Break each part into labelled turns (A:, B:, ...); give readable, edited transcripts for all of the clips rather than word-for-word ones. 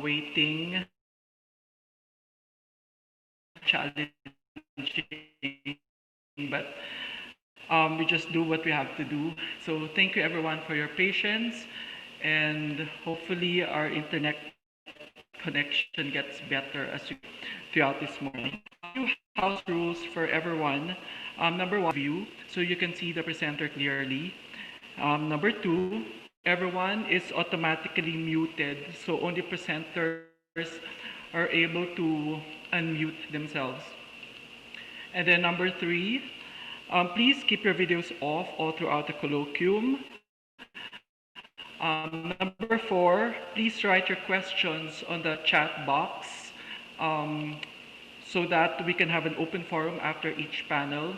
A: Waiting, challenging but we just do what we have to do. So thank you everyone for your patience, and hopefully our internet connection gets better as we throughout this morning. Few house rules for everyone. Number one, view, so you can see the presenter clearly. Number two, everyone is automatically muted, so only presenters are able to unmute themselves. And then number three, please keep your videos off all throughout the colloquium. Number four, please write your questions on the chat box so that we can have an open forum after each panel.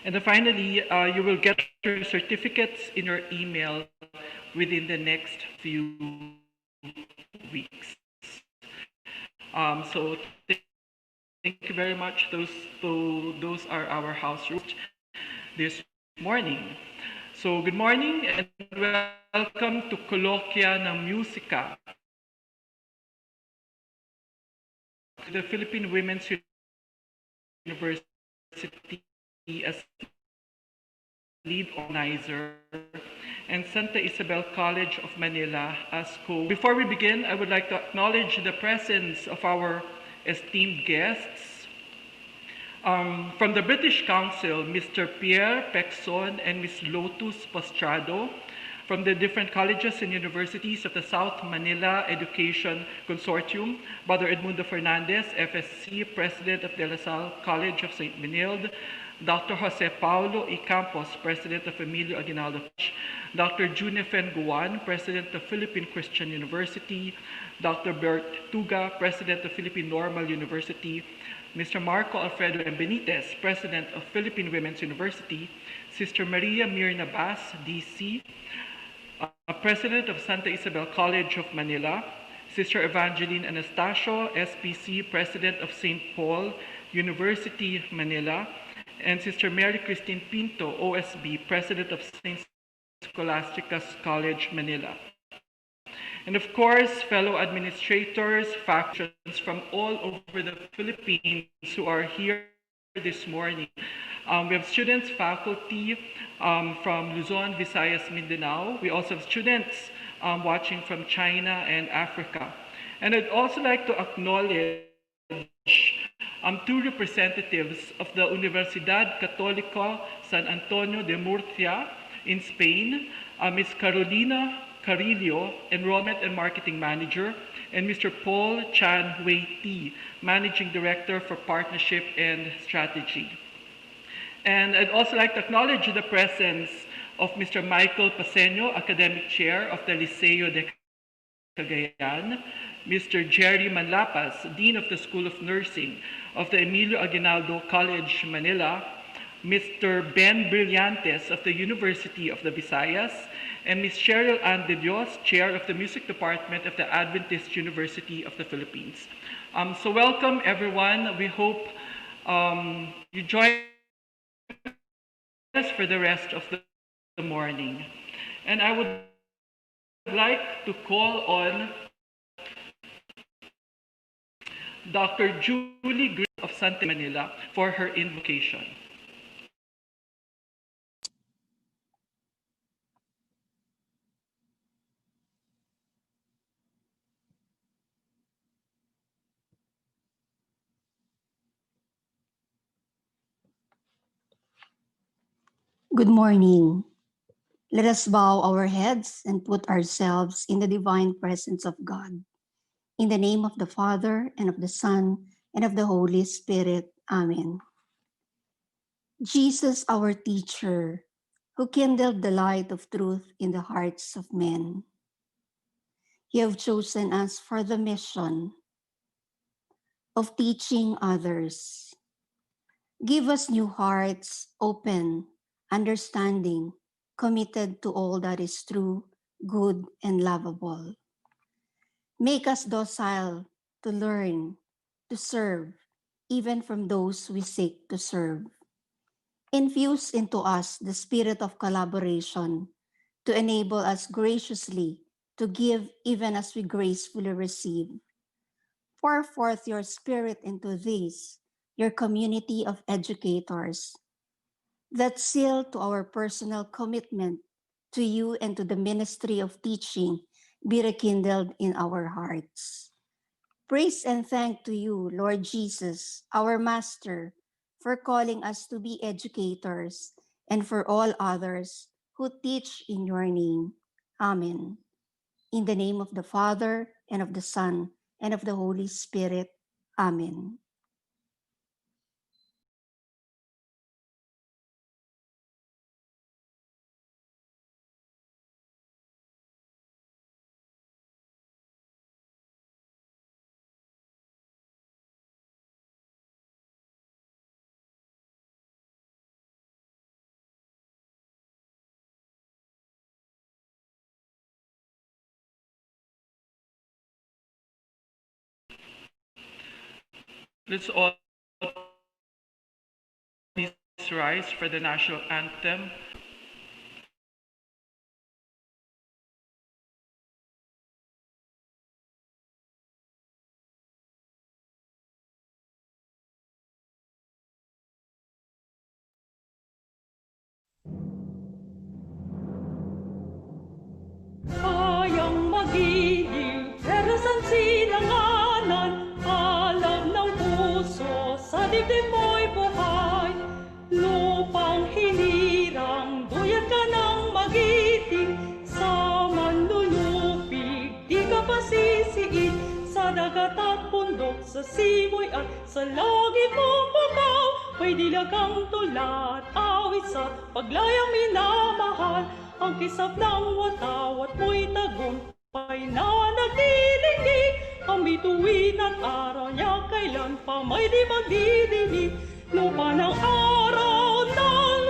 A: And then finally, you will get your certificates in your email within the next few weeks. So thank you very much. Those are our house rules this morning. So good morning and welcome to Kolokiya ng Musika, the Philippine Women's University as lead organizer, and Isabel College of Manila as co. Before we begin, I would like to acknowledge the presence of our esteemed guests. From the British Council, Mr. Pierre Pexon and Ms. Lotus Postrado, from the different colleges and universities of the South Manila Education Consortium, Brother Edmundo Fernandez, FSC, President of the Salle-College of Saint Benilde, Dr. Jose Paulo E. Campos, President of Emilio Aguinaldo, Dr. Junifen Guan, President of Philippine Christian University, Dr. Bert Tuga, President of Philippine Normal University, Mr. Marco Alfredo M. Benitez, President of Philippine Women's University, Sister Maria Mirna Bass, DC, President of Isabel College of Manila, Sister Evangeline Anastasio, SPC, President of St. Paul University, Manila, and Sister Mary Christine Pinto, OSB, President of St. Scholastica College, Manila. And of course, fellow administrators, factions from all over the Philippines who are here this morning. We have students, faculty from Luzon, Visayas, Mindanao. We also have students watching from China and Africa. And I'd also like to acknowledge two representatives of the Universidad Católica San Antonio de Murcia in Spain, Ms. Carolina Carillo, Enrollment and Marketing Manager, and Mr. Paul Chan Wei Ti, Managing Director for Partnership and Strategy. And I'd also like to acknowledge the presence of Mr. Michael Paseño, Academic Chair of the Liceo de Cagayan, Mr. Jerry Manlapas, Dean of the School of Nursing of the Emilio Aguinaldo College, Manila, Mr. Ben Brillantes of the University of the Visayas, and Ms. Cheryl Ann De Dios, Chair of the Music Department of the Adventist University of the Philippines. So welcome everyone. We hope you join us for the rest of the morning. And I would like to call on Dr. Julie Green of Santa Manila for her invocation.
B: Good morning. Let us bow our heads and put ourselves in the divine presence of God. In the name of the Father, and of the Son, and of the Holy Spirit. Amen. Jesus, our teacher, who kindled the light of truth in the hearts of men, you have chosen us for the mission of teaching others. Give us new hearts, open, understanding, committed to all that is true, good, and lovable. Make us docile to learn, to serve, even from those we seek to serve. Infuse into us the spirit of collaboration to enable us graciously to give even as we gracefully receive. Pour forth your spirit into these, your community of educators. That seal to our personal commitment to you and to the ministry of teaching be rekindled in our hearts. Praise and thank to you, Lord Jesus, our Master, for calling us to be educators and for all others who teach in your name. Amen. In the name of the Father, and of the Son, and of the Holy Spirit. Amen.
A: Let's all please rise for the national anthem.
C: Sayang magiliw, pero saan sinanganan? Alam ng puso, sa dibdib mo'y buhay. Lupang hinirang, duyat ka ng magiting. Sa manlulupig, di ka pasisiid. Sa dagat at bundok, sa simoy at sa langit mong bukaw. May dilagang tulat, awit sa paglayang minamahal. Ang kisap ng watawat mo'y tagumpay na nagdiligdig. Ang bituin at araw niya kailan pa may di magdidinig. Lupa ng araw ng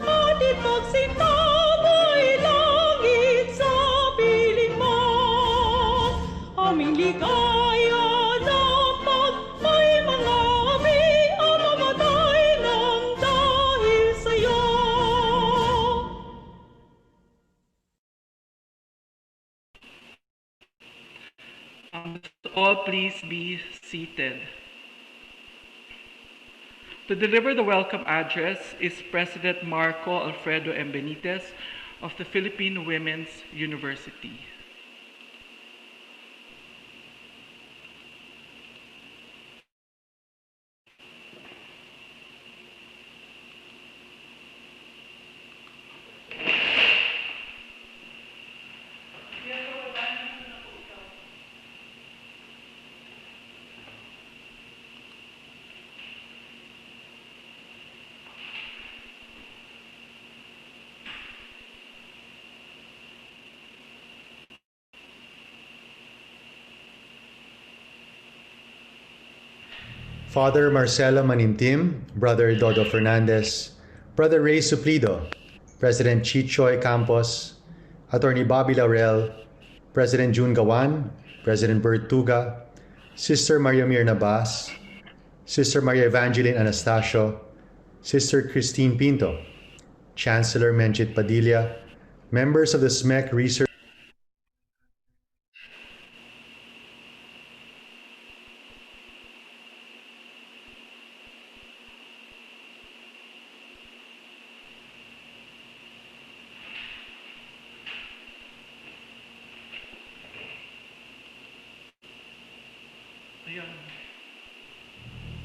C: at ipagsintabay langit sa piling mo. Aming ligaya dapat may mga ami ang mamatay ng dahil sa'yo.
A: All please be seated. To deliver the welcome address is President Marco Alfredo M. Benitez of the Philippine Women's University.
D: Father Marcelo Manimtim, Brother Dodo Fernandez, Brother Ray Suplido, President Chichoy Campos, Attorney Bobby Laurel, President June Gawan, President Bert Tuga, Sister Maria Mirna Bas, Sister Maria Evangeline Anastasio, Sister Christine Pinto, Chancellor Menchit Padilla, members of the SMEC Research.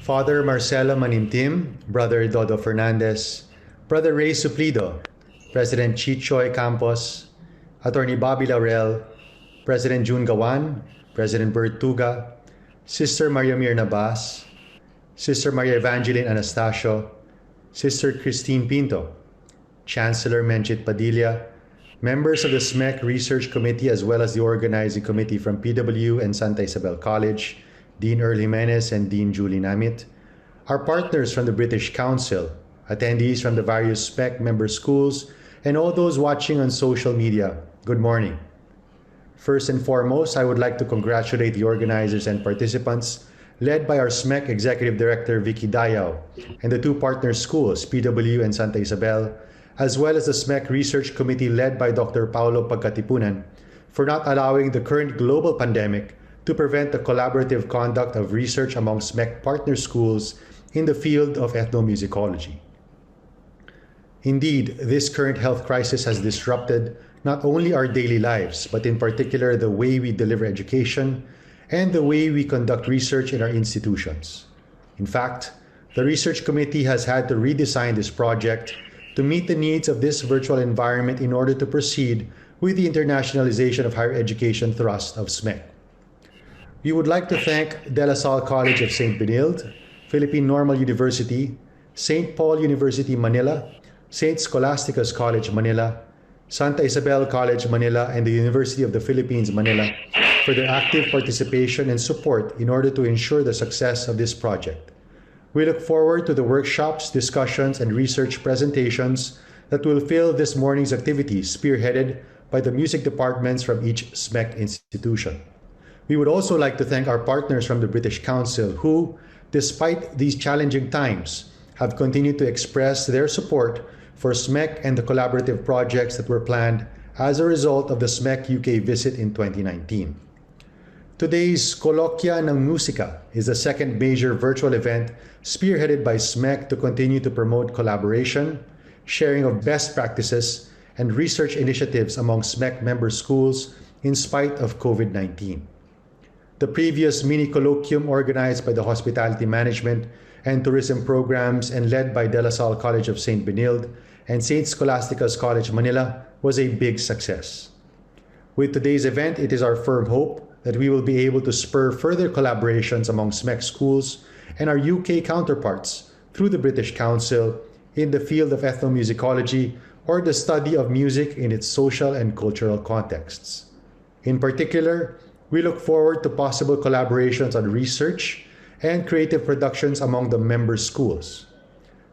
D: Father Marcelo Manimtim, Brother Dodo Fernandez, Brother Ray Suplido, President Chichoy Campos, Attorney Bobby Laurel, President June Gawan, President Bert Tuga, Sister Maria Mirna Bas, Sister Maria Evangeline Anastasio, Sister Christine Pinto, Chancellor Menchit Padilla, members of the SMEC Research Committee as well as the organizing committee from PW and Santa Isabel College, Dean Earl Jimenez and Dean Julie Namit, our partners from the British Council, attendees from the various SMEC member schools, and all those watching on social media, good morning. First and foremost, I would like to congratulate the organizers and participants led by our SMEC Executive Director Vicky Dayao and the two partner schools, PW and Santa Isabel, as well as the SMEC Research Committee led by Dr. Paolo Pagkatipunan, for not allowing the current global pandemic to prevent the collaborative conduct of research among SMEC partner schools in the field of ethnomusicology. Indeed, this current health crisis has disrupted not only our daily lives, but in particular the way we deliver education and the way we conduct research in our institutions. In fact, the research committee has had to redesign this project to meet the needs of this virtual environment in order to proceed with the internationalization of higher education thrust of SMEC. We would like to thank De La Salle College of Saint Benilde, Philippine Normal University, St. Paul University Manila, St. Scholastica's College Manila, Santa Isabel College Manila, and the University of the Philippines Manila for their active participation and support in order to ensure the success of this project. We look forward to the workshops, discussions, and research presentations that will fill this morning's activities, spearheaded by the music departments from each SMEC institution. We would also like to thank our partners from the British Council who, despite these challenging times, have continued to express their support for SMEC and the collaborative projects that were planned as a result of the SMEC UK visit in 2019. Today's Kolokiya ng Musika is the second major virtual event spearheaded by SMEC to continue to promote collaboration, sharing of best practices, and research initiatives among SMEC member schools in spite of COVID-19. The previous mini colloquium organized by the Hospitality Management and Tourism Programs and led by De La Salle College of Saint Benilde and St. Scholastica's College Manila was a big success. With today's event, it is our firm hope that we will be able to spur further collaborations among SMEC schools and our UK counterparts through the British Council in the field of ethnomusicology or the study of music in its social and cultural contexts. In particular, we look forward to possible collaborations on research and creative productions among the member schools.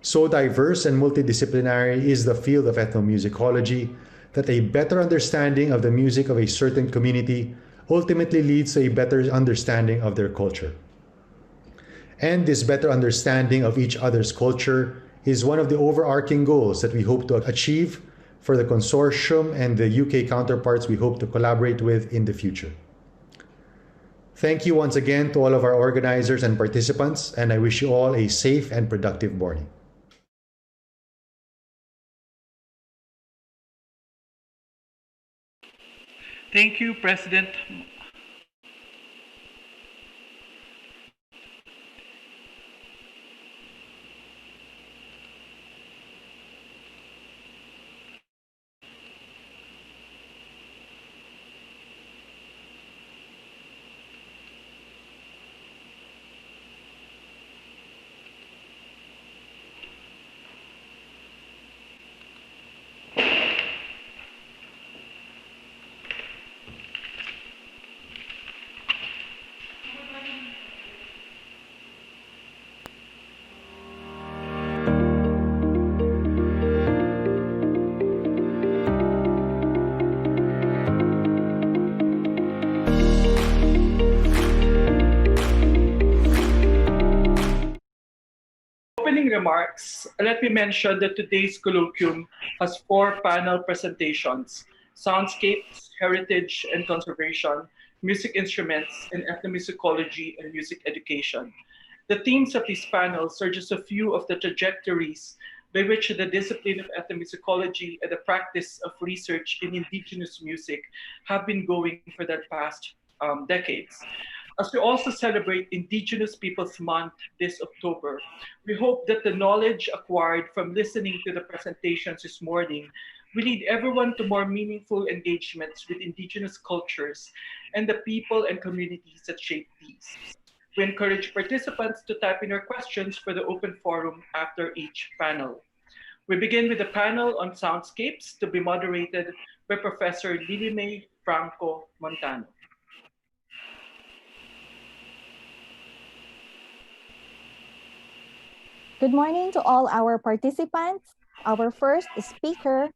D: So diverse and multidisciplinary is the field of ethnomusicology that a better understanding of the music of a certain community ultimately leads to a better understanding of their culture. And this better understanding of each other's culture is one of the overarching goals that we hope to achieve for the Consortium and the UK counterparts we hope to collaborate with in the future. Thank you once again to all of our organizers and participants, and I wish you all a safe and productive morning.
A: Thank you, President. Opening remarks, let me mention that today's colloquium has 4 panel presentations: soundscapes, heritage and conservation, music instruments, and ethnomusicology and music education. The themes of these panels are just a few of the trajectories by which the discipline of ethnomusicology and the practice of research in indigenous music have been going for the past decades. As we also celebrate Indigenous Peoples Month this October, we hope that the knowledge acquired from listening to the presentations this morning will lead everyone to more meaningful engagements with Indigenous cultures and the people and communities that shape these. We encourage participants to type in their questions for the open forum after each panel. We begin with the panel on soundscapes to be moderated by Professor Lilime Franco Montano.
E: Good morning to all our participants. Our first speaker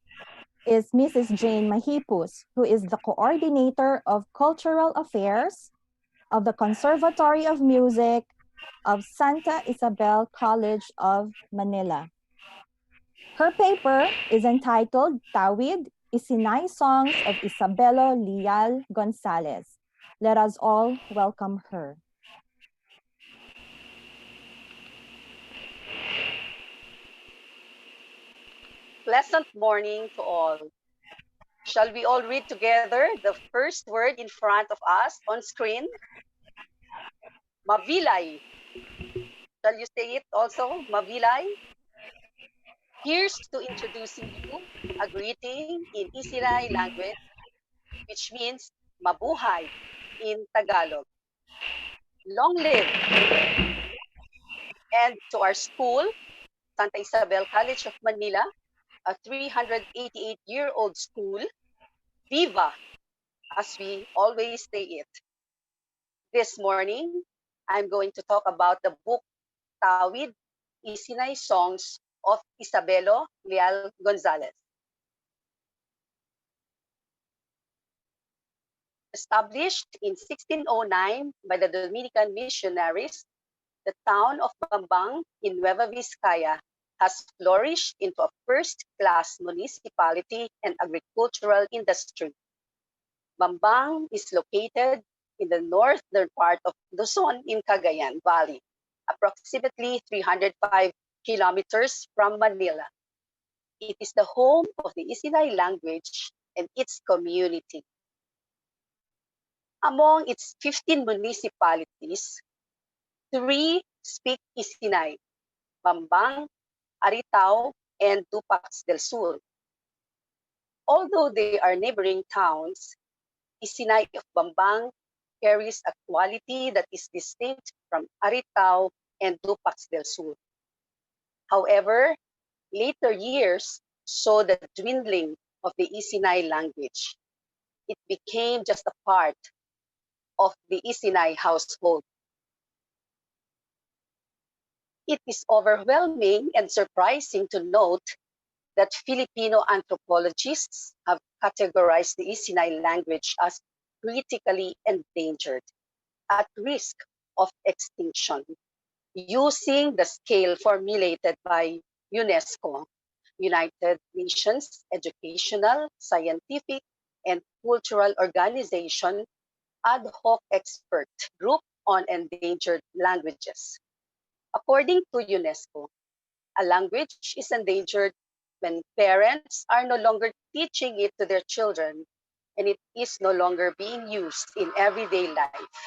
E: is Mrs. Jane Mahipus, who is the coordinator of Cultural Affairs of the Conservatory of Music of Santa Isabel College of Manila. Her paper is entitled Tawid, Isinay Songs of Isabelo Leal Gonzalez. Let us all welcome her.
F: Pleasant morning to all. Shall we all read together the first word in front of us on screen? Mavilay. Shall you say it also? Mavilay? Here's to introducing you a greeting in Isinay language, which means mabuhay in Tagalog. Long live. And to our school, Santa Isabel College of Manila, a 388-year-old school, Viva, as we always say it. This morning, I'm going to talk about the book Tawid, Isinay Songs of Isabelo Leal Gonzalez. Established in 1609 by the Dominican missionaries, the town of Bambang in Nueva Vizcaya has flourished into a first-class municipality and agricultural industry. Bambang is located in the northern part of Luzon in Cagayan Valley, approximately 305 kilometers from Manila. It is the home of the Isinay language and its community. Among its 15 municipalities, 3 speak Isinay: Bambang, Aritao, and Tupac del Sur. Although they are neighboring towns, Isinay of Bambang carries a quality that is distinct from Aritao and Tupac del Sur. However, later years saw the dwindling of the Isinay language. It became just a part of the Isinay household. It is overwhelming and surprising to note that Filipino anthropologists have categorized the Isinay language as critically endangered, at risk of extinction, using the scale formulated by UNESCO, United Nations Educational, Scientific, and Cultural Organization Ad Hoc Expert Group on Endangered Languages. According to UNESCO, a language is endangered when parents are no longer teaching it to their children and it is no longer being used in everyday life.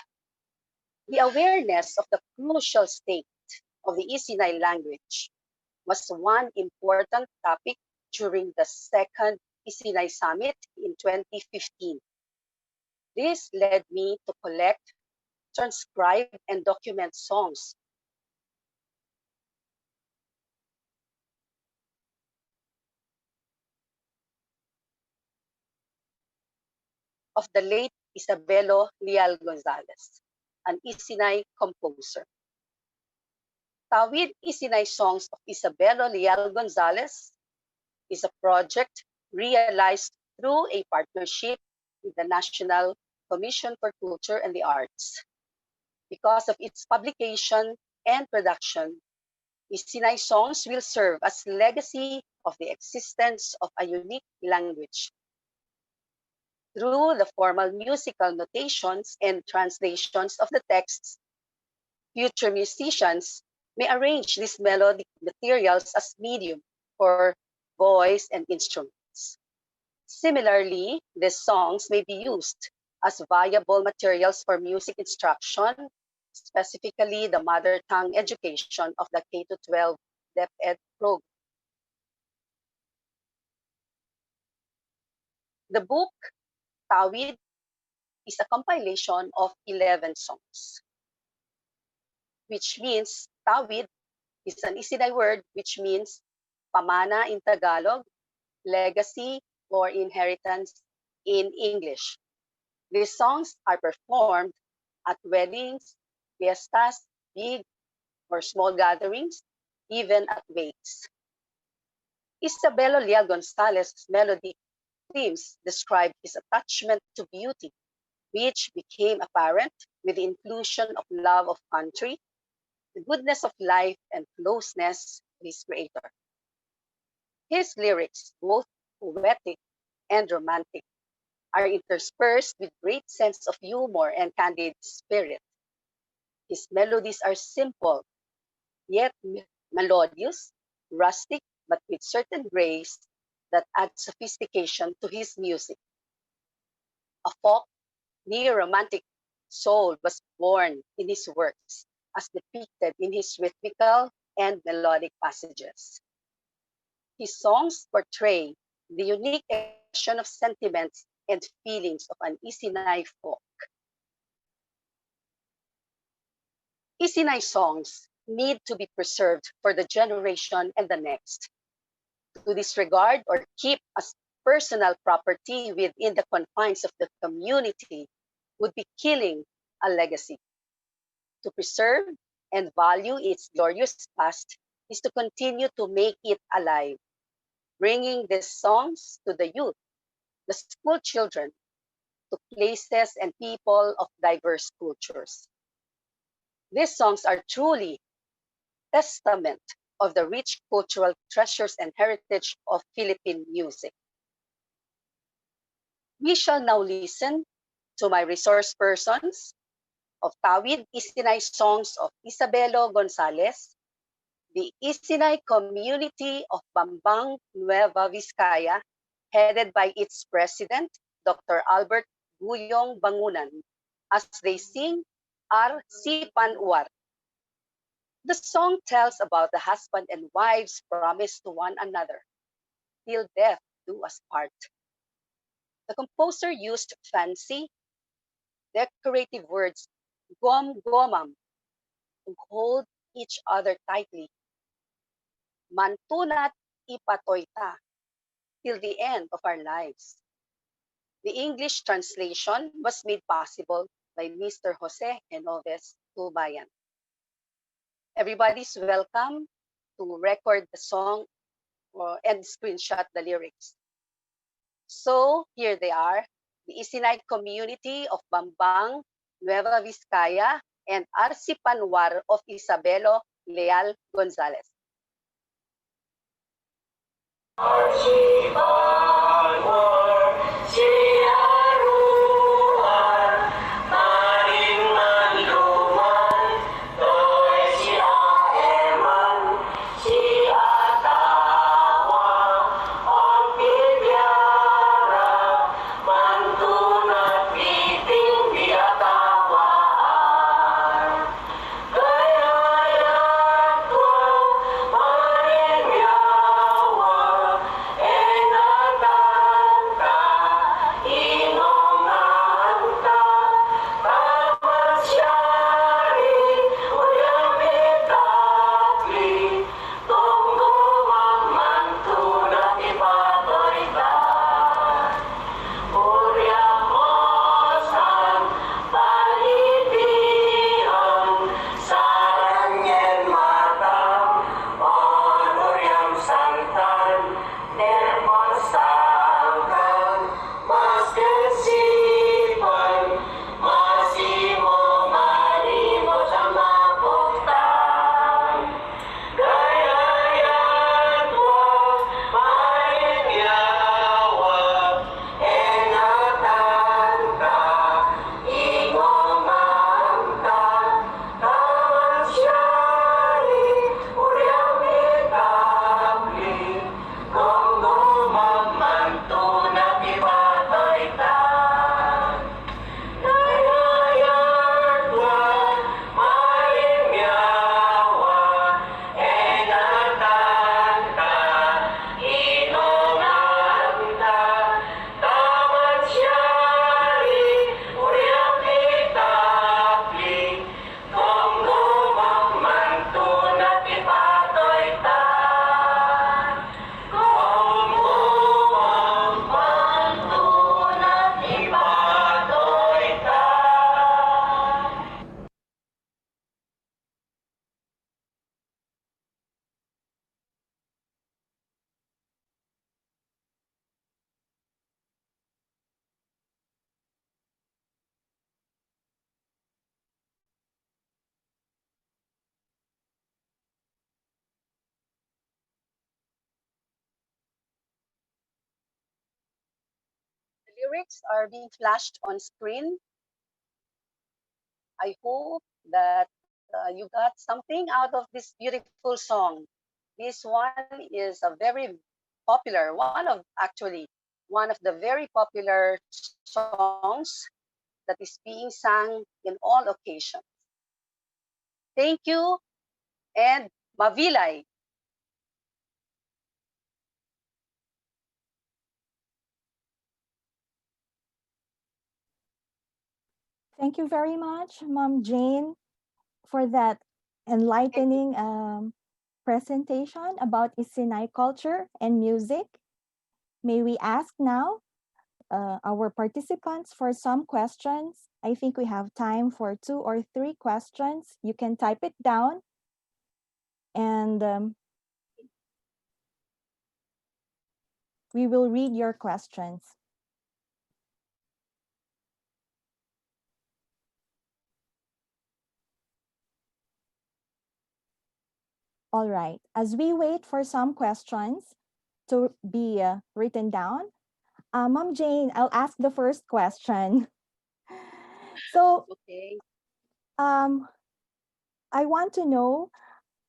F: The awareness of the crucial state of the Isinay language was one important topic during the second Isinay Summit in 2015. This led me to collect, transcribe, and document songs of the late Isabelo Leal Gonzalez, an Isinay composer. Tawid Isinay Songs of Isabelo Leal Gonzalez is a project realized through a partnership with the National Commission for Culture and the Arts. Because of its publication and production, Isinay songs will serve as legacy of the existence of a unique language. Through the formal musical notations and translations of the texts, future musicians may arrange these melodic materials as medium for voice and instruments. Similarly, these songs may be used as viable materials for music instruction, specifically the mother tongue education of the K-12 DepEd program. The book, Tawid, is a compilation of 11 songs, which means Tawid is an Isinay word which means pamana in Tagalog, legacy or inheritance in English. These songs are performed at weddings, fiestas, big or small gatherings, even at wakes. Isabelo Leal Gonzalez's melodic themes describe his attachment to beauty, which became apparent with the inclusion of love of country, the goodness of life, and closeness to his creator. His lyrics, both poetic and romantic, are interspersed with great sense of humor and candid spirit. His melodies are simple, yet melodious, rustic, but with certain grace that adds sophistication to his music. A folk neo-romantic soul was born in his works, as depicted in his rhythmical and melodic passages. His songs portray the unique expression of sentiments and feelings of an Isinay folk. Isinay songs need to be preserved for the generation and the next. To disregard or keep as personal property within the confines of the community would be killing a legacy. To preserve and value its glorious past is to continue to make it alive, bringing these songs to the youth, the school children, to places and people of diverse cultures. These songs are truly testament of the rich cultural treasures and heritage of Philippine music. We shall now listen to my resource persons of Tawid Isinay songs of Isabelo Gonzalez, the Isinay community of Bambang Nueva Vizcaya, headed by its president, Dr. Albert Guyong Bangunan, as they sing Ar Sipan Uwar. The song tells about the husband and wife's promise to one another, till death do us part. The composer used fancy, decorative words, gom-gomam, to hold each other tightly, mantunat ipatoita, till the end of our lives. The English translation was made possible by Mr. Jose Genoves Tubayan. Everybody's welcome to record the song and screenshot the lyrics. So here they are, the Isinay community of Bambang, Nueva Vizcaya, and Arsipanwar of Isabelo Leal Gonzalez. The lyrics are being flashed on screen. I hope that you got something out of this beautiful song. This one is a very popular, one of the very popular songs that is being sung in all occasions. Thank you and Mavilay.
E: Thank you very much, Mom Jane, for that enlightening presentation about Isinay culture and music. May we ask now our participants for some questions? I think we have time for 2 or 3 questions. You can type it down and we will read your questions. All right, as we wait for some questions to be written down, Mom Jane, I'll ask the first question. So
F: Okay.
E: I want to know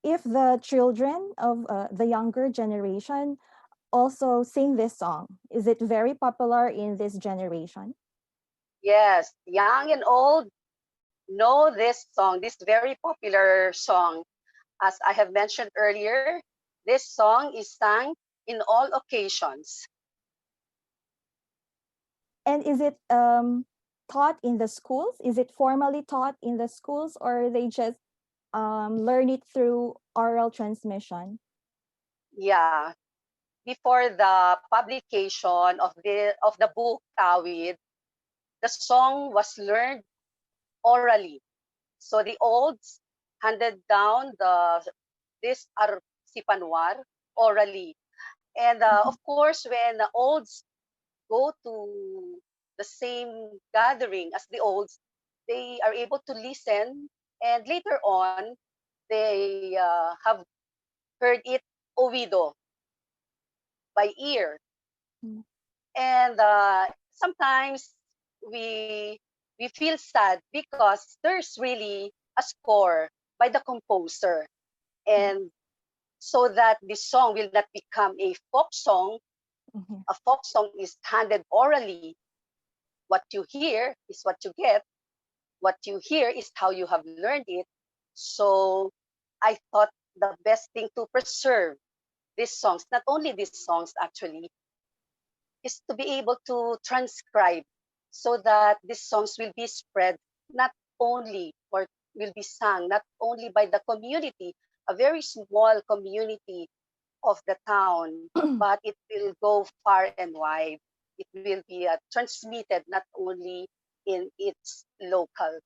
E: if the children of the younger generation also sing this song. Is it very popular in this generation?
F: Yes, young and old know this song, this very popular song. As I have mentioned earlier, this song is sung in all occasions.
E: And is it taught in the schools? Is it formally taught in the schools, or they just learn it through oral transmission?
F: Yeah, before the publication of the book Tawid, the song was learned orally. So the olds handed down this arsipanwar orally. And of course, when the olds go to the same gathering as the olds, they are able to listen, and later on, they have heard it oído by ear.
E: Mm.
F: And sometimes we we feel sad because there's really a score by the composer, and so that this song will not become a folk song.
E: Mhm.
F: A folk song is handed orally. What you hear is what you get. What you hear is how you have learned it. So I thought the best thing to preserve these songs, not only these songs actually, is to be able to transcribe so that these songs will be spread not only or will be sung not only by the community, a very small community of the town, but it will go far and wide. It will be transmitted not only in its local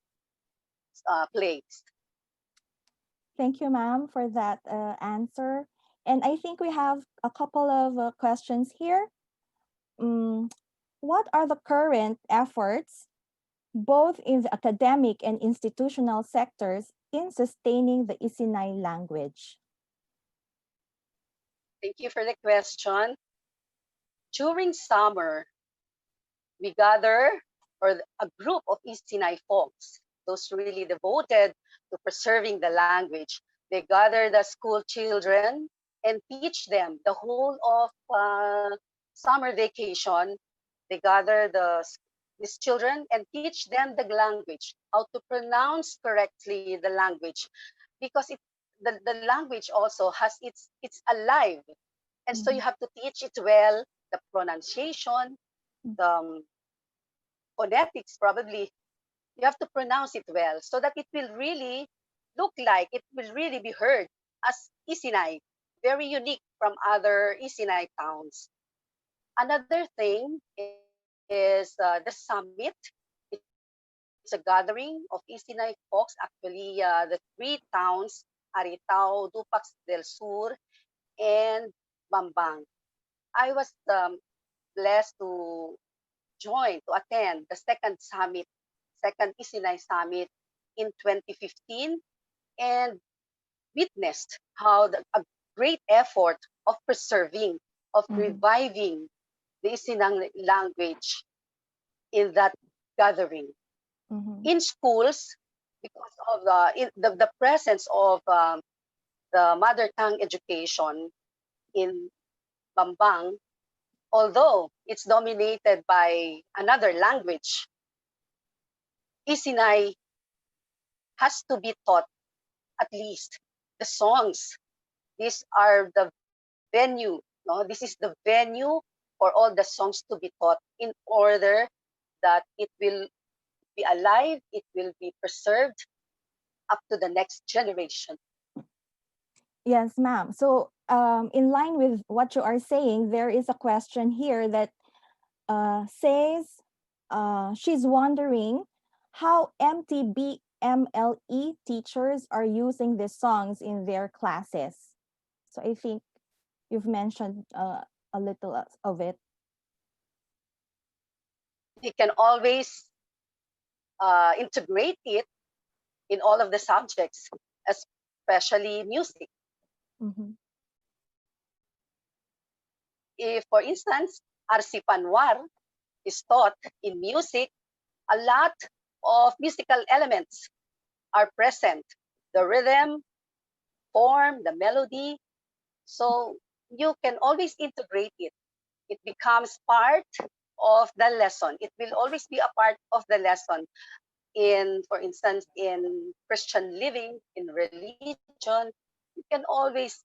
F: place.
E: Thank you, ma'am, for that answer. And I think we have a couple of questions here. Mm, what are the current efforts, both in the academic and institutional sectors, in sustaining the Isinay language?
F: Thank you for the question. During summer, we gather, or a group of East Sinai folks, those really devoted to preserving the language. They gather the school children and teach them the whole of summer vacation. They gather these children and teach them the language, how to pronounce correctly the language, because the language also has it's alive, and so you
E: Mhm.
F: have to teach it well, the pronunciation, the phonetics probably. You have to pronounce it well so that it will really look like it will really be heard as Isinay, very unique from other Isinay towns. Another thing is the summit. It's a gathering of Isinay folks, actually the three towns, Aritao, Dupax del Sur, and Bambang. I was blessed to to attend the second Isinay Summit in 2015, and witnessed how a great effort of preserving, of
E: Mhm.
F: reviving the Isinang language in that gathering.
E: Mhm.
F: In schools, because of the presence of the mother tongue education in Bambang, although it's dominated by another language, Isinay has to be taught at least the songs. These are the venue, no? This is the venue for all the songs to be taught in order that it will be alive, it will be preserved up to the next generation.
E: Yes, ma'am. So, in line with what you are saying, there is a question here that says she's wondering how MTBMLE teachers are using these songs in their classes. So, I think you've mentioned a little of it.
F: You can always integrate it in all of the subjects, especially music.
E: Mm-hmm.
F: If, for instance, RC Panwar is taught in music, a lot of musical elements are present. The rhythm, form, the melody. So you can always integrate it. It becomes part of the lesson. It will always be a part of the lesson. In, for instance, in Christian living, in religion, you can always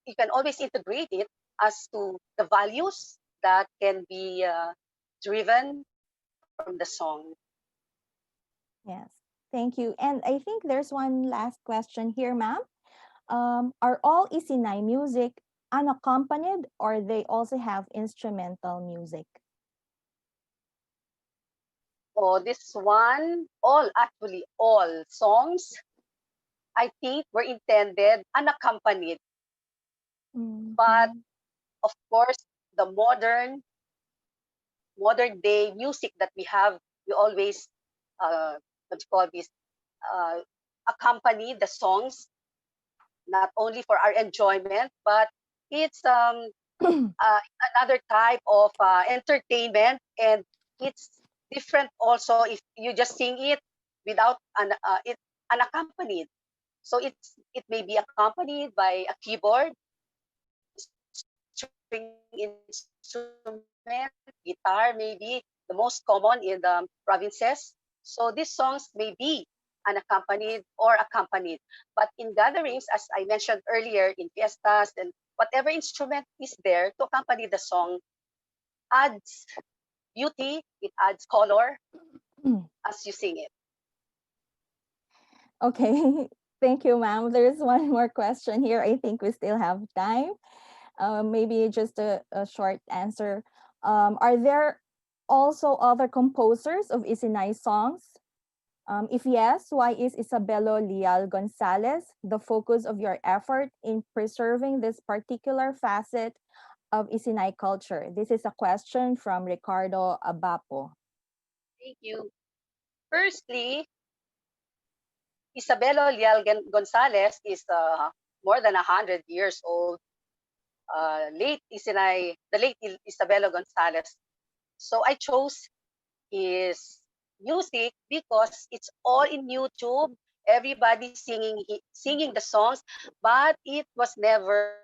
F: you can always integrate it as to the values that can be driven from the song.
E: Yes, thank you. And I think there's one last question here, ma'am. Are all Isinay music unaccompanied or they also have instrumental music?
F: Oh, this one, actually all songs, I think were intended unaccompanied. But
E: Mm-hmm.
F: of course, the modern day music that we have, we always what you call this, uh, accompany the songs not only for our enjoyment, but it's another type of entertainment, and it's different also if you just sing it without it unaccompanied. So it may be accompanied by a keyboard, string instrument, guitar, maybe the most common in the provinces. So these songs may be unaccompanied or accompanied. But in gatherings, as I mentioned earlier, in fiestas and whatever instrument is there to accompany the song adds beauty, it adds color as you sing it.
E: Okay, thank you, ma'am. There's one more question here. I think we still have time. Maybe just a short answer. Are there also other composers of Isinay songs? If yes, why is Isabelo Leal Gonzalez the focus of your effort in preserving this particular facet of Isinay culture? This is a question from Ricardo Abapo.
F: Thank you. Firstly, Isabelo Leal Gonzalez is more than 100 years old. The late Isabelo Gonzalez. So I chose his music because it's all in YouTube. Everybody singing the songs, but it was never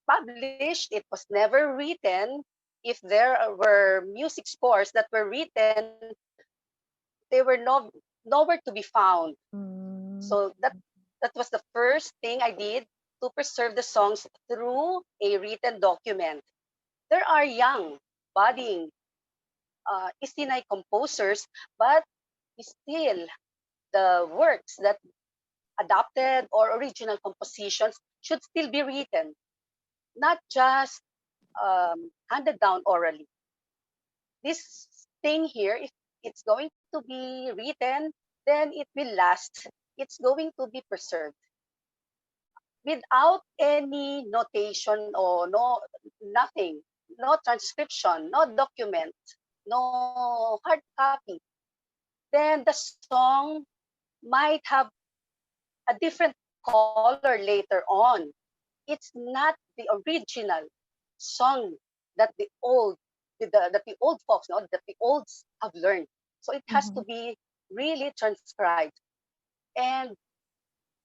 F: published. It was never written. If there were music scores that were written, they were nowhere to be found.
E: Mm,
F: So that was the first thing I did to preserve the songs through a written document. There are young, budding Istinay composers, but still the works that adapted or original compositions should still be written, not just handed down orally. This thing here, if it's going to be written, then it will last. It's going to be preserved without any notation or nothing, no transcription, no document, no hard copy. Then the song might have a different color later on. It's not the original song that the old folks, no, that the olds have learned. So it has
E: mhm.
F: to be really transcribed. And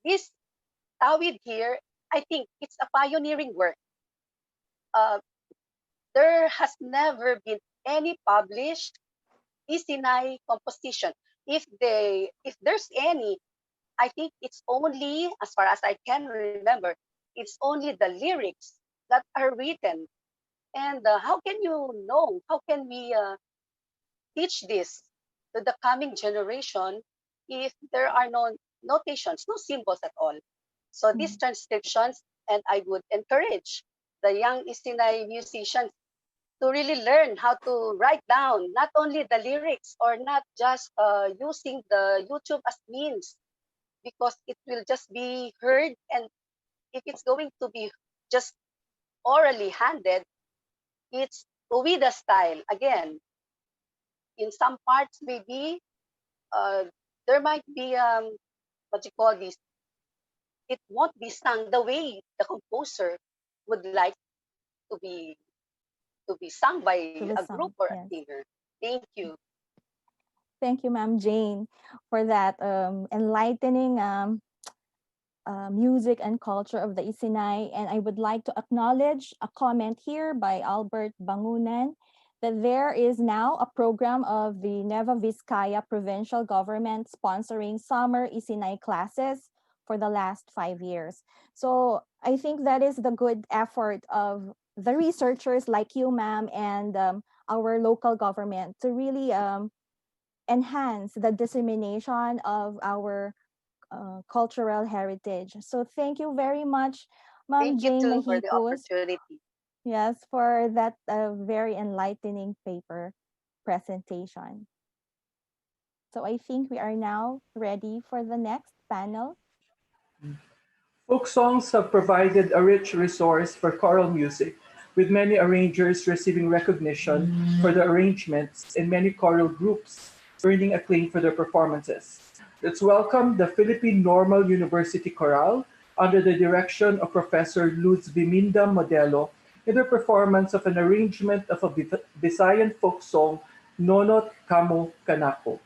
F: this Tawid here, I think it's a pioneering work. There has never been any published Isinay composition. If there's any, I think it's only, as far as I can remember, it's only the lyrics that are written. And how can you know? How can we teach this to the coming generation if there are no notations, no symbols at all? So these transcriptions, and I would encourage the young Isinay musicians to really learn how to write down not only the lyrics or not just using the YouTube as means, because it will just be heard, and if it's going to be just orally handed, it's Uwida style. Again, in some parts maybe there might be what you call this, it won't be sung the way the composer would like to be sung by a group or a
E: Yes.
F: singer. Thank you.
E: Thank you, Ma'am Jane, for that enlightening music and culture of the Isinay. And I would like to acknowledge a comment here by Albert Bangunan that there is now a program of the Nueva Vizcaya provincial government sponsoring summer Isinay classes for the last 5 years. So I think that is the good effort of the researchers like you, ma'am, and our local government to really enhance the dissemination of our cultural heritage. So thank you very much, Ma'am
F: Thank you
E: Jane
F: too for the
E: Mahipus,
F: opportunity.
E: yes, for that very enlightening paper presentation. So I think we are now ready for the next panel.
A: Folk songs have provided a rich resource for choral music, with many arrangers receiving recognition for their arrangements and many choral groups earning acclaim for their performances. Let's welcome the Philippine Normal University Chorale under the direction of Professor Luz Biminda Modelo in their performance of an arrangement of a Visayan folk song, Nonot Kamo Kanako.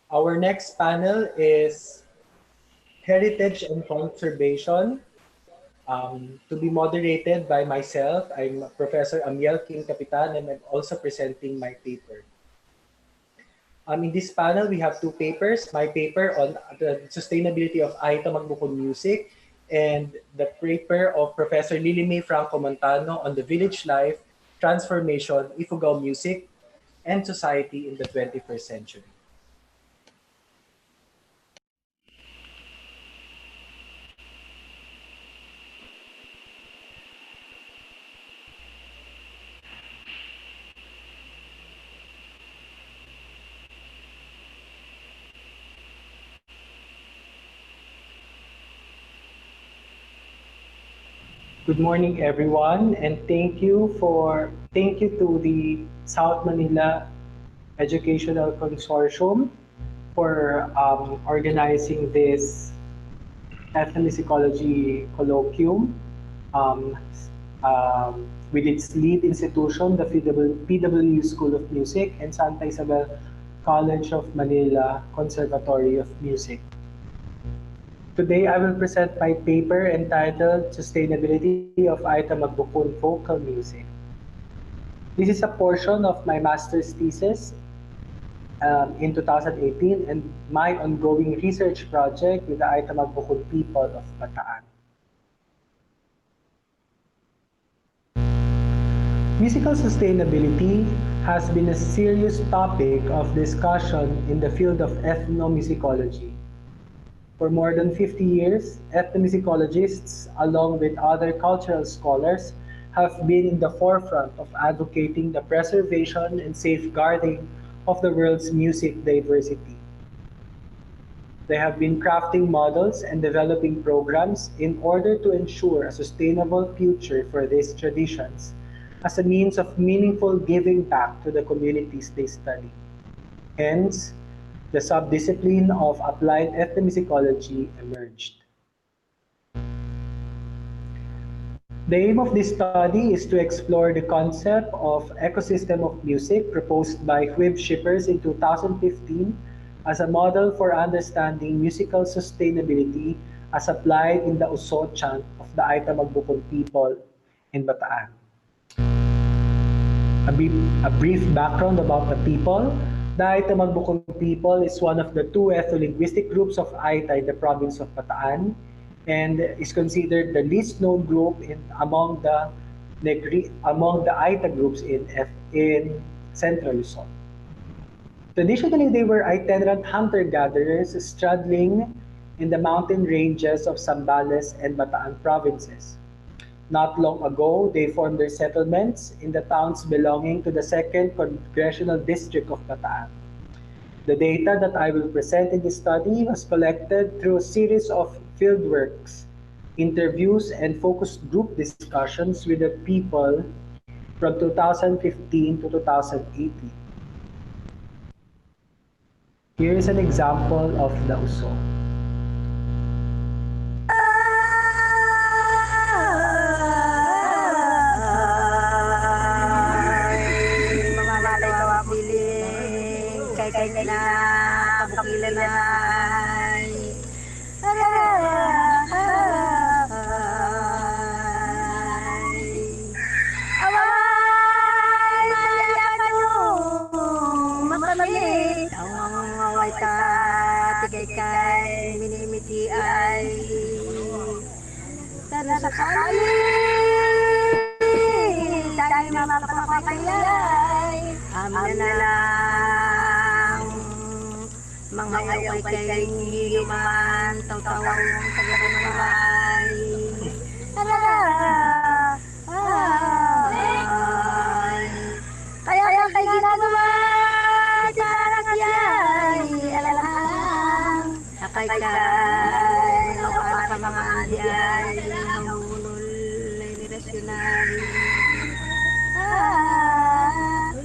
G: Our next panel is Heritage and Conservation, to be moderated by myself. I'm Professor Amiel King Capitan, and I'm also presenting my paper. In this panel, we have two papers. My paper on the sustainability of Aita Magbukon music, and the paper of Professor Lily May Franco Montano on the village life, transformation, Ifugao music, and society in the 21st century. Good morning, everyone, and thank you to the South Manila Educational Consortium for organizing this ethnomusicology colloquium um, with its lead institution, the PW School of Music, and Santa Isabel College of Manila Conservatory of Music. Today, I will present my paper entitled Sustainability of Aita Magbukon Vocal Music. This is a portion of my master's thesis in 2018 and my ongoing research project with the Aita Magbukon people of Bataan. Musical sustainability has been a serious topic of discussion in the field of ethnomusicology. For more than 50 years, ethnomusicologists, along with other cultural scholars, have been in the forefront of advocating the preservation and safeguarding of the world's music diversity. They have been crafting models and developing programs in order to ensure a sustainable future for these traditions as a means of meaningful giving back to the communities they study. Hence, the subdiscipline of applied ethnomusicology emerged. The aim of this study is to explore the concept of ecosystem of music proposed by Huib Shippers in 2015 as a model for understanding musical sustainability as applied in the Uso chant of the Aita Magbukon people in Bataan. A brief background about the people. The Aita Magbukon people is one of the two ethno-linguistic groups of Aita in the province of Bataan and is considered the least known group among the Aita groups in Central Luzon. Traditionally, they were itinerant hunter-gatherers straddling in the mountain ranges of Zambales and Bataan provinces. Not long ago, they formed their settlements in the towns belonging to the 2nd Congressional District of Bataan. The data that I will present in this study was collected through a series of fieldworks, interviews, and focus group discussions with the people from 2015 to 2018. Here is an example of the Uso.
H: Kay na kabukilan ay away malayapan nung makamit ang away ta tigay kay minimiti ay sana sakali tayo mapapakayay amin na lang mga away kay hiluman taw-tawang taga-manaway kaya kay ginagawa parang siya'y alalang akay para mga andi ay nahulol ay nirasyonan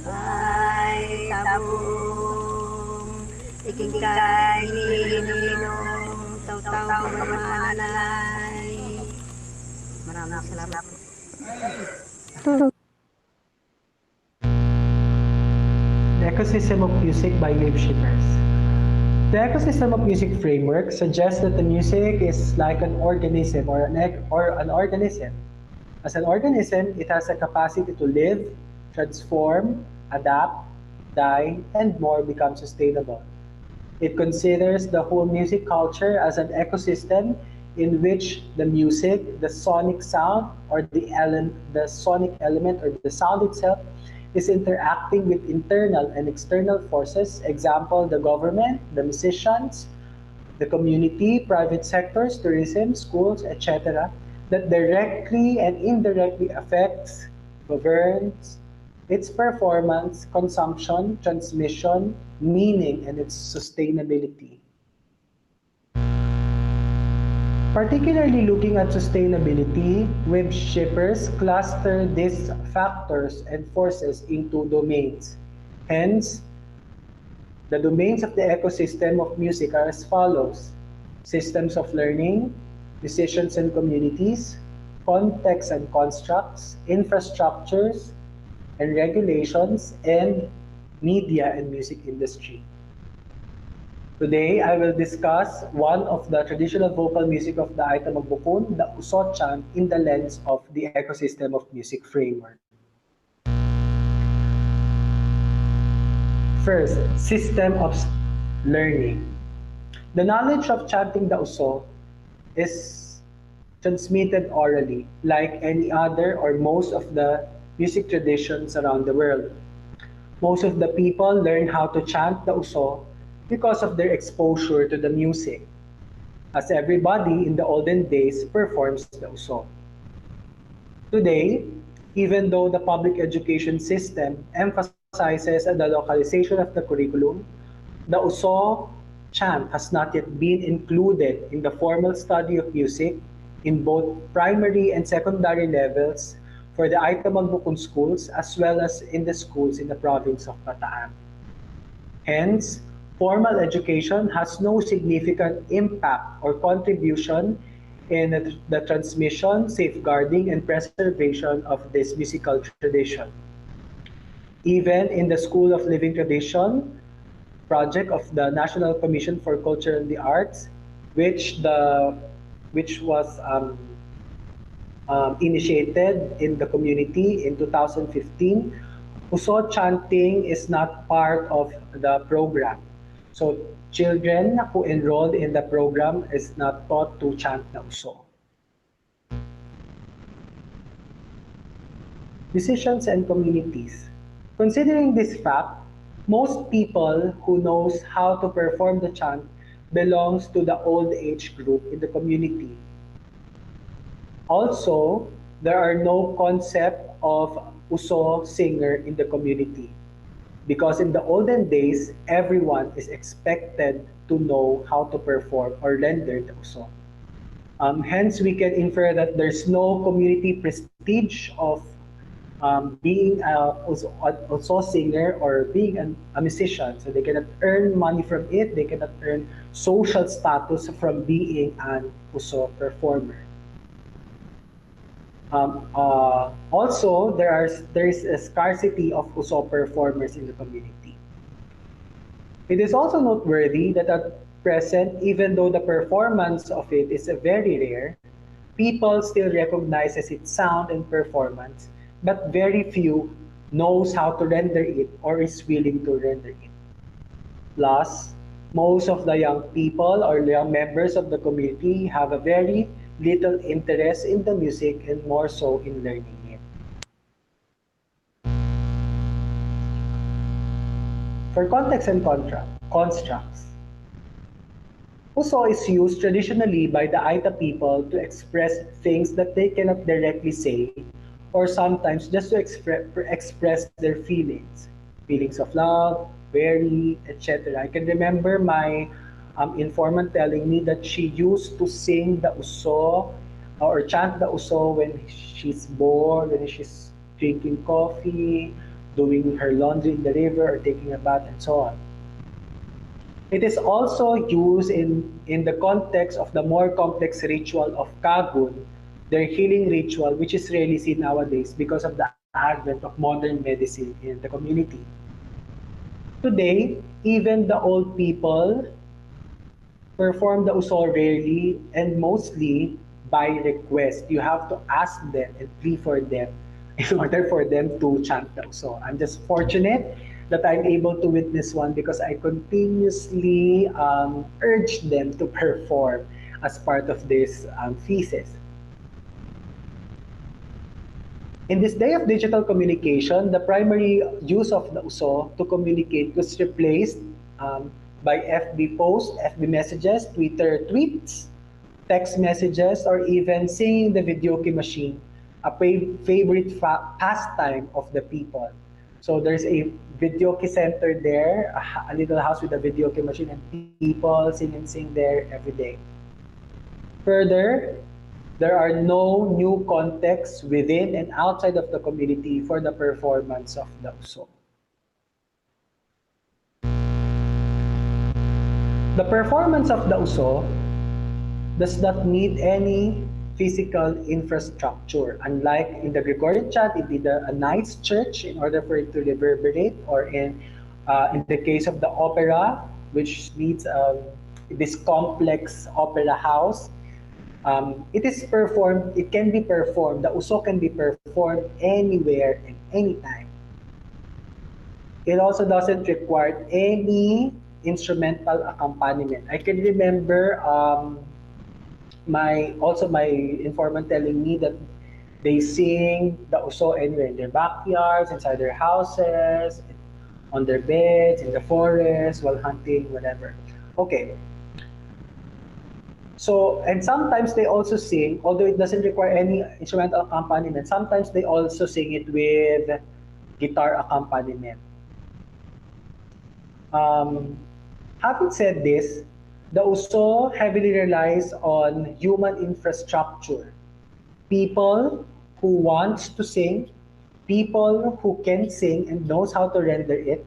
H: ay tabong ikingkay nilinong taw-taw mamanalay. Maraming salamat.
G: The Ecosystem of Music by Huib Shippers. The ecosystem of music framework suggests that the music is like an organism or an organism. As an organism, it has a capacity to live, transform, adapt, die, and more become sustainable. It considers the whole music culture as an ecosystem in which the music, the sonic sound, or the sonic element or the sound itself is interacting with internal and external forces, example, the government, the musicians, the community, private sectors, tourism, schools, etc., that directly and indirectly affects, governs its performance, consumption, transmission, meaning, and its sustainability. Particularly looking at sustainability, web shippers cluster these factors and forces into domains. Hence, the domains of the ecosystem of music are as follows: systems of learning, musicians and communities, contexts and constructs, infrastructures and regulations, and media and music industry. Today, I will discuss one of the traditional vocal music of the Aita Magbukun, the Uso chant, in the lens of the ecosystem of music framework. First, system of learning. The knowledge of chanting the Uso is transmitted orally, like any other or most of the music traditions around the world. Most of the people learn how to chant the Uso because of their exposure to the music, as everybody in the olden days performs the Uso. Today, even though the public education system emphasizes the localization of the curriculum, the Uso chant has not yet been included in the formal study of music in both primary and secondary levels for the Aita Magbukun schools as well as in the schools in the province of Bataan. Hence, formal education has no significant impact or contribution in the transmission, safeguarding, and preservation of this musical tradition. Even in the School of Living Tradition project of the National Commission for Culture and the Arts, which was initiated in the community in 2015, Uso chanting is not part of the program. So children who enrolled in the program is not taught to chant the Uso. Musicians and communities. Considering this fact, most people who knows how to perform the chant belongs to the old age group in the community. Also, there are no concept of Uso singer in the community, because in the olden days, everyone is expected to know how to perform or render the Uso. Hence, we can infer that there's no community prestige of being a Uso singer or being a musician. So they cannot earn money from it, they cannot earn social status from being an Uso performer. Also, there is a scarcity of Uso performers in the community. It is also noteworthy that at present, even though the performance of it is very rare, people still recognizes its sound and performance, but very few knows how to render it or is willing to render it. Plus, most of the young people or young members of the community have a very little interest in the music and more so in learning it. For context and constructs, Uso is used traditionally by the Aita people to express things that they cannot directly say, or sometimes just to express their feelings of love, worry, etc. I can remember my informant telling me that she used to sing the Uso or chant the Uso when she's bored, when she's drinking coffee, doing her laundry in the river, or taking a bath, and so on. It is also used in the context of the more complex ritual of Kagun, their healing ritual, which is rarely seen nowadays because of the advent of modern medicine in the community. Today, even the old people perform the uso rarely and mostly by request. You have to ask them and plead for them in order for them to chant the uso. I'm just fortunate that I'm able to witness one because I continuously urge them to perform as part of this thesis. In this day of digital communication, the primary use of the uso to communicate was replaced by FB posts, FB messages, Twitter tweets, text messages, or even singing the videoke machine, a favorite pastime of the people. So there's a videoke center there, a little house with a videoke machine, and people sing and sing there every day. Further, there are no new contexts within and outside of the community for the performance of the uso. The performance of the uso does not need any physical infrastructure. Unlike in the Gregorian chant, it needs a nice church in order for it to reverberate, or in the case of the opera, which needs this complex opera house. It can be performed, the uso can be performed anywhere and anytime. It also doesn't require any instrumental accompaniment. I can remember my informant telling me that they sing the uso anywhere, in their backyards, inside their houses, on their beds, in the forest, while hunting, whatever. Okay. So, and sometimes they also sing, although it doesn't require any instrumental accompaniment, sometimes they also sing it with guitar accompaniment. Having said this, the uso heavily relies on human infrastructure. People who wants to sing, people who can sing and knows how to render it,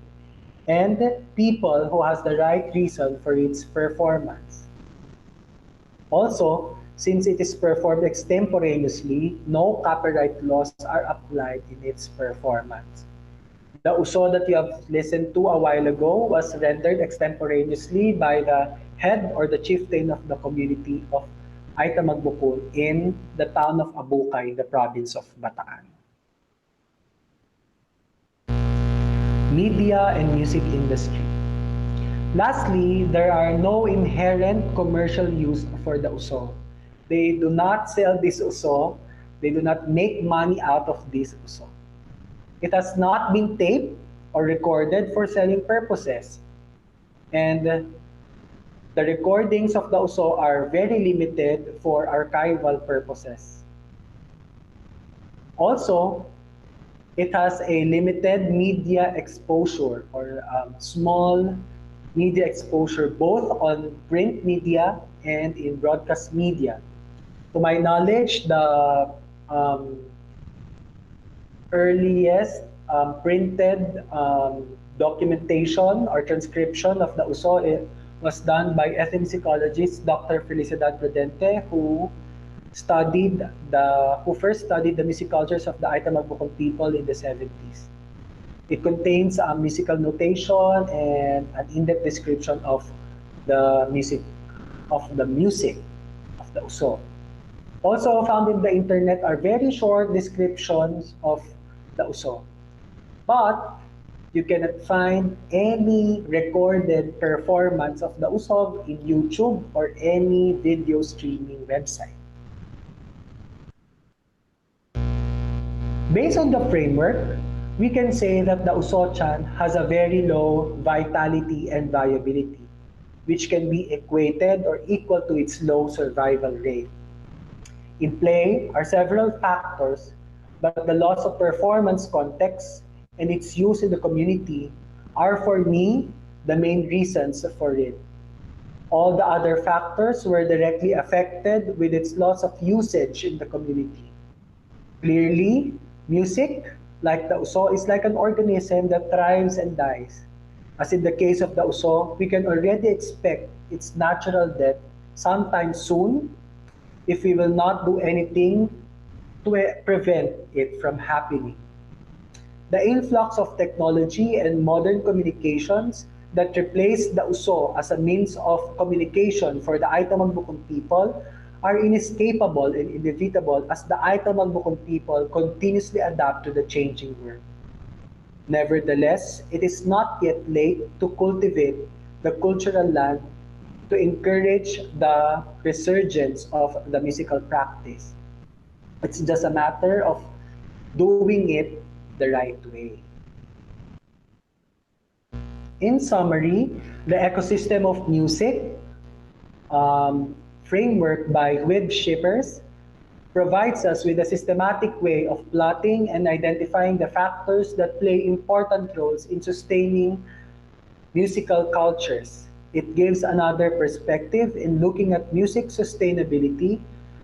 G: and people who has the right reason for its performance. Also, since it is performed extemporaneously, no copyright laws are applied in its performance. The uso that you have listened to a while ago was rendered extemporaneously by the head or the chieftain of the community of Aita Magbukol in the town of Abukay, the province of Bataan. Media and music industry. Lastly, there are no inherent commercial use for the uso. They do not sell this uso. They do not make money out of this uso. It has not been taped or recorded for selling purposes. And the recordings of the uso are very limited for archival purposes. Also, it has a limited media exposure, or small media exposure, both on print media and in broadcast media. To my knowledge, the earliest printed documentation or transcription of the uso was done by ethnomusicologist Dr. Felicidad Prudente, who first studied the music cultures of the Aita Magbukol people in the 70s. It contains a musical notation and an in-depth description of the music of the uso. Also found in the internet are very short descriptions of the uso. But you cannot find any recorded performance of the uso in YouTube or any video streaming website. Based on the framework, we can say that the uso chant has a very low vitality and viability, which can be equated or equal to its low survival rate. In play are several factors, but the loss of performance context and its use in the community are, for me, the main reasons for it. All the other factors were directly affected with its loss of usage in the community. Clearly, music, like the uso, is like an organism that thrives and dies. As in the case of the uso, we can already expect its natural death sometime soon if we will not do anything to prevent it from happening. The influx of technology and modern communications that replaced the uso as a means of communication for the Aita Magbukon people are inescapable and inevitable as the Aita Magbukon people continuously adapt to the changing world. Nevertheless, it is not yet late to cultivate the cultural land to encourage the resurgence of the musical practice. It's just a matter of doing it the right way. In summary, the ecosystem of music framework by Web Shippers provides us with a systematic way of plotting and identifying the factors that play important roles in sustaining musical cultures. It gives another perspective in looking at music sustainability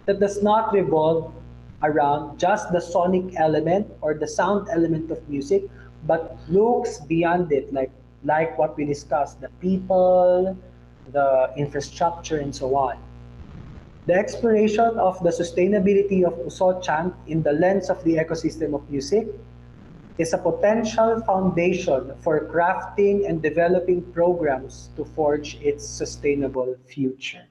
G: that does not revolve around just the sonic element or the sound element of music, but looks beyond it, like what we discussed, the people, the infrastructure, and so on. The exploration of the sustainability of Uso chant in the lens of the ecosystem of music is a potential foundation for crafting and developing programs to forge its sustainable future.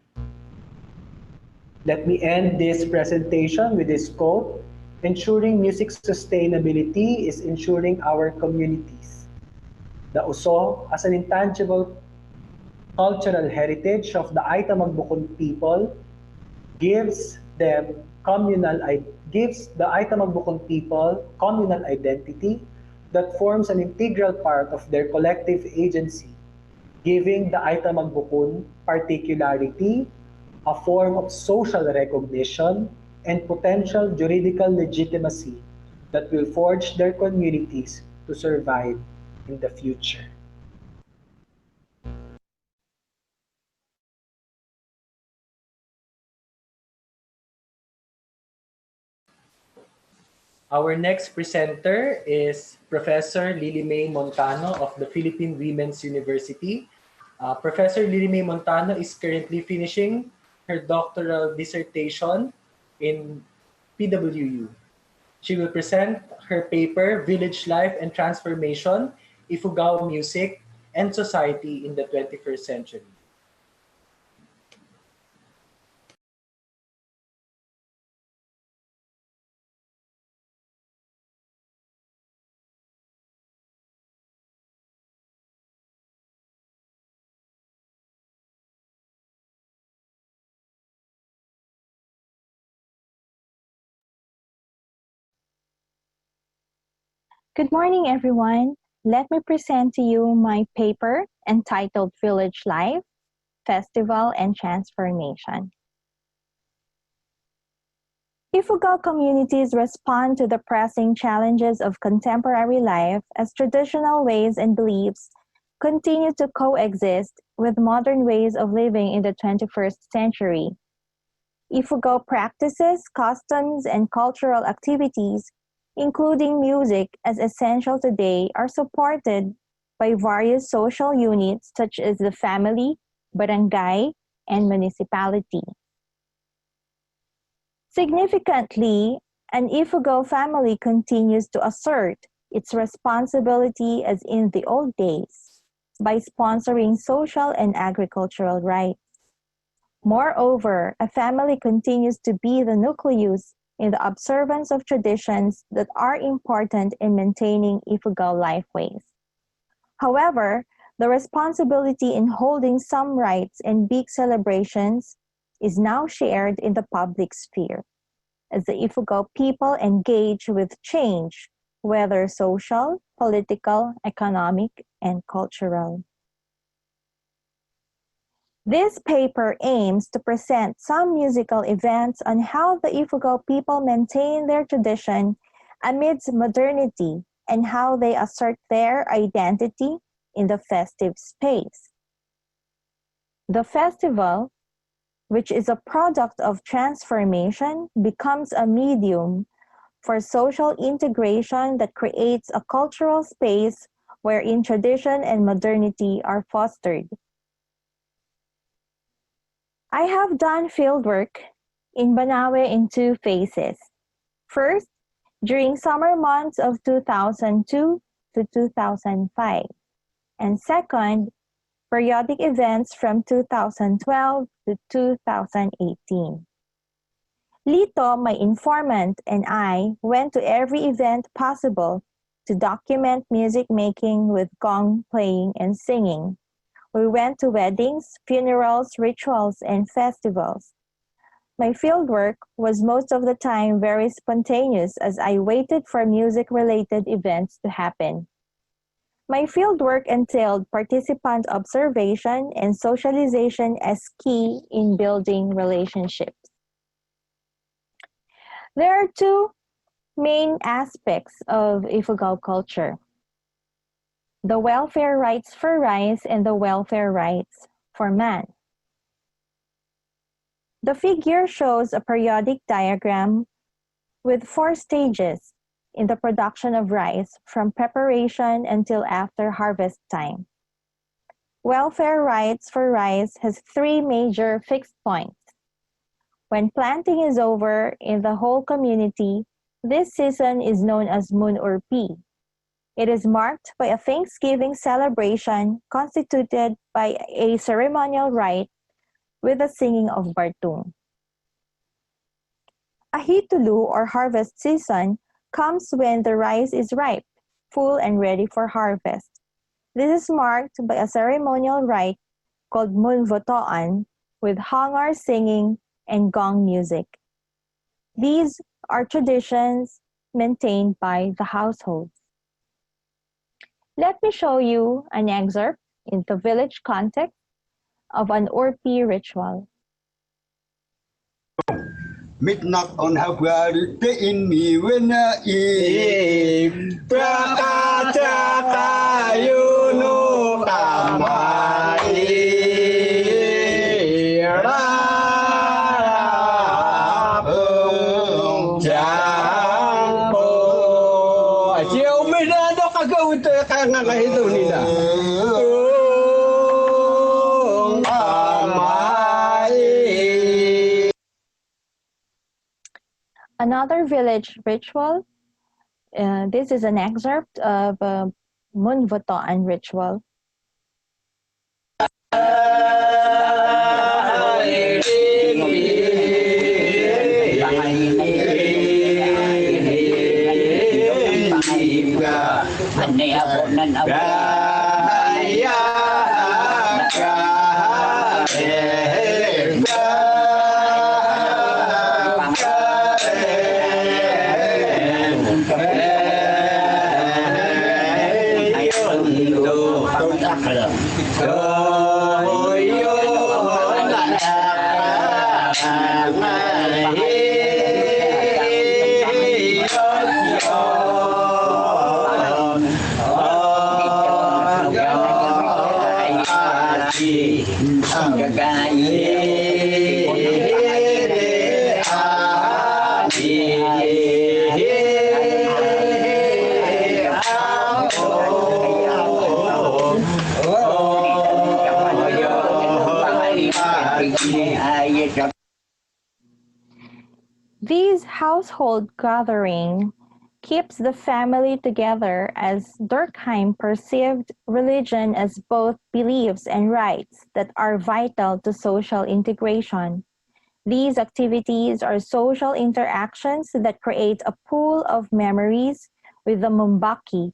G: Let me end this presentation with this quote: ensuring music sustainability is ensuring our communities. The Uso, as an intangible cultural heritage of the Aita Magbukon people, gives the Aita Magbukon people communal identity that forms an integral part of their collective agency, giving the Aita Magbukon particularity, a form of social recognition, and potential juridical legitimacy that will forge their communities to survive in the future. Our next presenter is Professor Lily May Montano of the Philippine Women's University. Professor Lily May Montano is currently finishing her doctoral dissertation in PWU. She will present her paper, Village Life and Transformation, Ifugao Music and Society in the 21st Century.
E: Good morning, everyone. Let me present to you my paper entitled Village Life, Festival and Transformation. Ifugao communities respond to the pressing challenges of contemporary life as traditional ways and beliefs continue to coexist with modern ways of living in the 21st century. Ifugao practices, customs, and cultural activities, including music as essential today, are supported by various social units such as the family, barangay, and municipality. Significantly, an Ifugao family continues to assert its responsibility as in the old days by sponsoring social and agricultural rights. Moreover, a family continues to be the nucleus in the observance of traditions that are important in maintaining Ifugao lifeways. However, the responsibility in holding some rites and big celebrations is now shared in the public sphere, as the Ifugao people engage with change, whether social, political, economic, and cultural. This paper aims to present some musical events on how the Ifugao people maintain their tradition amidst modernity and how they assert their identity in the festive space. The festival, which is a product of transformation, becomes a medium for social integration that creates a cultural space wherein tradition and modernity are fostered. I have done fieldwork in Banawe in two phases. First, during summer months of 2002 to 2005. And second, periodic events from 2012 to 2018. Lito, my informant, and I went to every event possible to document music making with gong playing and singing. We went to weddings, funerals, rituals, and festivals. My fieldwork was most of the time very spontaneous as I waited for music-related events to happen. My fieldwork entailed participant observation and socialization as key in building relationships. There are two main aspects of Ifugao culture: the welfare rights for rice and the welfare rights for man. The figure shows a periodic diagram with 4 stages in the production of rice from preparation until after harvest time. Welfare rights for rice has 3 major fixed points. When planting is over in the whole community, this season is known as Munurpi. It is marked by a Thanksgiving celebration constituted by a ceremonial rite with the singing of Bartung. A hitulu or harvest season comes when the rice is ripe, full and ready for harvest. This is marked by a ceremonial rite called Mulvotoan with hangar singing and gong music. These are traditions maintained by the households. Let me show you an excerpt in the village context of an Urpi ritual.
I: Midnight on Haguarite in me when I Prakata kayo no kamai Rabong jambo Siya umirado kagawin to kaya kahito nila
E: Another village ritual, this is an excerpt of a Munvotoan ritual. These household gathering keeps the family together as Durkheim perceived religion as both beliefs and rites that are vital to social integration. These activities are social interactions that create a pool of memories with the Mumbaki,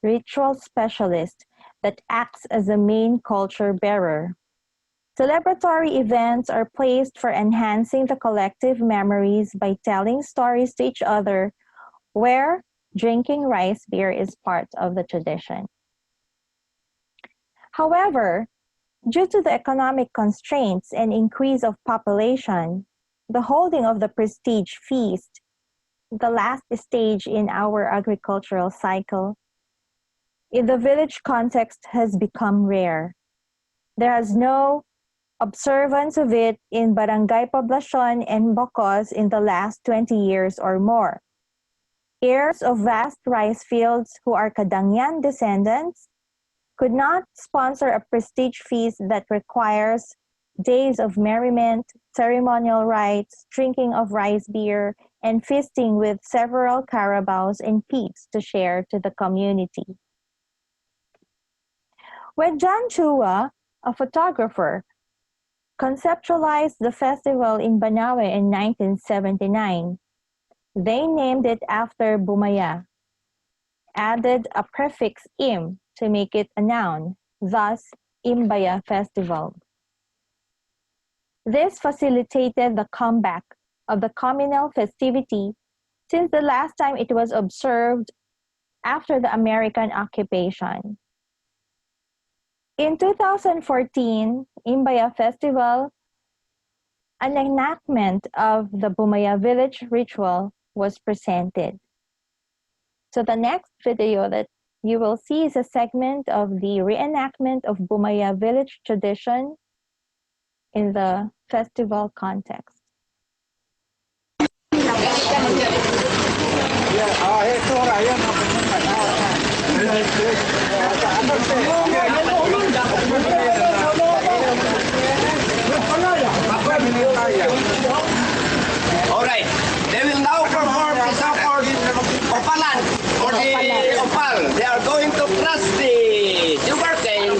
E: ritual specialist, that acts as a main culture bearer. Celebratory events are placed for enhancing the collective memories by telling stories to each other, where drinking rice beer is part of the tradition. However, due to the economic constraints and increase of population, the holding of the prestige feast, the last stage in our agricultural cycle, in the village context has become rare. There is no observance of it in Barangay Poblacion and Bocos in the last 20 years or more. Heirs of vast rice fields who are Kadangyan descendants could not sponsor a prestige feast that requires days of merriment, ceremonial rites, drinking of rice beer, and feasting with several carabaos and pigs to share to the community. When John Chua a photographer, conceptualized the festival in Banawe in 1979. They named it after Bumaya, added a prefix im to make it a noun, thus Imbaya Festival. This facilitated the comeback of the communal festivity since the last time it was observed after the American occupation. In 2014, Imbaya Festival, an enactment of the Bumaya village ritual was presented. So the next video that you will see is a segment of the reenactment of Bumaya village tradition in the festival context.
I: All right, they will now perform the support opalan or the opal. They are going to crush the sugar cane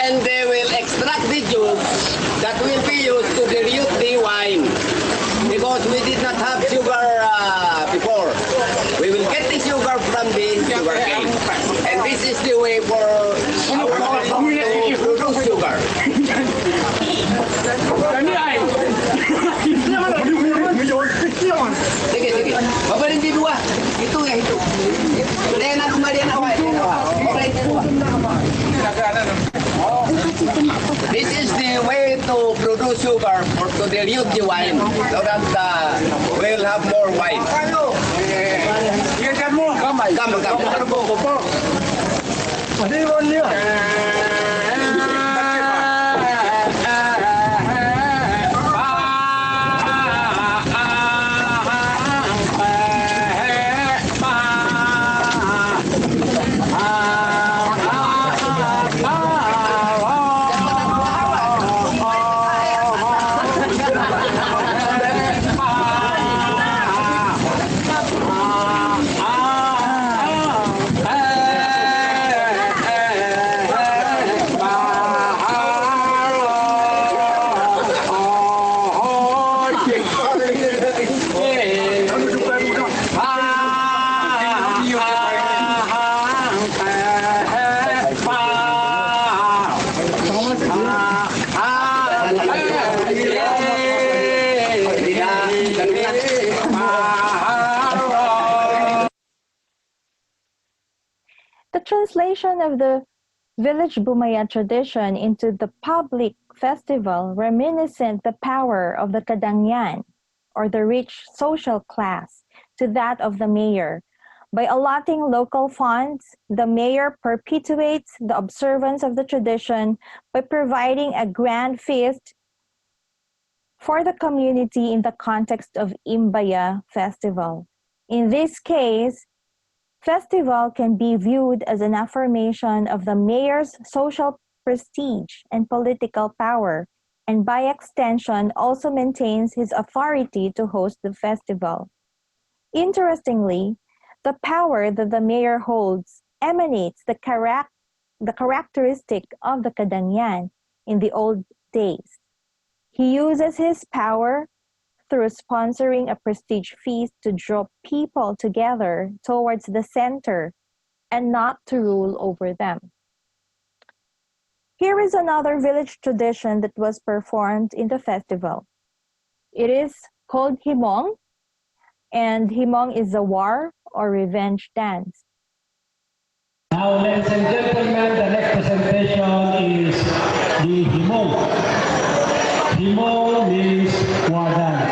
I: and they will extract the juice that will be used to dilute the wine because we did not have sugar before. We will get the sugar from the sugar cane and this is the way for our to produce sugar. Sige, sige. Babalin di dua. Itu ya, itu. Dena kembalian awal. Okay, this is the way to produce sugar or to dilute the wine so that we'll have more wine.
E: The translation of the village Bumaya tradition into the public festival reminiscent the power of the Kadangyan, or the rich social class, to that of the mayor. By allotting local funds, the mayor perpetuates the observance of the tradition by providing a grand feast for the community in the context of Imbaya Festival. In this case, festival can be viewed as an affirmation of the mayor's social prestige and political power, and by extension also maintains his authority to host the festival. Interestingly, the power that the mayor holds emanates the characteristic of the Kadangyan in the old days. He uses his power through sponsoring a prestige feast to draw people together towards the center and not to rule over them. Here is another village tradition that was performed in the festival. It is called Himong, and Himong is a war or revenge dance.
J: Now, ladies and gentlemen, the next presentation is the Himong. Himong means war dance.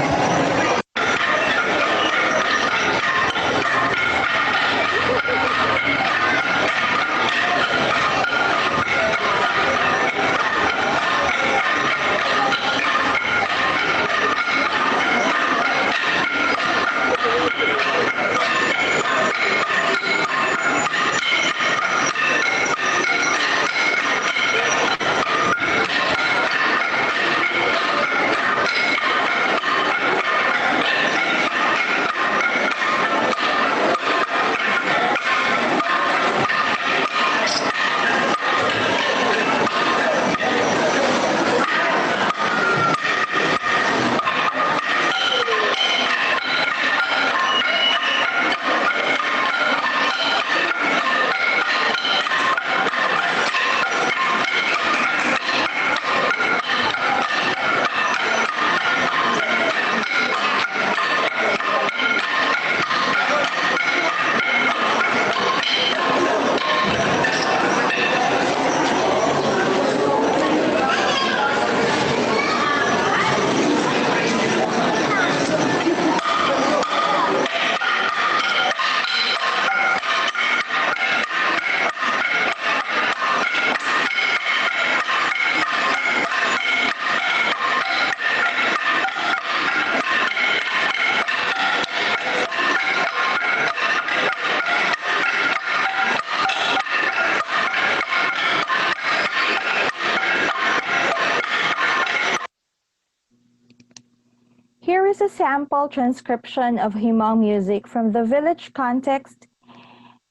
E: sample transcription of Himong music from the village context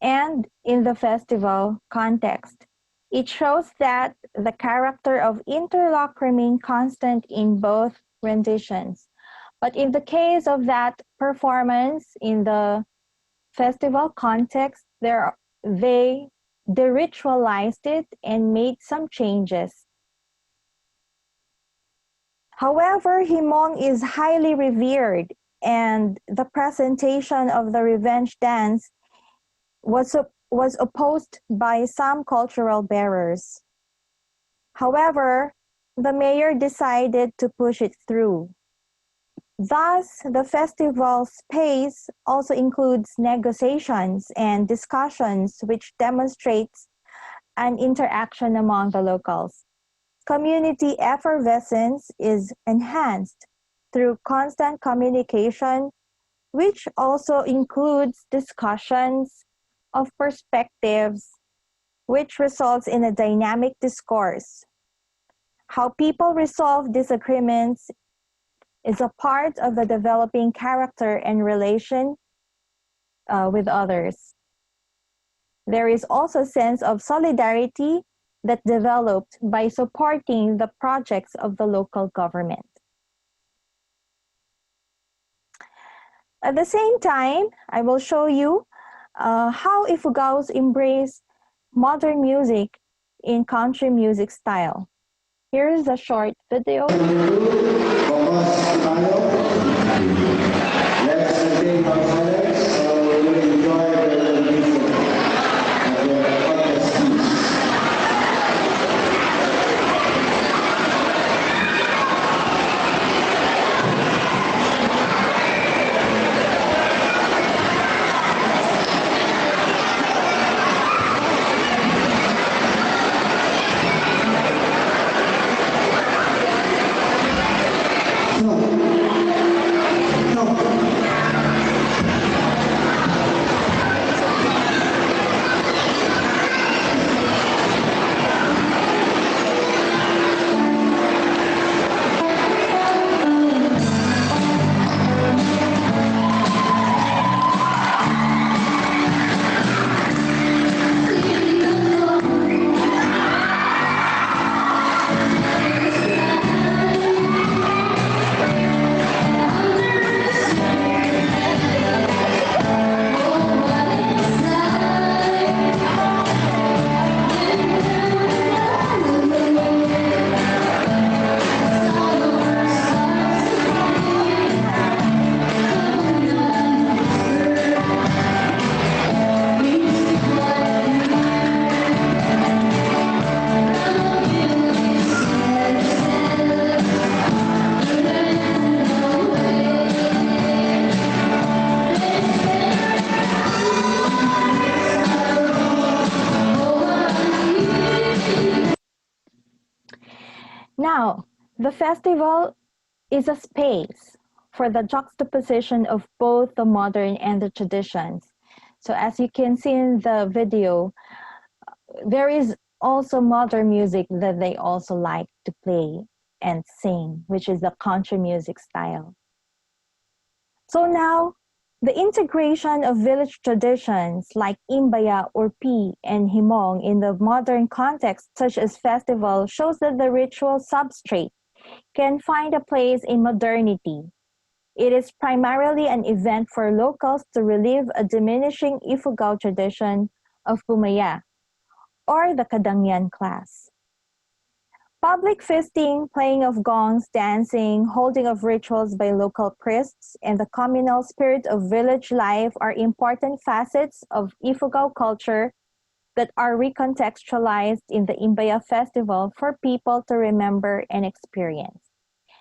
E: and in the festival context. It shows that the character of interlock remained constant in both renditions. But in the case of that performance in the festival context, they deritualized it and made some changes. However, Himong is highly revered, and the presentation of the revenge dance was opposed by some cultural bearers. However, the mayor decided to push it through. Thus, the festival space also includes negotiations and discussions which demonstrates an interaction among the locals. Community effervescence is enhanced through constant communication, which also includes discussions of perspectives, which results in a dynamic discourse. How people resolve disagreements is a part of the developing character and relation with others. There is also a sense of solidarity that developed by supporting the projects of the local government. At the same time, I will show you how Ifugaos embrace modern music in country music style. Here is a short video. Now, the festival is a space for the juxtaposition of both the modern and the traditions. So as you can see in the video, there is also modern music that they also like to play and sing, which is the country music style. So now, the integration of village traditions like Imbaya, Urpi, and Himong in the modern context, such as festival, shows that the ritual substrate can find a place in modernity. It is primarily an event for locals to relive a diminishing Ifugao tradition of Bumaya, or the Kadangyan class. Public feasting, playing of gongs, dancing, holding of rituals by local priests, and the communal spirit of village life are important facets of Ifugao culture that are recontextualized in the Imbaya festival for people to remember and experience.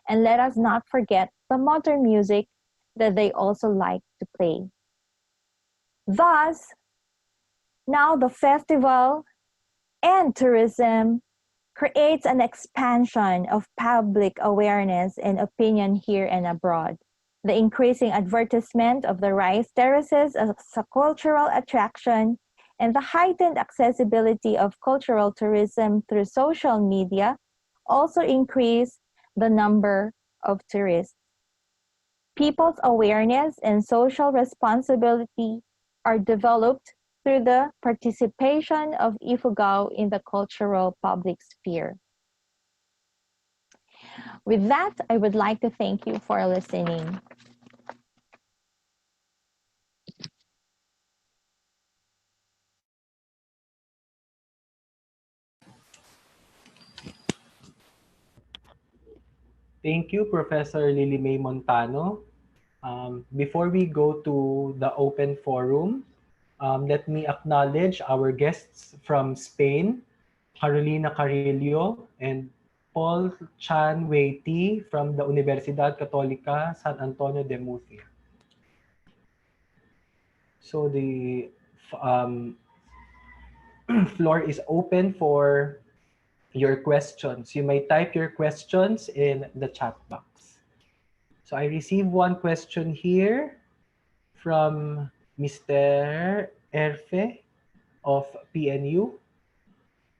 E: And let us not forget the modern music that they also like to play. Thus, now the festival and tourism creates an expansion of public awareness and opinion here and abroad. The increasing advertisement of the rice terraces as a cultural attraction and the heightened accessibility of cultural tourism through social media also increase the number of tourists. People's awareness and social responsibility are developed through the participation of Ifugao in the cultural public sphere. With that, I would like to thank you for listening.
G: Thank you, Professor Lily May Montano. Before we go to the open forum, let me acknowledge our guests from Spain, Carolina Carillo and Paul Chan Weiti from the Universidad Católica San Antonio de Murcia. So the floor is open for your questions. You may type your questions in the chat box. So I received one question here from Mr. Erfe of PNU.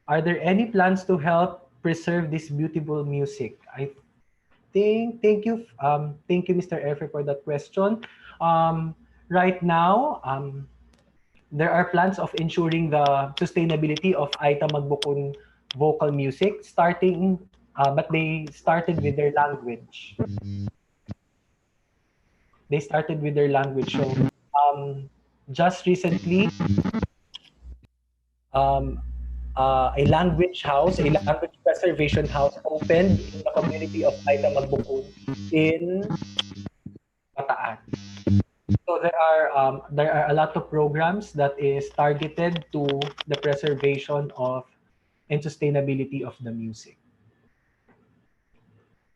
G: Are there any plans to help preserve this beautiful music? Thank you, Mr. Erfe, for that question. Right now, there are plans of ensuring the sustainability of Aita Magbukun vocal music, but they started with their language. So just recently, a language preservation house opened in the community of Aita Magbukun in Bataan. So there are a lot of programs that is targeted to the preservation of and sustainability of the music.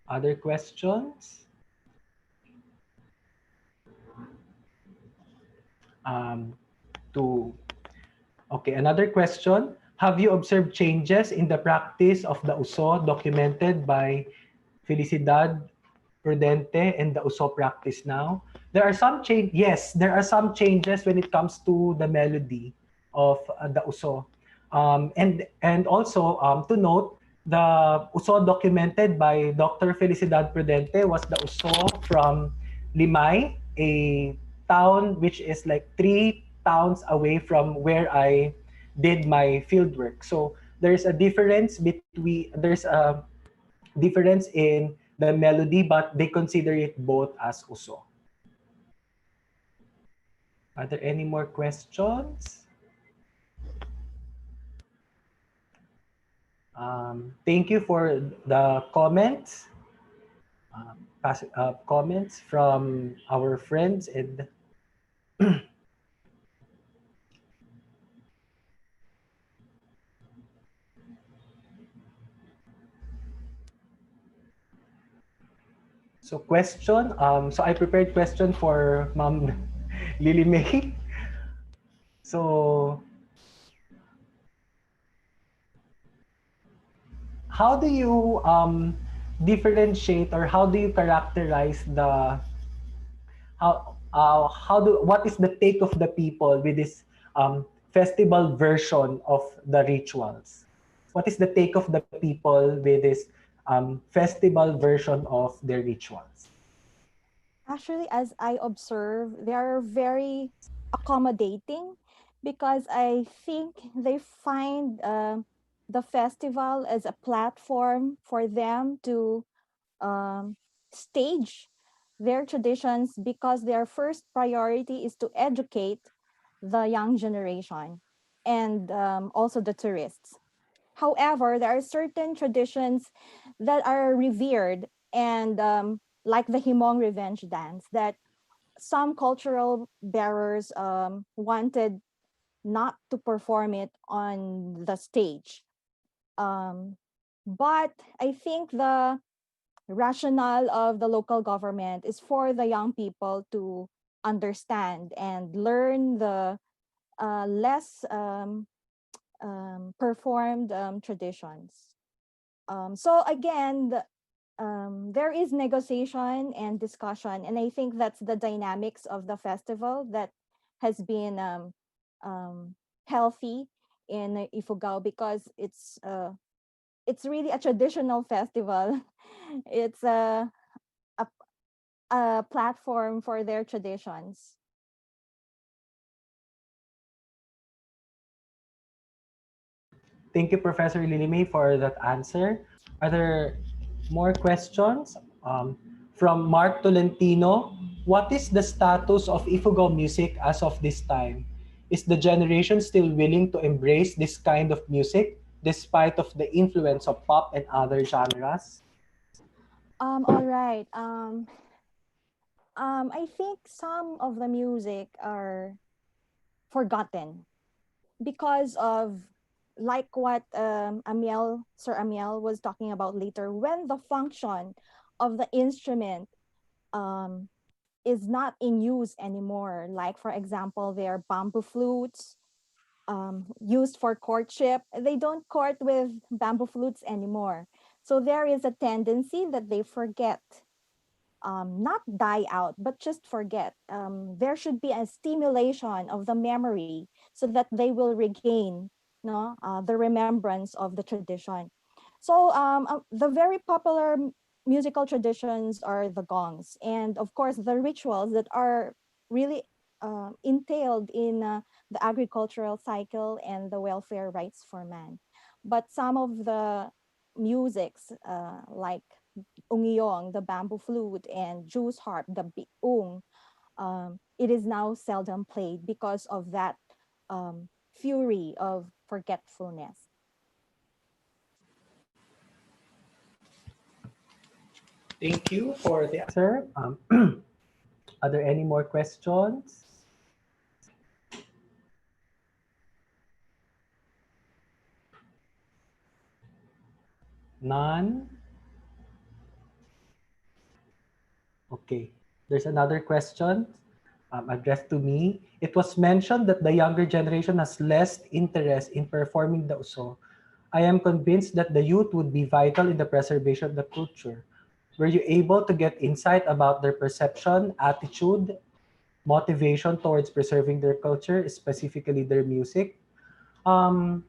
G: Other questions? Another question. Have you observed changes in the practice of the USO documented by Felicidad Prudente and the USO practice now? There are some yes, there are some changes when it comes to the melody of the USO. And also to note, the USO documented by Dr. Felicidad Prudente was the USO from Limay, a town which is like 3 towns away from where I did my fieldwork. So there's a difference in the melody, but they consider it both as USO. Are there any more questions? Thank you for the comments. Comments from our friends and so question. So I prepared question for Ma'am Lily May. So how do you differentiate, or how do you characterize what is the take of the people with this festival version of the rituals? What is the take of the people with this festival version of their rituals?
E: Actually, as I observe, they are very accommodating because I think they find the festival as a platform for them to stage their traditions, because their first priority is to educate the young generation and also the tourists. However, there are certain traditions that are revered, and like the Himong revenge dance, that some cultural bearers wanted not to perform it on the stage. But I think the rationale of the local government is for the young people to understand and learn the less performed traditions. So again, there is negotiation and discussion, and I think that's the dynamics of the festival that has been healthy in Ifugao, because it's really a traditional festival. It's a a platform for their traditions.
G: Thank you, Professor Lilime, for that answer. Are there more questions? From Mark Tolentino, what is the status of Ifugao music as of this time? Is the generation still willing to embrace this kind of music despite of the influence of pop and other genres?
E: All right. I think some of the music are forgotten because of like what Sir Amiel was talking about later, when the function of the instrument um, is not in use anymore. Like for example, their bamboo flutes used for courtship. They don't court with bamboo flutes anymore. So there is a tendency that they forget, not die out, but just forget. There should be a stimulation of the memory so that they will regain the remembrance of the tradition. So the very popular musical traditions are the gongs, and of course the rituals that are really entailed in the agricultural cycle and the welfare rights for man. But some of the musics like ungiyong, the bamboo flute, and juice harp, the biung, it is now seldom played because of that fury of forgetfulness.
G: Thank you for the answer. Are there any more questions? None? Okay. There's another question addressed to me. It was mentioned that the younger generation has less interest in performing the uso. I am convinced that the youth would be vital in the preservation of the culture. Were you able to get insight about their perception, attitude, motivation towards preserving their culture, specifically their music? Um,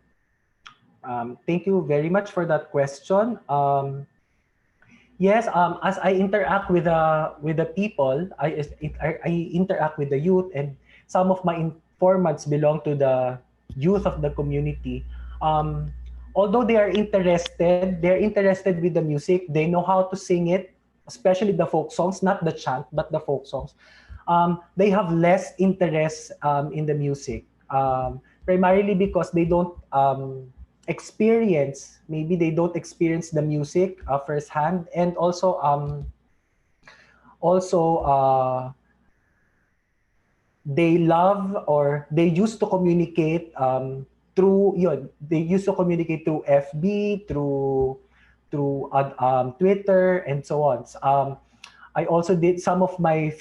G: Thank you very much for that question. Yes, as I interact with the people, I interact with the youth, and some of my informants belong to the youth of the community. Um, Although they're interested with the music. They know how to sing it, especially the folk songs, not the chant, but the folk songs. They have less interest in the music, primarily because they don't maybe they don't experience the music firsthand, and also they love, or they used to communicate through yun, they used to communicate through FB, through Twitter, and so on. I also did some of my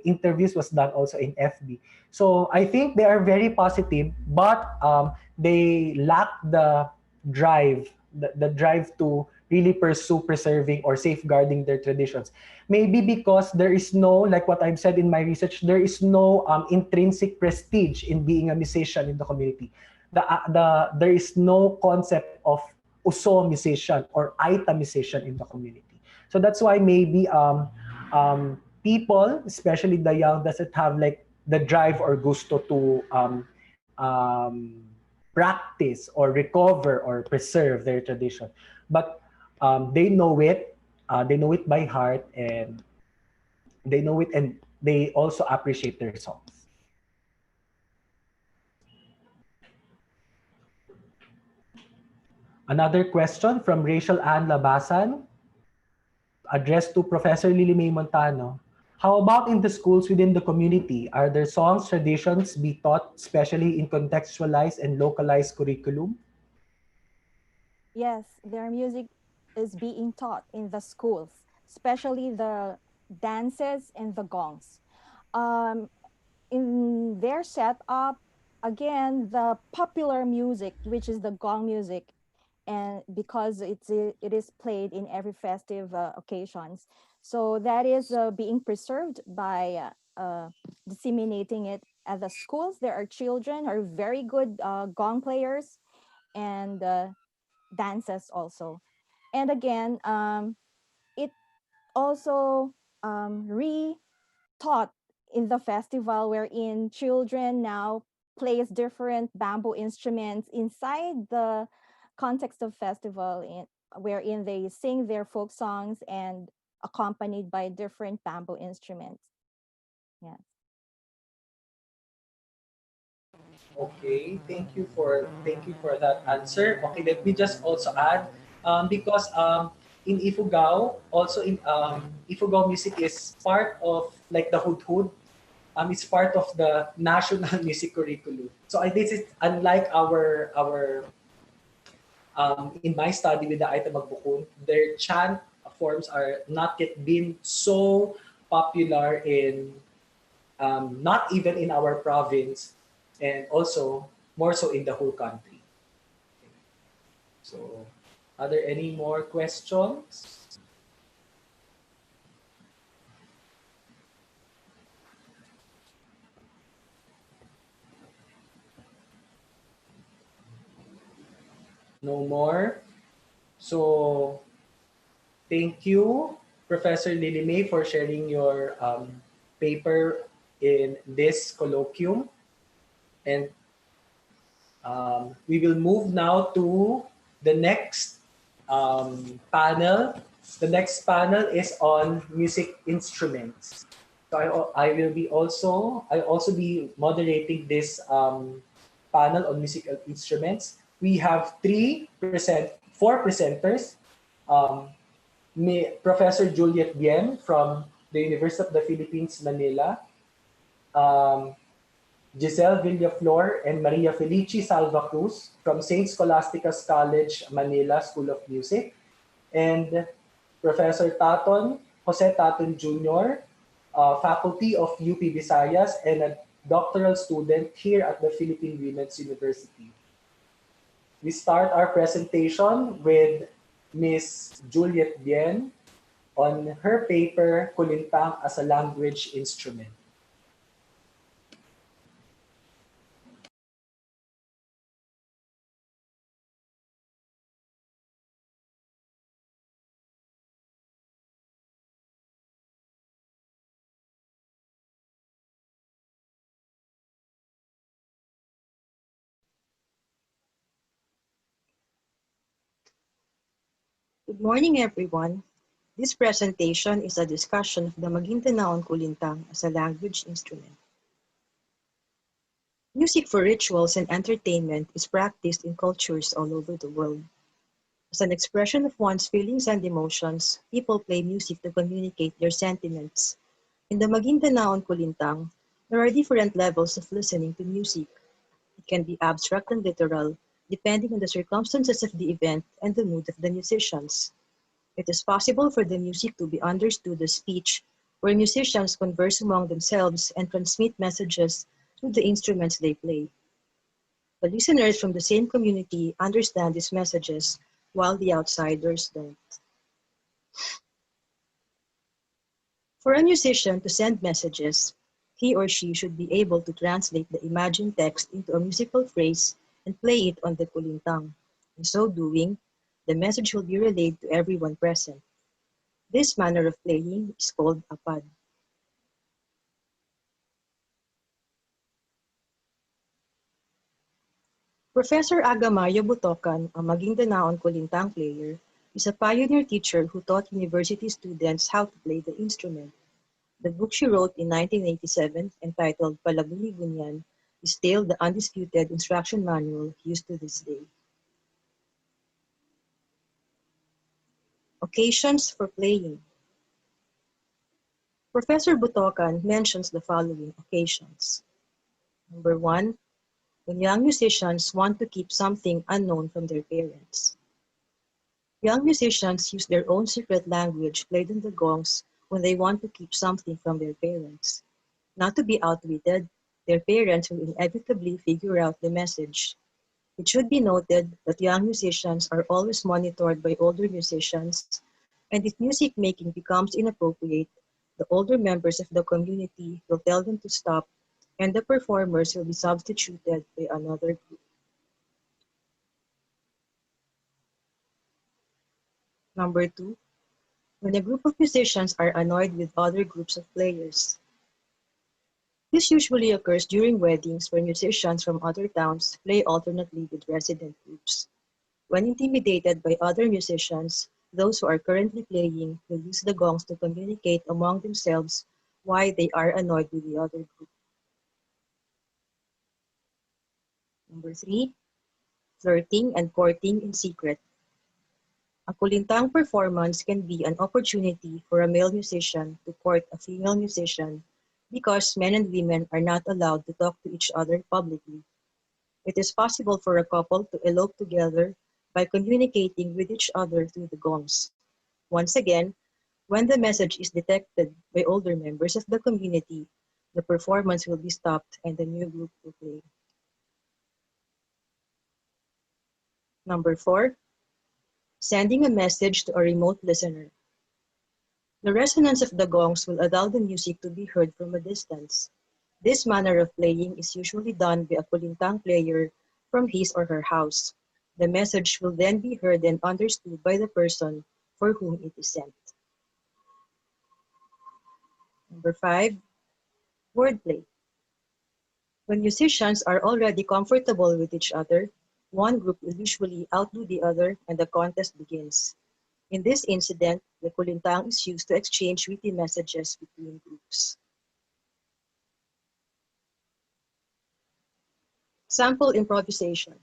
G: interviews was done also in FB. So I think they are very positive, but they lack the the drive to really pursue preserving or safeguarding their traditions. Maybe because there is no, like what I've said in my research, there is no intrinsic prestige in being a musician in the community. There is no concept of uso musician or aita musician in the community. So that's why maybe people, especially the young, doesn't have like the drive or gusto to practice or recover or preserve their tradition. But they know it by heart, and they know it, and they also appreciate their songs. Another question from Rachel Ann Labasan, addressed to Professor Lily May Montano. How about in the schools within the community? Are there songs, traditions be taught, especially in contextualized and localized curriculum?
E: Yes, their music is being taught in the schools, especially the dances and the gongs. Um, in their setup, again, the popular music, which is the gong music, and because it is played in every festive occasions, so that is being preserved by disseminating it at the schools. There are children who are very good gong players and dances also. And again, it also re-taught in the festival, wherein children now plays different bamboo instruments inside the context of festival, wherein they sing their folk songs and accompanied by different bamboo instruments. Yes.
G: Okay, thank you for that answer. Okay, let me just also add, because in Ifugao, also in Ifugao music is part of like the hudhud. It's part of the national music curriculum. So this is unlike our in my study with the Aita Magbukun, their chant forms are not yet been so popular in not even in our province, and also more so in the whole country. So, are there any more questions? No more. So, thank you, Professor Lily May, for sharing your paper in this colloquium. And we will move now to the next panel. The next panel is on music instruments. So I also be moderating this panel on musical instruments. We have four presenters. Um, Professor Juliet Bien from the University of the Philippines Manila, um, Giselle Villaflor and Maria Felici Salva Cruz from St. Scholastica's College, Manila School of Music, and Professor Jose Taton Jr., faculty of UP Visayas and a doctoral student here at the Philippine Women's University. We start our presentation with Ms. Juliet Bien on her paper, Kulintang as a Language Instrument.
K: Good morning, everyone. This presentation is a discussion of the Magintanaon Kulintang as a language instrument. Music for rituals and entertainment is practiced in cultures all over the world. As an expression of one's feelings and emotions, people play music to communicate their sentiments. In the Magintanaon Kulintang, there are different levels of listening to music. It can be abstract and literal, depending on the circumstances of the event and the mood of the musicians. It is possible for the music to be understood as speech, where musicians converse among themselves and transmit messages through the instruments they play. The listeners from the same community understand these messages, while the outsiders don't. For a musician to send messages, he or she should be able to translate the imagined text into a musical phrase and play it on the kulintang. In so doing, the message will be relayed to everyone present. This manner of playing is called apad. Professor Agamayo Butocan, a Magindanaon Kulintang player, is a pioneer teacher who taught university students how to play the instrument. The book she wrote in 1987, entitled Palabuni-Bunyan, is still the undisputed instruction manual used to this day. Occasions for playing. Professor Butocan mentions the following occasions. Number 1, when young musicians want to keep something unknown from their parents. Young musicians use their own secret language played on the gongs when they want to keep something from their parents. Not to be outwitted, their parents will inevitably figure out the message. It should be noted that young musicians are always monitored by older musicians, and if music making becomes inappropriate, the older members of the community will tell them to stop, and the performers will be substituted by another group. Number 2, when a group of musicians are annoyed with other groups of players. This usually occurs during weddings where musicians from other towns play alternately with resident groups. When intimidated by other musicians, those who are currently playing will use the gongs to communicate among themselves why they are annoyed with the other group. Number 3, flirting and courting in secret. A kulintang performance can be an opportunity for a male musician to court a female musician because men and women are not allowed to talk to each other publicly. It is possible for a couple to elope together by communicating with each other through the gongs. Once again, when the message is detected by older members of the community, the performance will be stopped and the new group will play. Number 4, sending a message to a remote listener. The resonance of the gongs will allow the music to be heard from a distance. This manner of playing is usually done by a kulintang player from his or her house. The message will then be heard and understood by the person for whom it is sent. Number 5, wordplay. When musicians are already comfortable with each other, one group will usually outdo the other and the contest begins. In this incident, the kulintang is used to exchange witty messages between groups. Sample improvisation.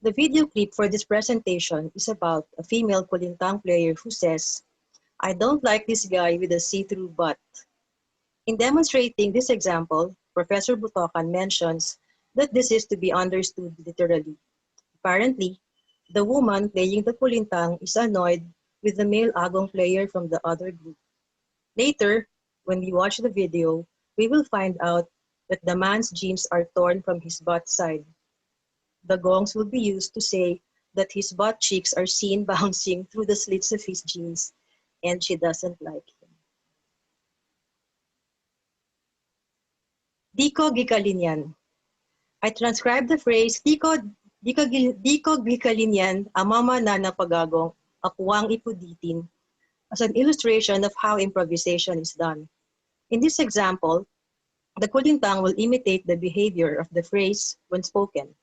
K: The video clip for this presentation is about a female kulintang player who says, "I don't like this guy with a see-through butt." In demonstrating this example, Professor Butokan mentions that this is to be understood literally. Apparently, the woman playing the kulintang is annoyed with the male agong player from the other group. Later, when we watch the video, we will find out that the man's jeans are torn from his butt side. The gongs will be used to say that his butt cheeks are seen bouncing through the slits of his jeans and she doesn't like him. Diko Gikalinyan. I transcribed the phrase Diko Gikalinyan amama na napagagong akuang ipuditin as an illustration of how improvisation is done. In this example, the kulintang will imitate the behavior of the phrase when spoken.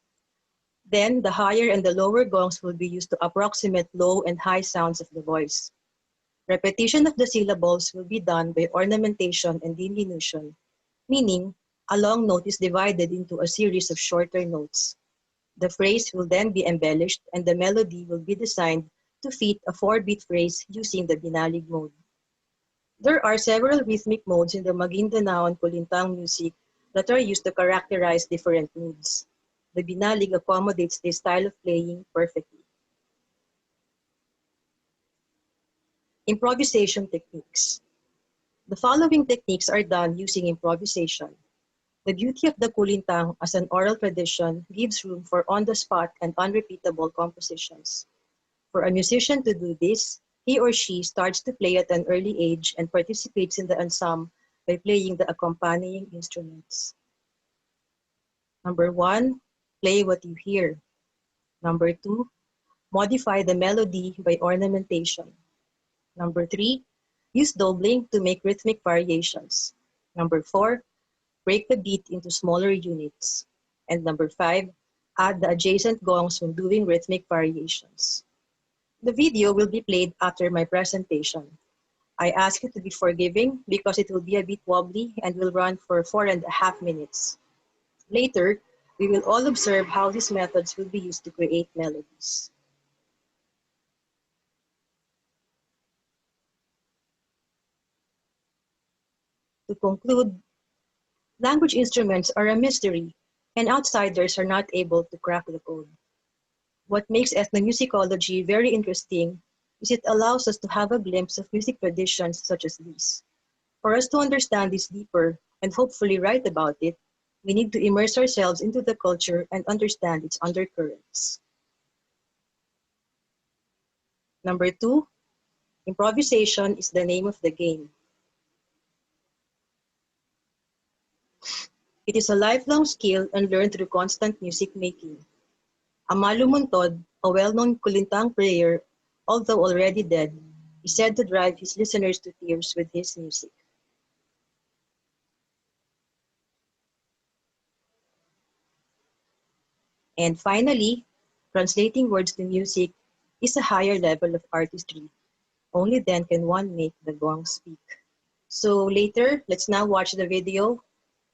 K: Then, the higher and the lower gongs will be used to approximate low and high sounds of the voice. Repetition of the syllables will be done by ornamentation and diminution, meaning a long note is divided into a series of shorter notes. The phrase will then be embellished and the melody will be designed to fit a 4-beat phrase using the binalig mode. There are several rhythmic modes in the Maguindanaon kulintang music that are used to characterize different moods. The binalig accommodates this style of playing perfectly. Improvisation techniques. The following techniques are done using improvisation. The beauty of the kulintang as an oral tradition gives room for on-the-spot and unrepeatable compositions. For a musician to do this, he or she starts to play at an early age and participates in the ensemble by playing the accompanying instruments. Number 1, play what you hear. Number 2, modify the melody by ornamentation. Number 3, use doubling to make rhythmic variations. Number 4, break the beat into smaller units. And number 5, add the adjacent gongs when doing rhythmic variations. The video will be played after my presentation. I ask you to be forgiving because it will be a bit wobbly and will run for 4.5 minutes. Later, we will all observe how these methods will be used to create melodies. To conclude, language instruments are a mystery, and outsiders are not able to crack the code. What makes ethnomusicology very interesting is it allows us to have a glimpse of music traditions such as these. For us to understand this deeper and hopefully write about it, we need to immerse ourselves into the culture and understand its undercurrents. Number 2, improvisation is the name of the game. It is a lifelong skill and learned through constant music making. Amalu Montod, a well-known kulintang player, although already dead, is said to drive his listeners to tears with his music. And finally, translating words to music is a higher level of artistry. Only then can one make the gong speak. So later, let's now watch the video,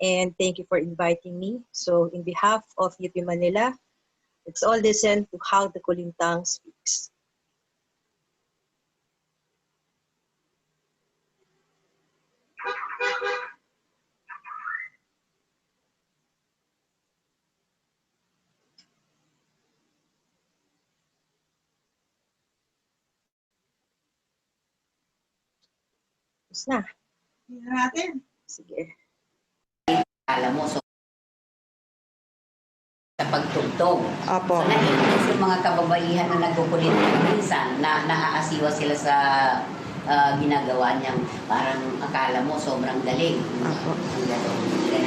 K: and thank you for inviting me. So in behalf of UP Manila, let's all listen to how the Kulintang speaks. Tapos na. Natin. Sige.
L: Alam mo, so sa pagtugtog.
M: Opo.
L: So, naiinis yung mga kababaihan na nagkukulit minsan na naaasiwa sila sa ginagawa niyang parang akala mo sobrang galing.
M: Opo.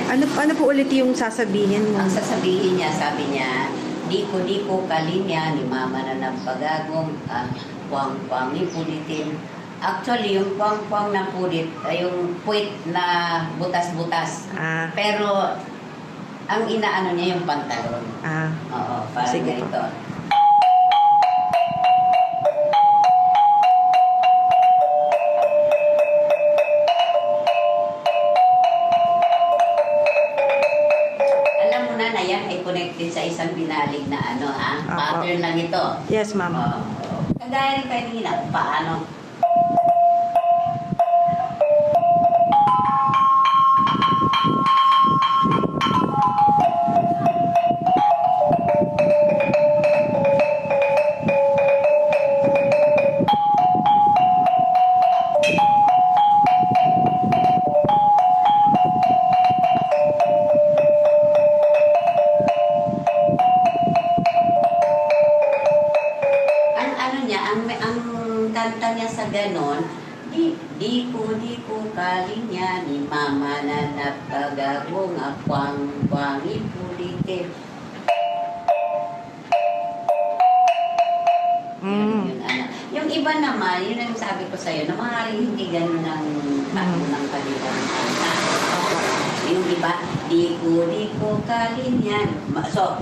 M: Ano po ulit yung sasabihin mo?
L: Ang sasabihin niya, sabi niya, di ko kalinya ni mama na nagpagagong kwang ipulitin. Actually, yung kwang na pulit ay yung puwit na butas-butas. Pero ang inaano niya yung pantalon. Oo, parang
M: sige
L: ganito.
M: Po.
L: Alam mo na yan ay connected sa isang binalig na pattern lang ito.
M: Yes, ma'am.
L: Kagaya rin kayo nila, paano? Kanta niya sa ganon, di ko kalinya ni mama na napagagong kwang ipulitin. Yung iba naman, yun ang sabi ko sa'yo, na maaaring hindi ganon ang ng kanilang kanta. Yung iba, di ko kalinya. So,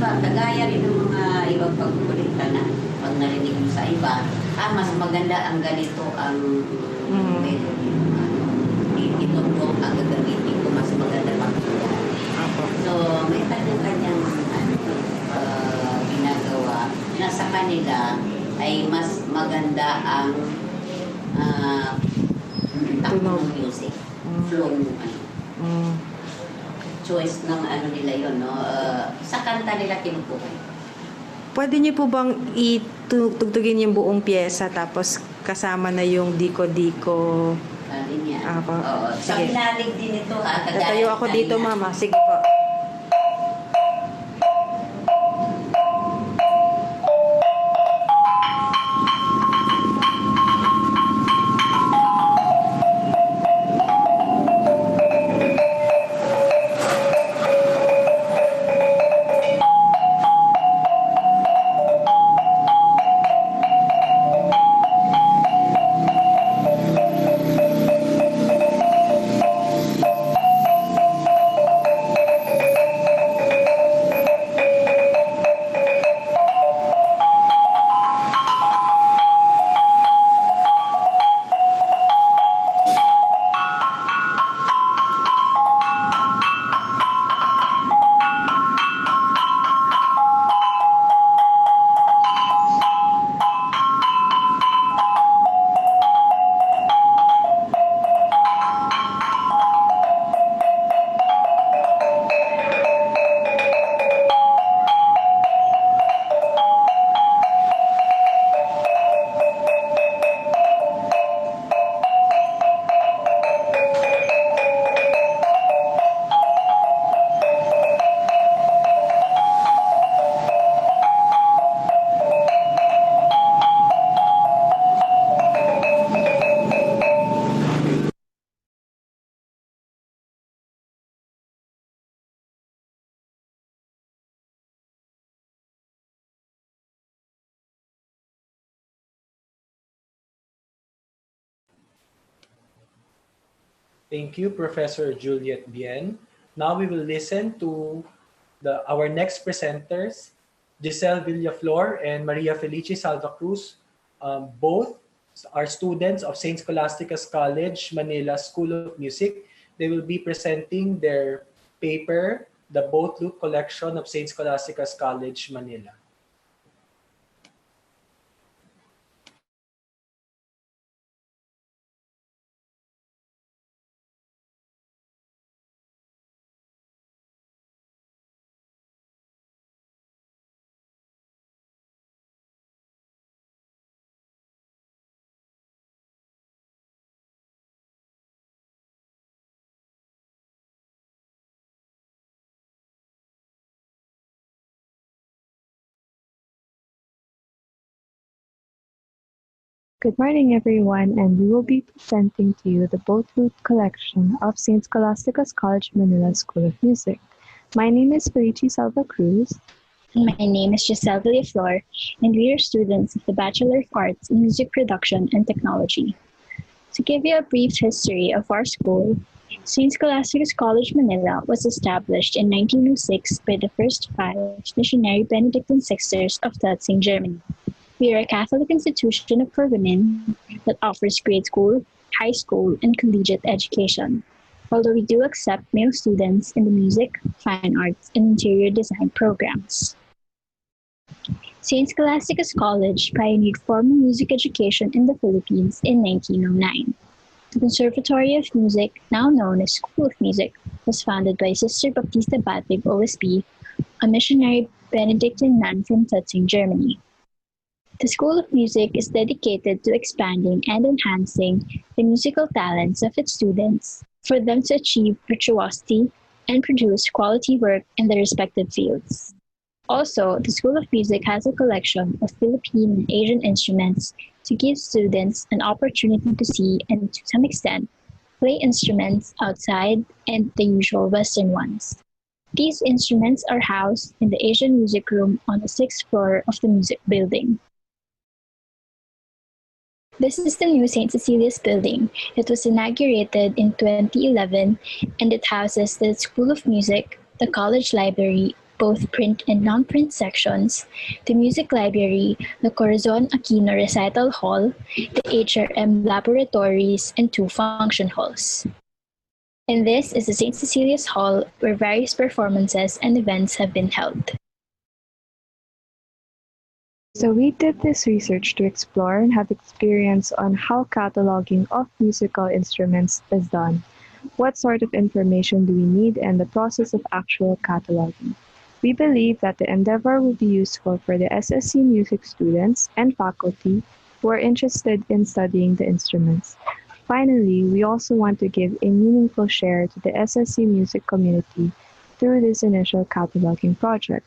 L: kagaya rin ng mga ibang pagkukulitan na pag narinig mo sa iba, mas maganda ang ganito ang melody. Ito po ang gagamitin ko, mas maganda pagkukulitan. So, may kanyang-kanyang ginagawa na sa kanila ay mas maganda ang takbo ng music, flow ng choice ng nila yun, no? Sa kanta nila kinukuha.
M: Pwede niyo po bang itugtugin yung buong pyesa tapos kasama na yung diko-diko?
L: Kalinya. Oo. Sa binalig din ito,
M: Tatayo ako dito, mama. Sige po.
G: Thank you, Professor Juliet Bien. Now we will listen to our next presenters, Giselle Villaflor and Maria Felice Salva Cruz. Both are students of St. Scholastica's College, Manila School of Music. They will be presenting their paper, The Boat Lute Collection of St. Scholastica's College, Manila.
N: Good morning, everyone, and we will be presenting to you the Boat Lute Collection of St. Scholastica's College, Manila School of Music. My name is Felice Salva Cruz.
O: And my name is Giselle Villaflor, and we are students of the Bachelor of Arts in Music Production and Technology. To give you a brief history of our school, St. Scholastica's College, Manila was established in 1906 by the first 5 missionary Benedictine sisters of Tutzing, Germany. We are a Catholic institution for women that offers grade school, high school, and collegiate education, although we do accept male students in the music, fine arts, and interior design programs. St. Scholastica's College pioneered formal music education in the Philippines in 1909. The Conservatory of Music, now known as School of Music, was founded by Sister Baptista Batig OSB, a missionary Benedictine nun from Tutzing, Germany. The School of Music is dedicated to expanding and enhancing the musical talents of its students for them to achieve virtuosity and produce quality work in their respective fields. Also, the School of Music has a collection of Philippine and Asian instruments to give students an opportunity to see and, to some extent, play instruments outside and the usual Western ones. These instruments are housed in the Asian Music Room on the 6th floor of the music building. This is the new St. Cecilia's building. It was inaugurated in 2011 and it houses the School of Music, the College Library, both print and non-print sections, the Music Library, the Corazon Aquino Recital Hall, the HRM Laboratories, and 2 function halls. And this is the St. Cecilia's Hall where various performances and events have been held.
N: So we did this research to explore and have experience on how cataloging of musical instruments is done, what sort of information do we need, and the process of actual cataloging. We believe that the endeavor will be useful for the SSC music students and faculty who are interested in studying the instruments. Finally, we also want to give a meaningful share to the SSC music community through this initial cataloging project.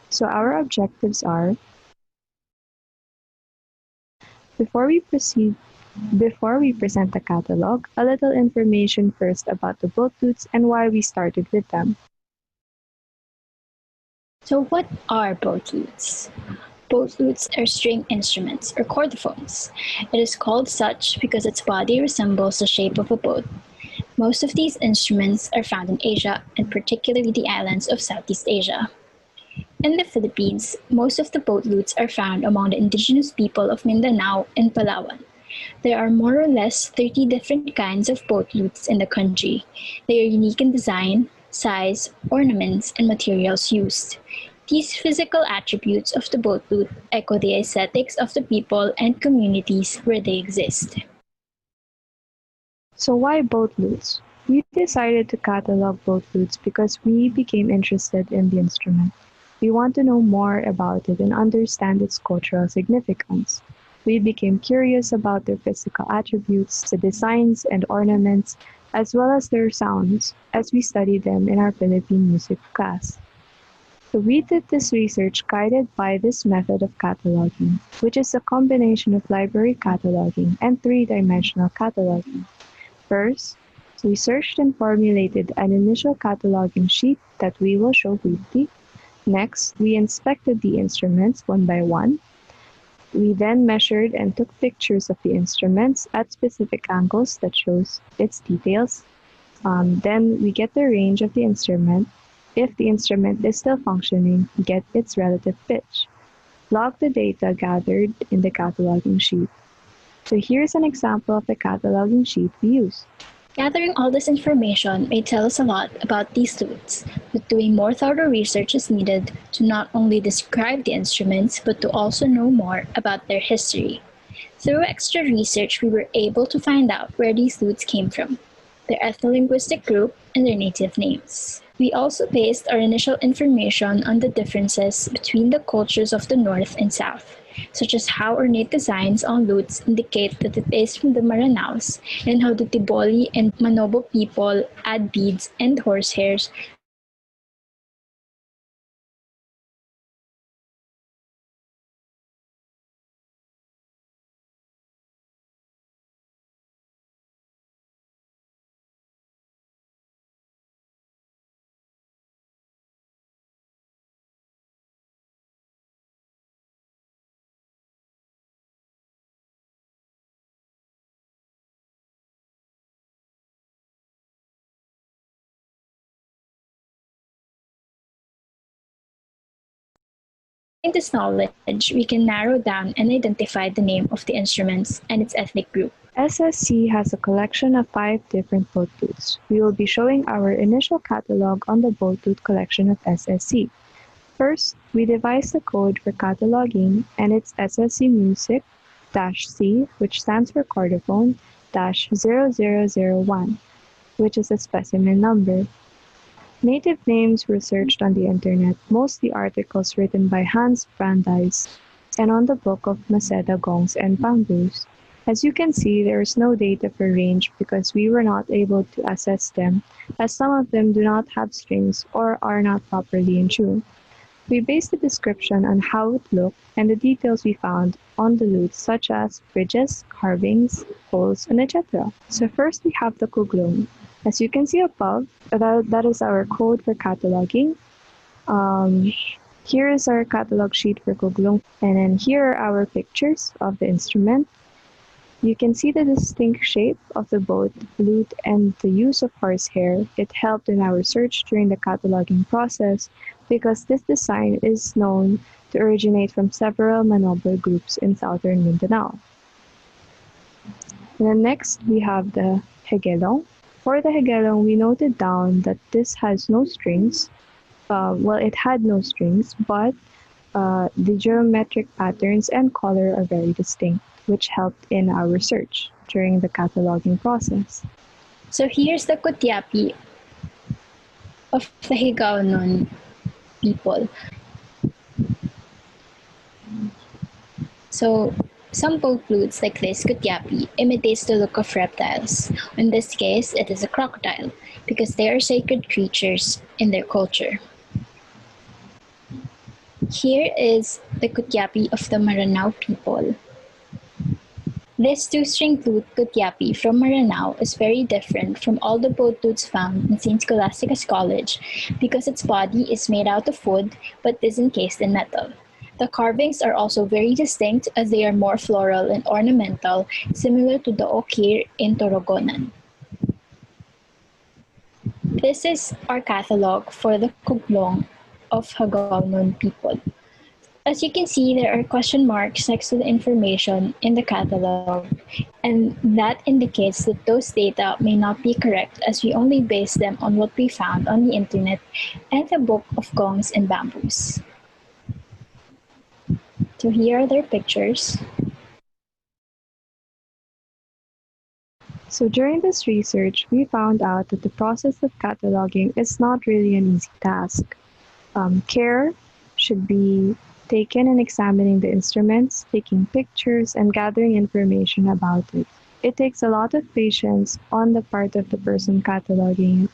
N: So our objectives are: Before we present the catalog, a little information first about the boat lutes and why we started with them.
O: So what are boat lutes? Boat lutes are string instruments, or chordophones. It is called such because its body resembles the shape of a boat. Most of these instruments are found in Asia, and particularly the islands of Southeast Asia. In the Philippines, most of the boat lutes are found among the indigenous people of Mindanao and Palawan. There are more or less 30 different kinds of boat lutes in the country. They are unique in design, size, ornaments, and materials used. These physical attributes of the boat lute echo the aesthetics of the people and communities where they exist.
N: So why boat lutes? We decided to catalog boat lutes because we became interested in the instrument. We want to know more about it and understand its cultural significance. We became curious about their physical attributes, the designs and ornaments, as well as their sounds as we studied them in our Philippine music class. So we did this research guided by this method of cataloging, which is a combination of library cataloging and 3-dimensional cataloging. First, we searched and formulated an initial cataloging sheet that we will show briefly. Next, we inspected the instruments one by one. We then measured and took pictures of the instruments at specific angles that shows its details. Then we get the range of the instrument. If the instrument is still functioning, we get its relative pitch. Log the data gathered in the cataloging sheet. So here's an example of the cataloging sheet we use.
O: Gathering all this information may tell us a lot about these flutes, but doing more thorough research is needed to not only describe the instruments, but to also know more about their history. Through extra research, we were able to find out where these flutes came from, their ethno-linguistic group, and their native names. We also based our initial information on the differences between the cultures of the North and South, such as how ornate designs on lutes indicate that it is from the Maranaos, and how the Tiboli and Manobo people add beads and horsehairs With this knowledge, we can narrow down and identify the name of the instruments and its ethnic group.
N: SSC has a collection of 5 different boat flutes. We will be showing our initial catalog on the boat flute collection of SSC. First, we devised the code for cataloging, and it's SSC Music-C, which stands for Chordophone-0001, which is a specimen number. Native names were searched on the internet, mostly articles written by Hans Brandeis, and on the book of Maceda gongs and bamboos. As you can see, there is no data for range because we were not able to assess them, as some of them do not have strings or are not properly in tune. We based the description on how it looked and the details we found on the lutes, such as bridges, carvings, holes, and etc. So first we have the kuglong. As you can see above, that is our code for cataloging. Here is our catalog sheet for kuglong, and then here are our pictures of the instrument. You can see the distinct shape of the boat flute and the use of horsehair. It helped in our search during the cataloging process because this design is known to originate from several Manobo groups in southern Mindanao. And then next, we have the hegelong. For the hegelong, we noted down that this has no strings. It had no strings, but the geometric patterns and color are very distinct, which helped in our search during the cataloging process.
O: So here's the Kutyapi of the Higaonon people. So some boat flutes like this Kutyapi imitates the look of reptiles. In this case, it is a crocodile because they are sacred creatures in their culture. Here is the Kutyapi of the Maranao people. This 2-string flute Kutyapi from Maranao is very different from all the boat flutes found in St. Scholastica's College because its body is made out of wood but is encased in metal. The carvings are also very distinct as they are more floral and ornamental, similar to the okir in Torogonan. This is our catalog for the kuglong of Higaonon people. As you can see, there are question marks next to the information in the catalog, and that indicates that those data may not be correct as we only base them on what we found on the internet and the book of gongs and bamboos. So here are their pictures.
N: So during this research, we found out that the process of cataloging is not really an easy task. Care should be taken in examining the instruments, taking pictures, and gathering information about it. It takes a lot of patience on the part of the person cataloging it.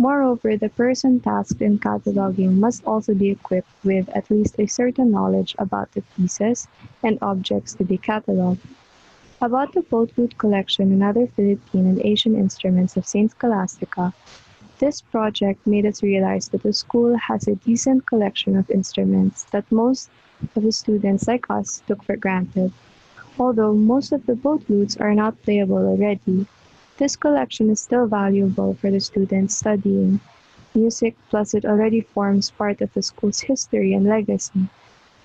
N: Moreover, the person tasked in cataloging must also be equipped with at least a certain knowledge about the pieces and objects to be cataloged. About the boat flute collection and other Philippine and Asian instruments of St. Scholastica, this project made us realize that the school has a decent collection of instruments that most of the students like us took for granted. Although most of the boat flutes are not playable already, This collection is still valuable for the students studying music, plus it already forms part of the school's history and legacy.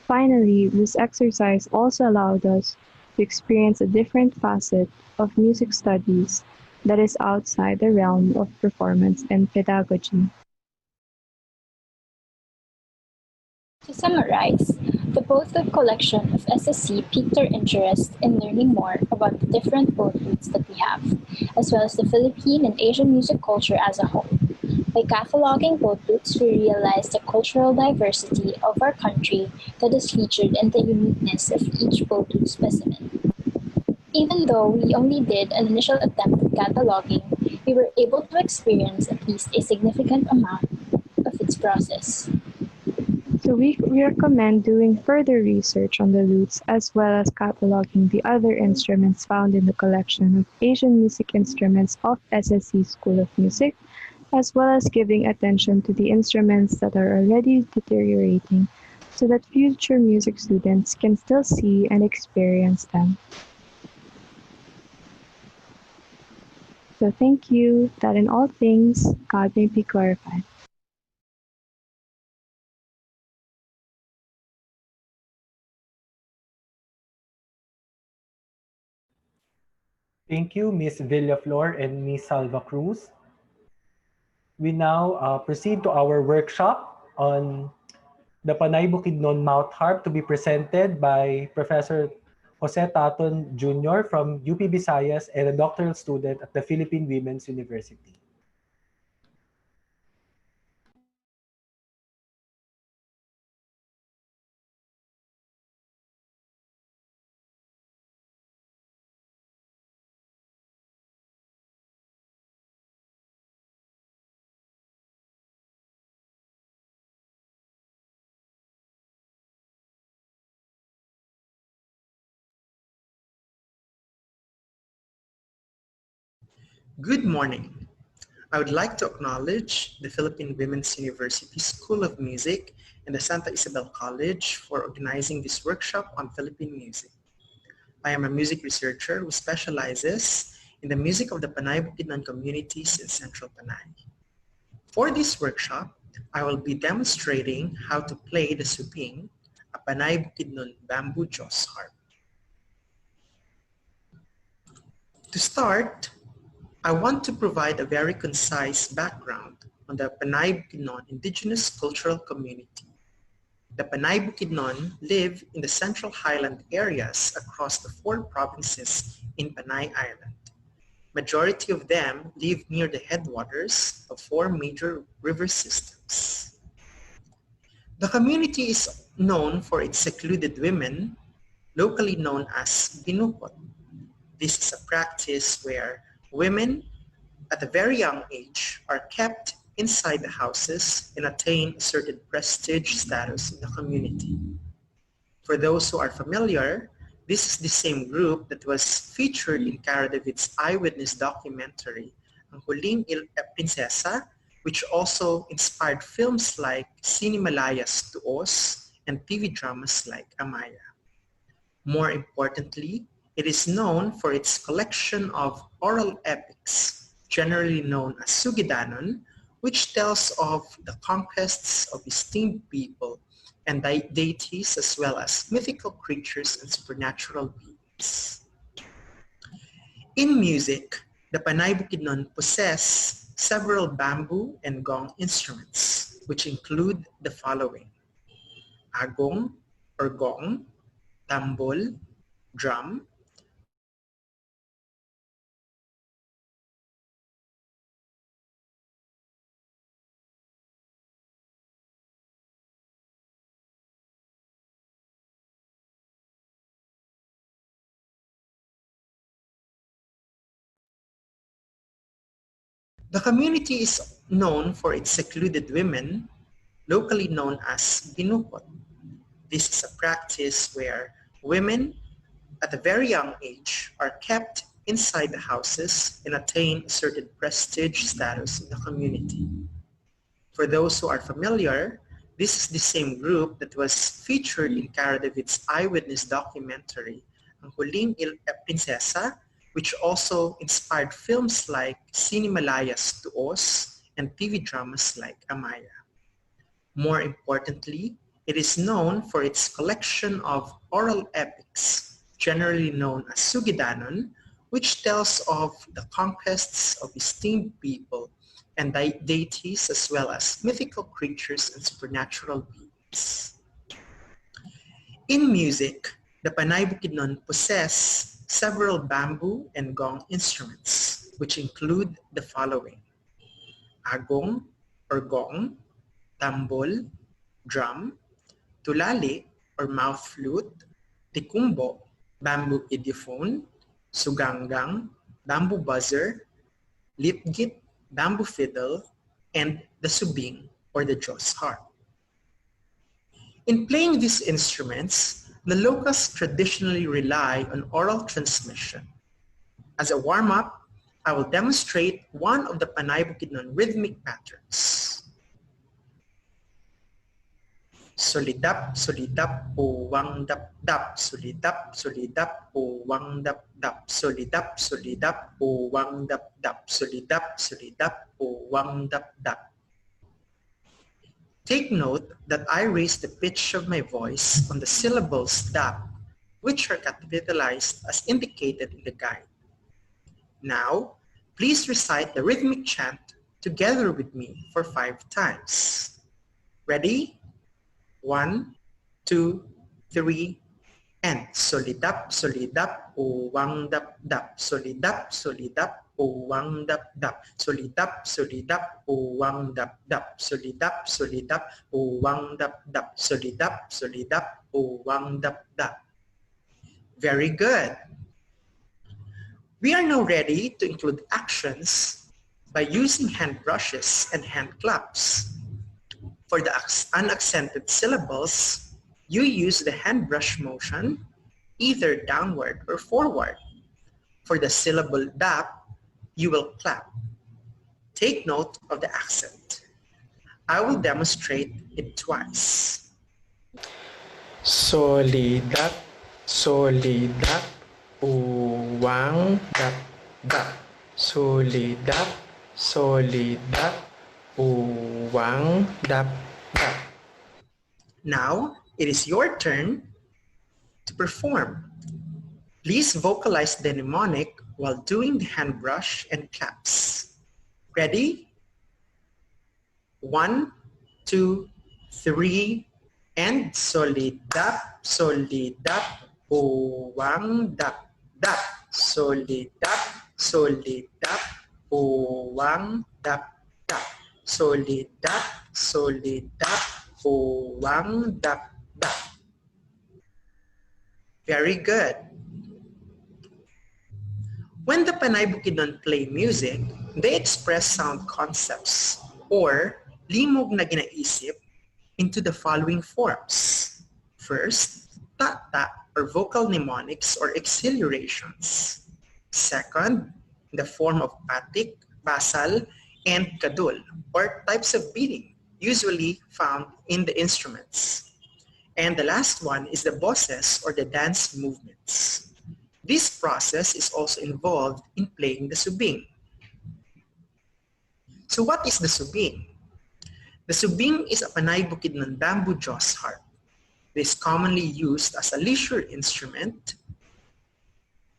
N: Finally, this exercise also allowed us to experience a different facet of music studies that is outside the realm of performance and pedagogy.
O: To summarize, the Boathood collection of SSC piqued our interest in learning more about the different boathoods that we have, as well as the Philippine and Asian music culture as a whole. By cataloging boathoods, we realized the cultural diversity of our country that is featured in the uniqueness of each boathood specimen. Even though we only did an initial attempt at cataloging, we were able to experience at least a significant amount of its process.
N: So we recommend doing further research on the lutes as well as cataloging the other instruments found in the collection of Asian music instruments of SSC School of Music, as well as giving attention to the instruments that are already deteriorating so that future music students can still see and experience them. So thank you, that in all things God may be glorified.
G: Thank you, Ms. Villaflor and Ms. Salva Cruz. We now proceed to our workshop on the Panay Bukidnon Mouth Harp to be presented by Professor Jose Taton Jr. from UP Visayas and a doctoral student at the Philippine Women's University.
P: Good morning. I would like to acknowledge the Philippine Women's University School of Music and the Santa Isabel College for organizing this workshop on Philippine music. I am a music researcher who specializes in the music of the Panay Bukidnon communities in Central Panay. For this workshop, I will be demonstrating how to play the suping, a Panay Bukidnon bamboo jaws harp. To start, I want to provide a very concise background on the Panay Bukidnon indigenous cultural community. The Panay Bukidnon live in the central highland areas across the 4 provinces in Panay Island. Majority of them live near the headwaters of 4 major river systems. The community is known for its secluded women, locally known as binukot. This is a practice where women at a very young age are kept inside the houses and attain a certain prestige status in the community. For those who are familiar, this is the same group that was featured in Cara David's eyewitness documentary, Ang Huling Prinsesa, which also inspired films like Sini Malaya's Tuos and TV dramas like Amaya. More importantly, it is known for its collection of oral epics, generally known as Sugidanon, which tells of the conquests of esteemed people and deities as well as mythical creatures and supernatural beings. In music, the Panay Bukidnon possess several bamboo and gong instruments, which include the following: agong or gong, tambol, drum, The community is known for its secluded women, locally known as binukot. This is a practice where women at a very young age are kept inside the houses and attain a certain prestige status in the community. For those who are familiar, this is the same group that was featured in Cara David's eyewitness documentary, Ang Huling Prinsesa, which also inspired films like Sinimalaya's Tuos and TV dramas like Amaya. More importantly, it is known for its collection of oral epics, generally known as Sugidanon, which tells of the conquests of esteemed people and deities as well as mythical creatures and supernatural beings. In music, the Panay Bukidnon possess several bamboo and gong instruments, which include the following: agong or gong, tambol, drum, tulali or mouth flute, tikumbo, bamboo idiophone, suganggang, bamboo buzzer, litgit, bamboo fiddle, and the subing or the Diyos harp. In playing these instruments, the locals traditionally rely on oral transmission. As a warm-up, I will demonstrate one of the Panay Bukidnon rhythmic patterns. Solidap, solidap, uwang dap dap, solidap, solidap, uwang dap dap, solidap, solidap, uwang dap dap, solidap, solidap, uwang dap dap. Take note that I raise the pitch of my voice on the syllables dap, which are capitalized as indicated in the guide. Now, please recite the rhythmic chant together with me for 5 times. Ready? 1, 2, 3, and solidap, solidap, uwang dap dap, solidap, solidap, uwang dap dap, solidap, solidap, uwang dap dap, solidap, solidap, uwang dap dap, solidap, solidap, uwang dap dap. Very good. We are now ready to include actions by using hand brushes and hand claps. For the unaccented syllables, you use the hand brush motion, either downward or forward. For the syllable dap, you will clap. Take note of the accent. I will demonstrate it twice.
Q: Solidap, solidap, uwang dap dap. Solidap, solidap, uwang dap dap.
P: Now, it is your turn to perform. Please vocalize the mnemonic while doing the hand brush and claps. Ready? 1, 2, 3, and solidap, solidap, uwang dap dap. Solidap, solidap, uwang dap dap. Solidap, solidap, uwang dap dap. Very good. When the Panay Bukidnon play music, they express sound concepts or limog na ginaisip into the following forms. First, ta-ta or vocal mnemonics or exhilarations. Second, in the form of patik, basal, and kadul or types of beating usually found in the instruments. And the last one is the bosses or the dance movements. This process is also involved in playing the subing. So what is the subing? The subing is a Panay Bukidnon bamboo Diyos harp. It is commonly used as a leisure instrument.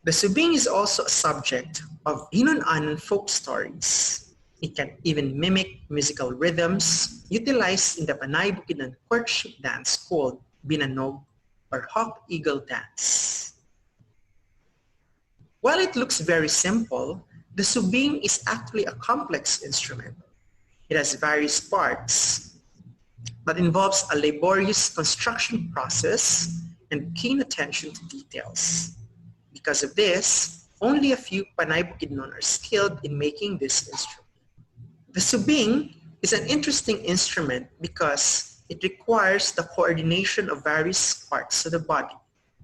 P: The subing is also a subject of Hinon-Anon folk stories. It can even mimic musical rhythms utilized in the Panay Bukidnon courtship dance called Binanog or Hawk-Eagle dance. While it looks very simple, the subing is actually a complex instrument. It has various parts, but involves a laborious construction process and keen attention to details. Because of this, only a few Panay Bukidnon are skilled in making this instrument. The subing is an interesting instrument because it requires the coordination of various parts of the body,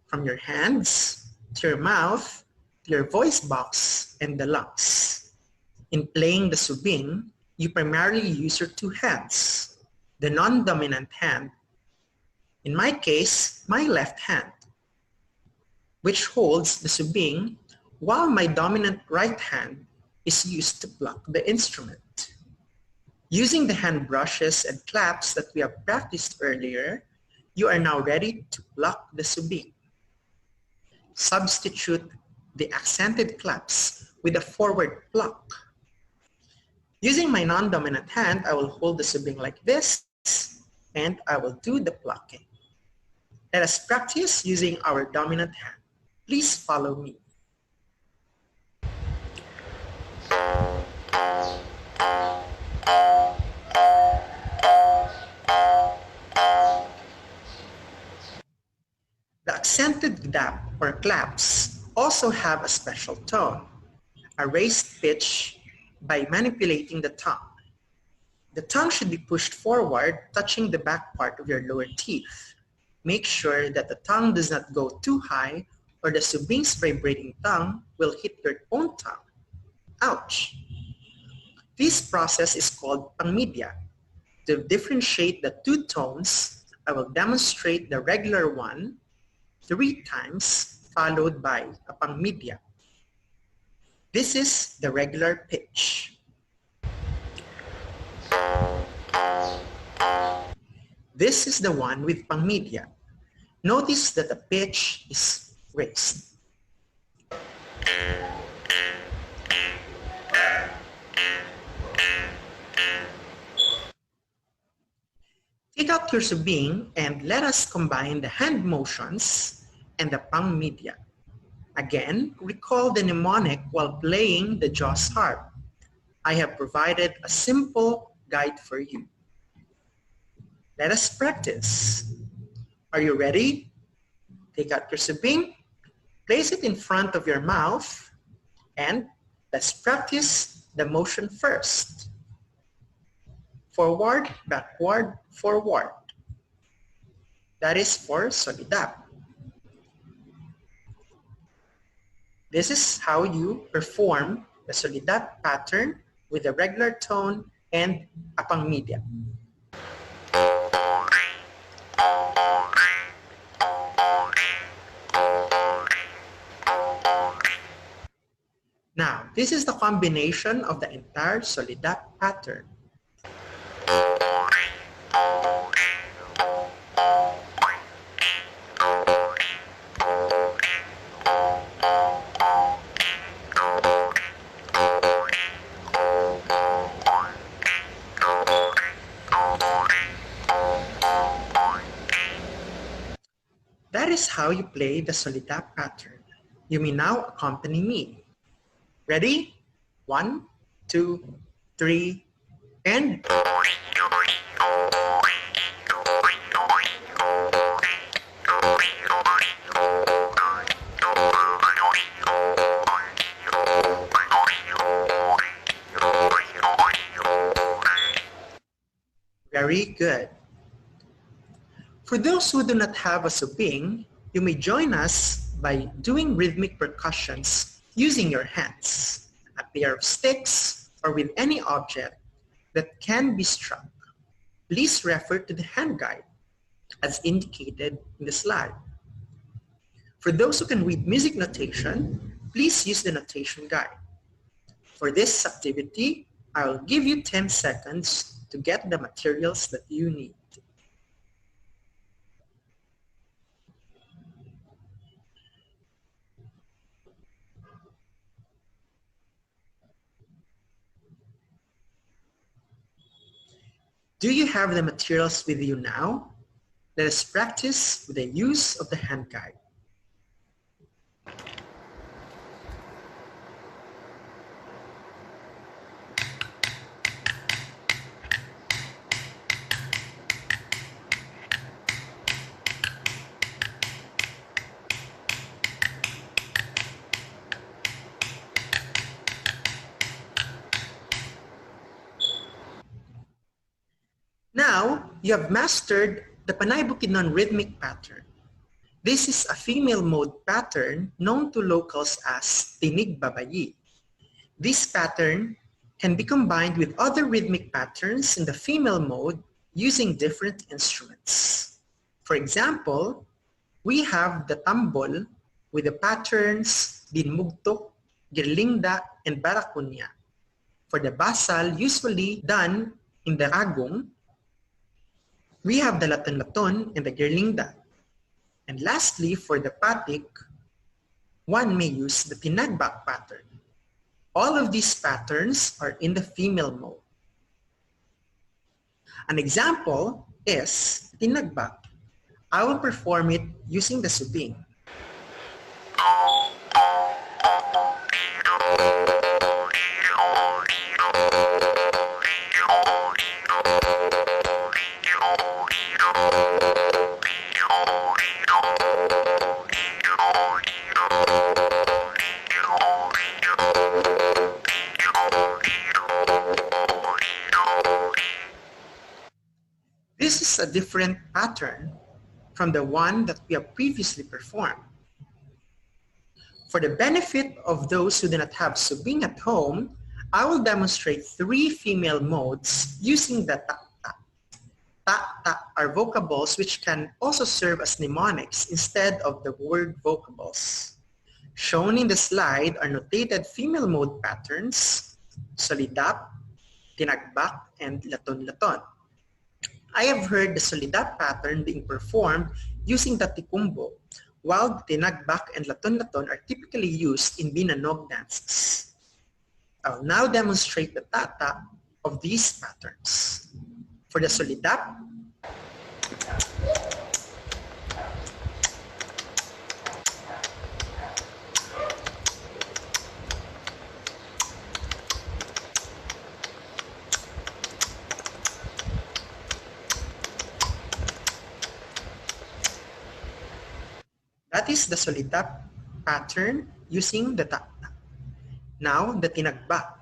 P: from your hands to your mouth, your voice box, and the lungs. In playing the subing, you primarily use your 2 hands, the non-dominant hand, in my case, my left hand, which holds the subing, while my dominant right hand is used to pluck the instrument. Using the hand brushes and claps that we have practiced earlier, you are now ready to pluck the subing. Substitute the accented claps with a forward pluck. Using my non-dominant hand, I will hold the subing like this, and I will do the plucking. Let us practice using our dominant hand. Please follow me. The accented dap or claps also have a special tone, a raised pitch by manipulating the tongue. The tongue should be pushed forward, touching the back part of your lower teeth. Make sure that the tongue does not go too high or the subing's vibrating tongue will hit your own tongue. Ouch! This process is called pangmedia. To differentiate the two tones, I will demonstrate the regular one 3 times followed by a pangmedia. This is the regular pitch. This is the one with pangmedia. Notice that the pitch is raised. Take out your subing and let us combine the hand motions and the pangmedia. Again, recall the mnemonic while playing the Jaws harp. I have provided a simple guide for you. Let us practice. Are you ready? Take out your subing, place it in front of your mouth, and let's practice the motion first. Forward, backward, forward. That is for solidap. This is how you perform the solidap pattern with a regular tone and a pangmedia. Now, this is the combination of the entire solidap pattern. That is how you play the solidap pattern. You may now accompany me. Ready? 1, 2, 3, and... Very good. For those who do not have a subing, you may join us by doing rhythmic percussions using your hands, a pair of sticks, or with any object that can be struck. Please refer to the hand guide as indicated in the slide. For those who can read music notation, please use the notation guide. For this activity, I will give you 10 seconds to get the materials that you need. Do you have the materials with you now? Let us practice with the use of the hand guide. Now, you have mastered the Panay Bukidnon rhythmic pattern. This is a female mode pattern known to locals as Tinig Babayi. This pattern can be combined with other rhythmic patterns in the female mode using different instruments. For example, we have the tambol with the patterns Dinmugtok girlinda, and barakunya. For the basal, usually done in the agong, we have the laton-laton and the girlinda. And lastly, for the patik, one may use the tinagbak pattern. All of these patterns are in the female mode. An example is tinagbak. I will perform it using the subing. This is a different pattern from the one that we have previously performed. For the benefit of those who do not have subing at home, I will demonstrate 3 female modes using the ta-ta. Ta-ta are vocables which can also serve as mnemonics instead of the word vocables. Shown in the slide are notated female mode patterns, solidap, tinagbak, and laton-laton. I have heard the solidap pattern being performed using the tikumbo, while the tinagbak and laton-laton are typically used in binanog dances. I'll now demonstrate the tata of these patterns. For the solidap, that is the solidap pattern using the tata. Now, the tinagbak.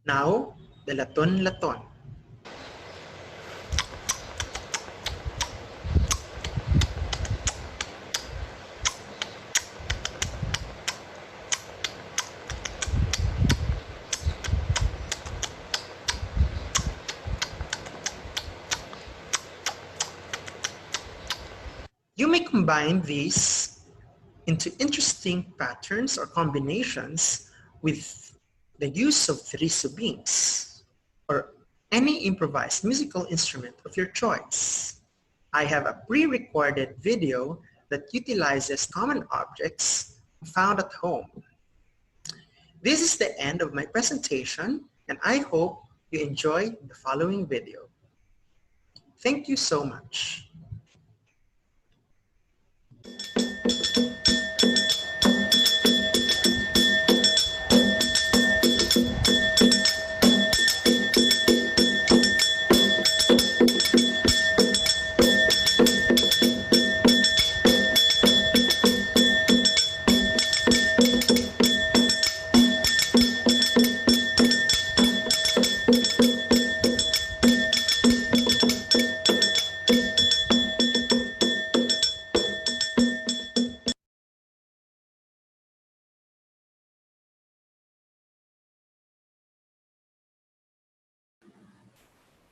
P: Now, the laton-laton. You may combine these into interesting patterns or combinations with the use of 3 subings or any improvised musical instrument of your choice. I have a pre-recorded video that utilizes common objects found at home. This is the end of my presentation, and I hope you enjoy the following video. Thank you so much.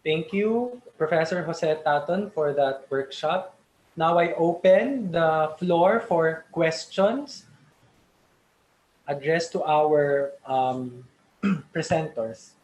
G: Thank you, Professor Jose Taton, for that workshop. Now I open the floor for questions addressed to our presenters.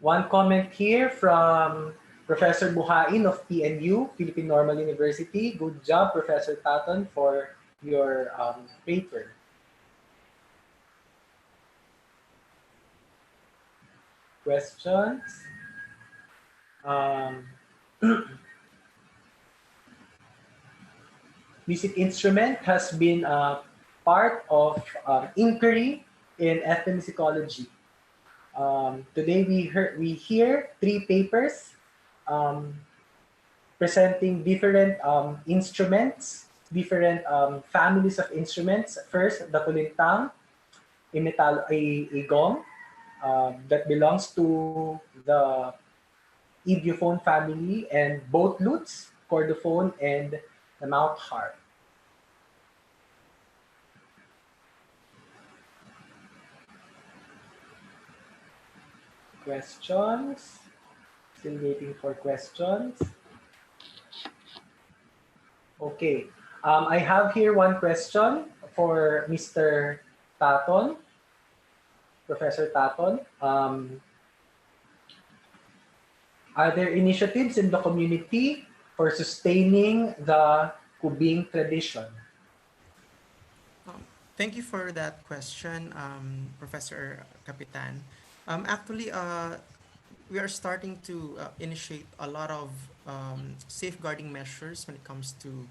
G: One comment here from Professor Buhain of PNU, Philippine Normal University. Good job, Professor Taton, for your paper. Questions? Music instrument has been part of inquiry in ethnomusicology. Today we hear three papers um, presenting different instruments, different families of instruments. First, the kulintang, a gong that belongs to the idiophone family, and both lutes, chordophone, and the mouth harp. Questions? Still waiting for questions. Okay. I have here one question for Mr. Taton, Professor Taton. Are there initiatives in the community for sustaining the kubing tradition?
P: Thank you for that question, Professor Capitan. Actually, we are starting to initiate a lot of safeguarding measures when it comes to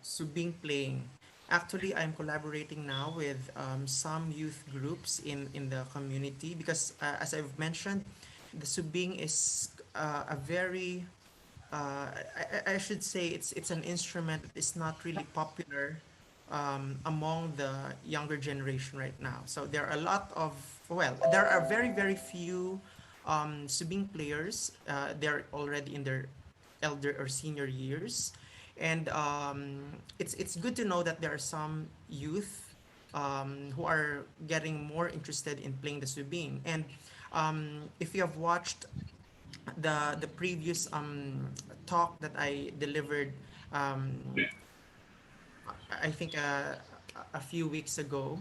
P: subing playing. Actually, I'm collaborating now with some youth groups in the community because, as I've mentioned, the subing is a very I should say it's an instrument that is not really popular among the younger generation right now. So there are a lot of there are very few subing players. They're already in their elder or senior years, and it's good to know that there are some youth who are getting more interested in playing the subing. And if you have watched the previous talk that I delivered, I think a few weeks ago,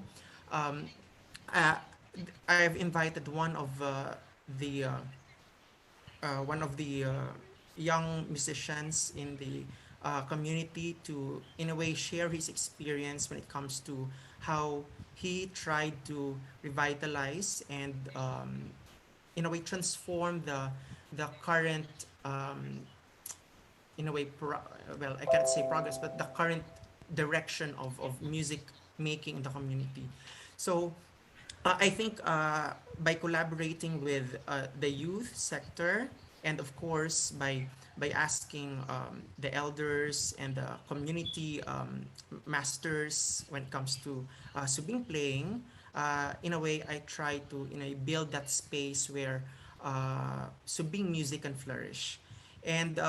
P: um, uh, I've invited the one of the young musicians in the community to, in a way, share his experience when it comes to how he tried to revitalize and in a way transform the current in a way I can't say progress, but the current direction of music making in the community. So I think by collaborating with the youth sector, and of course by asking the elders and the community masters when it comes to subing playing, in a way I try to build that space where subing music can flourish. And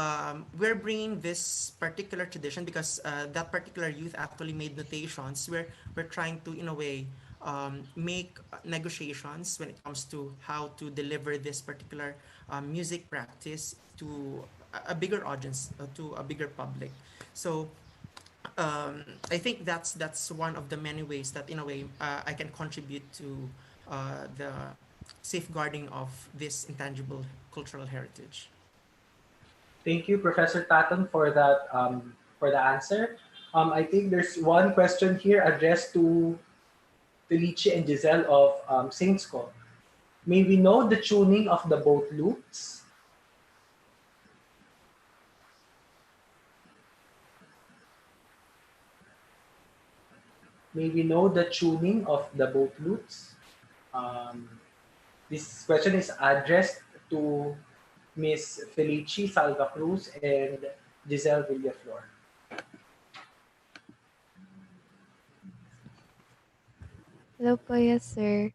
P: we're bringing this particular tradition because that particular youth actually made notations where we're trying to, in a way, make negotiations when it comes to how to deliver this particular music practice to a bigger audience, to a bigger public. So I think that's one of the many ways that, in a way, I can contribute to the safeguarding of this intangible cultural heritage.
G: Thank you, Professor Taton, for the answer. I think there's one question here addressed to Felici and Giselle of Saints Co. May we know the tuning of the both loops? May we know the tuning of the both loops? This question is addressed to Miss Felici Salva Cruz and Giselle Villaflor.
N: Hello po, yes sir.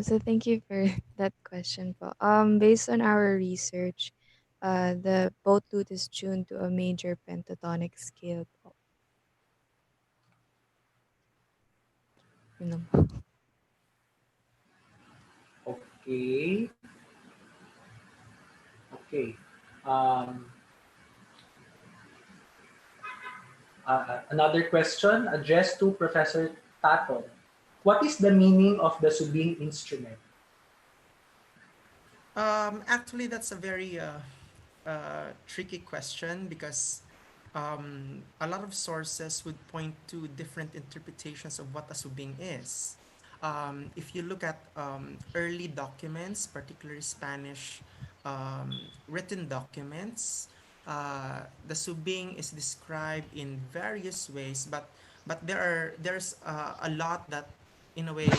N: So thank you for that question po. Based on our research, the boat lute is tuned to a major pentatonic scale po. Yun lang po.
G: Okay. Okay. Um, Another question addressed to Professor Taton. What is the meaning of the subing instrument?
P: Actually, that's a very tricky question because a lot of sources would point to different interpretations of what a subing is. If you look at early documents, particularly Spanish written documents, the subing is described in various ways, but but there's a lot that, in a way,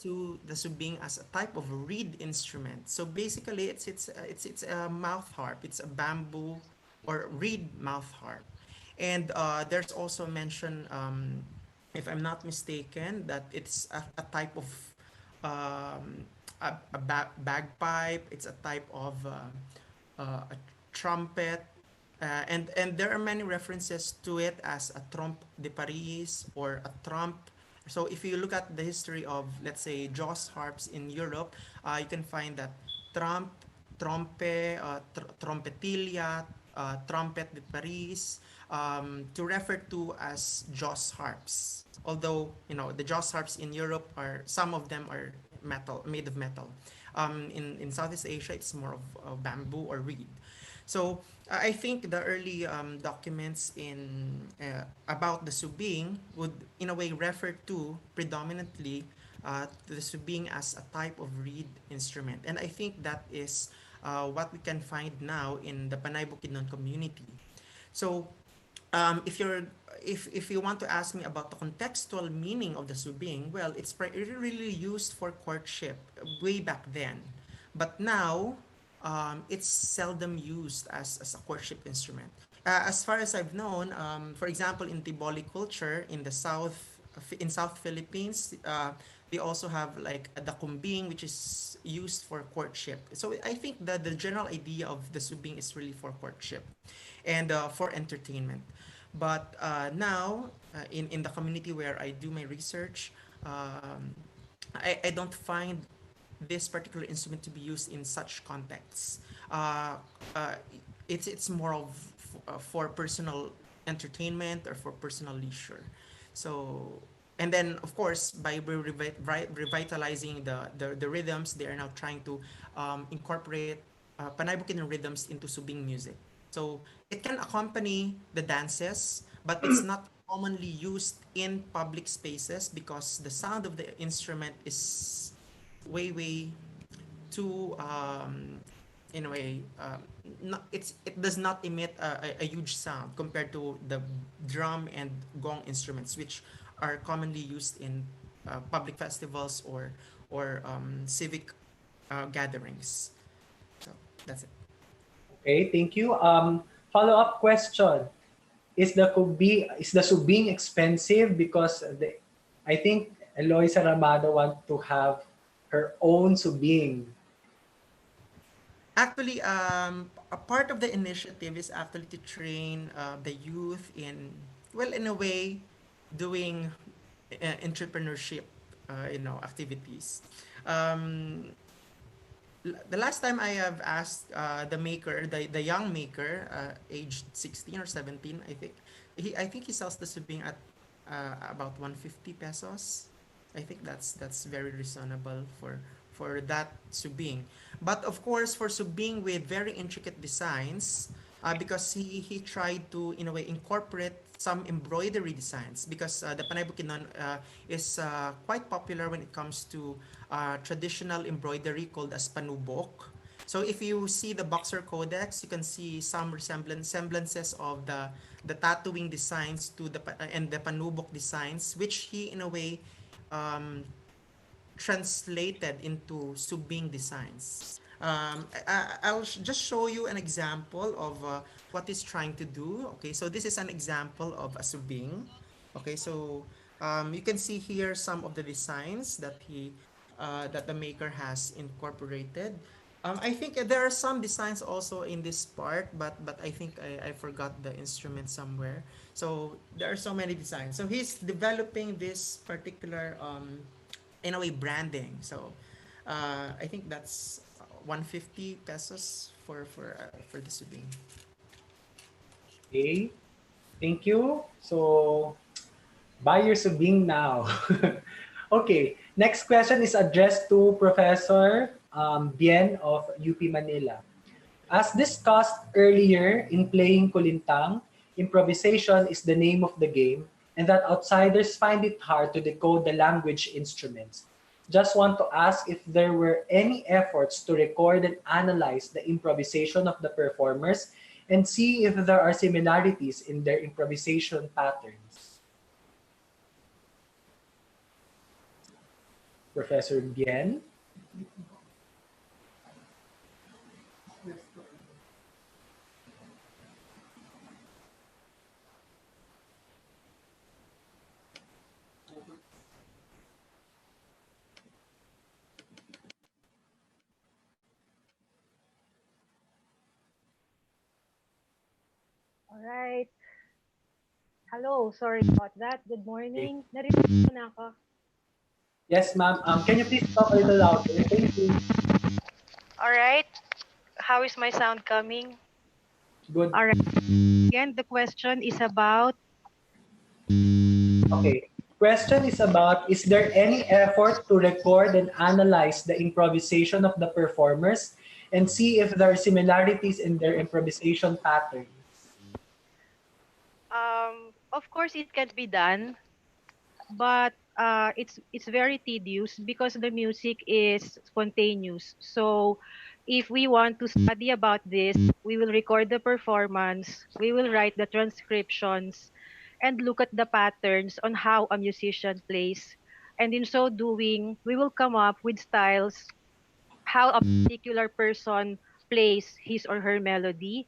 P: to the subing as a type of reed instrument. So basically, it's a mouth harp. It's a bamboo or reed mouth harp, and there's also mention, if I'm not mistaken, that it's a type of bagpipe. It's a type of a trumpet, and there are many references to it as a trompe de Paris or a trompe. So if you look at the history of, let's say, Joss harps in Europe, you can find that trompe, trompe, trompetilla, trumpet de Paris, to refer to as Joss harps. Although, the Joss harps in Europe, are some of them are metal, made of metal. In Southeast Asia, it's more of bamboo or reed. So I think the early documents about the subing would, in a way, refer to predominantly to the subing as a type of reed instrument, and I think that is what we can find now in the Panay Bukidnon community. So if you want to ask me about the contextual meaning of the subing, well, it's really used for courtship way back then, but now it's seldom used as a courtship instrument. As far as I've known, for example, in Tiboli culture in the South Philippines, they also have like the kumbing, which is used for courtship. So I think that the general idea of the subing is really for courtship and for entertainment. But now, in the community where I do my research, I don't find this particular instrument to be used in such contexts. Uh, uh, it's more of for personal entertainment or for personal leisure. So, and then of course, by revitalizing the rhythms, they are now trying to incorporate Panay Bukidnon rhythms into subing music. So it can accompany the dances, but it's not commonly used in public spaces because the sound of the instrument is way too, in a way, not, it does not emit a huge sound compared to the drum and gong instruments, which are commonly used in public festivals or civic gatherings. So that's it.
G: Okay, thank you. Follow-up question. Is the subing expensive? Because I think Eloisa Ramado want to have her own subing.
P: Actually, a part of the initiative is actually to train the youth in, well, in a way, doing entrepreneurship, activities. Um, the last time I have asked the maker, the young maker, aged 16 or 17, I think he sells the subing at about 150 pesos. I think that's very reasonable for that subing. But of course, for subing with very intricate designs, because he tried to, in a way, incorporate some embroidery designs, because the Panay Bukidnon is quite popular when it comes to traditional embroidery called as panubok. So if you see the Boxer Codex, you can see some semblances of the tattooing designs to and the panubok designs, which he, in a way, um, translated into subing designs. I'll just show you an example of what he's trying to do. Okay, so this is an example of a subing. Okay, so you can see here some of the designs that the maker has incorporated. I think there are some designs also in this part, but I think I forgot the instrument somewhere. So there are so many designs. So he's developing this particular, in a way, branding. So I think that's 150 pesos for the subing.
G: Okay, thank you. So buy your subing now. Okay, next question is addressed to Professor Bien of UP Manila. As discussed earlier in playing kulintang, improvisation is the name of the game, and that outsiders find it hard to decode the language instruments. Just want to ask if there were any efforts to record and analyze the improvisation of the performers and see if there are similarities in their improvisation patterns. Professor Bien.
R: All right. Hello, sorry about that. Good morning. Narinig mo na ako.
G: Yes, ma'am. Can you please talk a little louder? Thank you.
R: All right. How is my sound coming?
G: Good.
R: All right. Again, the question is about.
G: Okay. Question is about, is there any effort to record and analyze the improvisation of the performers and see if there are similarities in their improvisation pattern?
R: Of course, it can be done, but it's very tedious because the music is spontaneous. So, if we want to study about this, we will record the performance, we will write the transcriptions, and look at the patterns on how a musician plays. And in so doing, we will come up with styles, how a particular person plays his or her melody.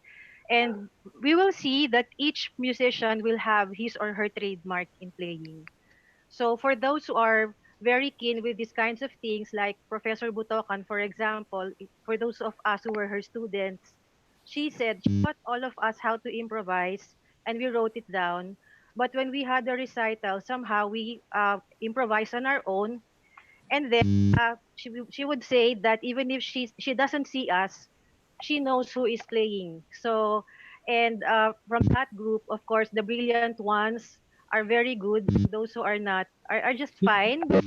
R: And we will see that each musician will have his or her trademark in playing. So for those who are very keen with these kinds of things, like Professor Butokan, for example, for those of us who were her students, she said she taught all of us how to improvise, and we wrote it down. But when we had a recital, somehow we improvised on our own, and then she would say that even if she doesn't see us, she knows who is playing. So, and from that group, of course, the brilliant ones are very good. Those who are not are just fine. But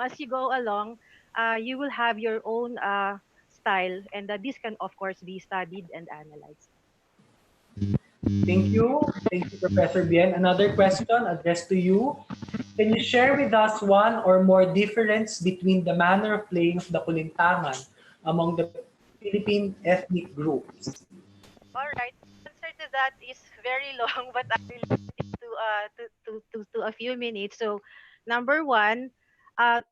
R: as you go along, you will have your own style, and this can, of course, be studied and analyzed.
G: Thank you. Thank you, Professor Bien. Another question addressed to you. Can you share with us one or more difference between the manner of playing of the kulintangan among the Philippine ethnic groups?
R: All right. The answer to that is very long, but I will limit it to a few minutes. So, number one,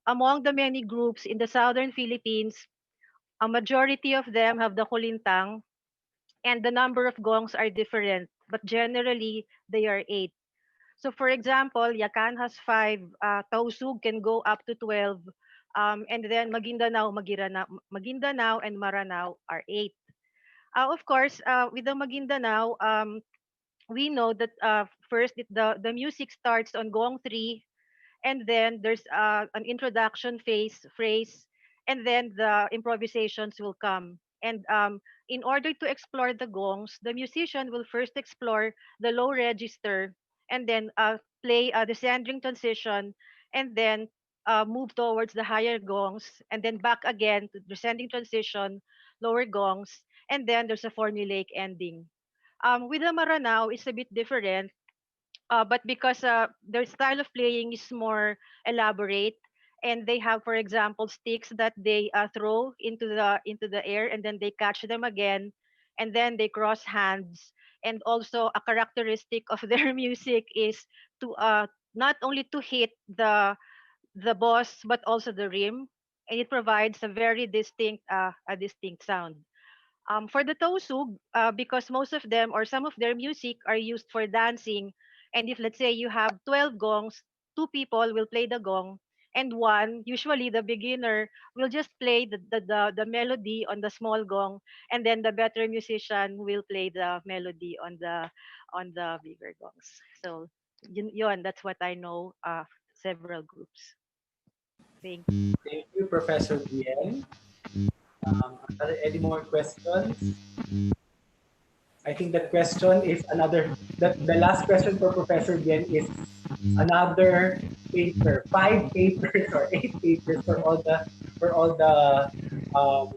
R: among the many groups in the southern Philippines, a majority of them have the kulintang, and the number of gongs are different, but generally they are eight. So, for example, Yakan has five, Tausug can go up to 12, and then Maguindanao and Maranao are eight. Of course, with the Maguindanao, we know that first the music starts on gong 3, and then there's an introduction phase phrase, and then the improvisations will come. And in order to explore the gongs, the musician will first explore the low register, and then play a descending transition, and then move towards the higher gongs, and then back again to descending transition, lower gongs, and then there's a formulaic ending. With the Maranao, it's a bit different, but because their style of playing is more elaborate, and they have, for example, sticks that they throw into the air, and then they catch them again, and then they cross hands. And also, a characteristic of their music is to not only to hit the boss, but also the rim, and it provides a very distinct sound. For the Tausug, because most of them or some of their music are used for dancing, and if let's say you have 12 gongs, two people will play the gong, and one, usually the beginner, will just play the melody on the small gong, and then the better musician will play the melody on the bigger gongs. So yun, that's what I know of several groups. Thank you.
G: Thank you, Professor Bien. Are there any more questions? I think that question is another, the last question for Professor Bien is another paper, 5 papers or 8 papers for all the um,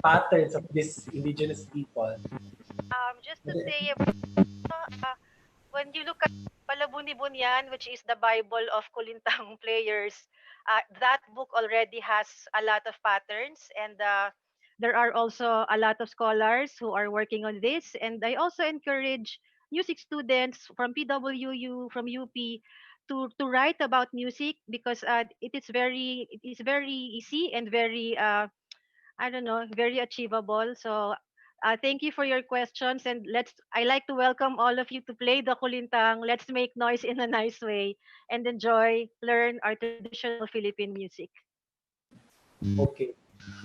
G: patterns of these indigenous people.
R: Just to say, when you look at Palabuni-Bunyan, which is the Bible of Kulintang players, that book already has a lot of patterns, and there are also a lot of scholars who are working on this. And I also encourage music students from PWU, from UP, to write about music because it is very easy and very I don't know, very achievable. So thank you for your questions, and I like to welcome all of you to play the kulintang. Let's make noise in a nice way and learn our traditional Philippine music.
G: Okay.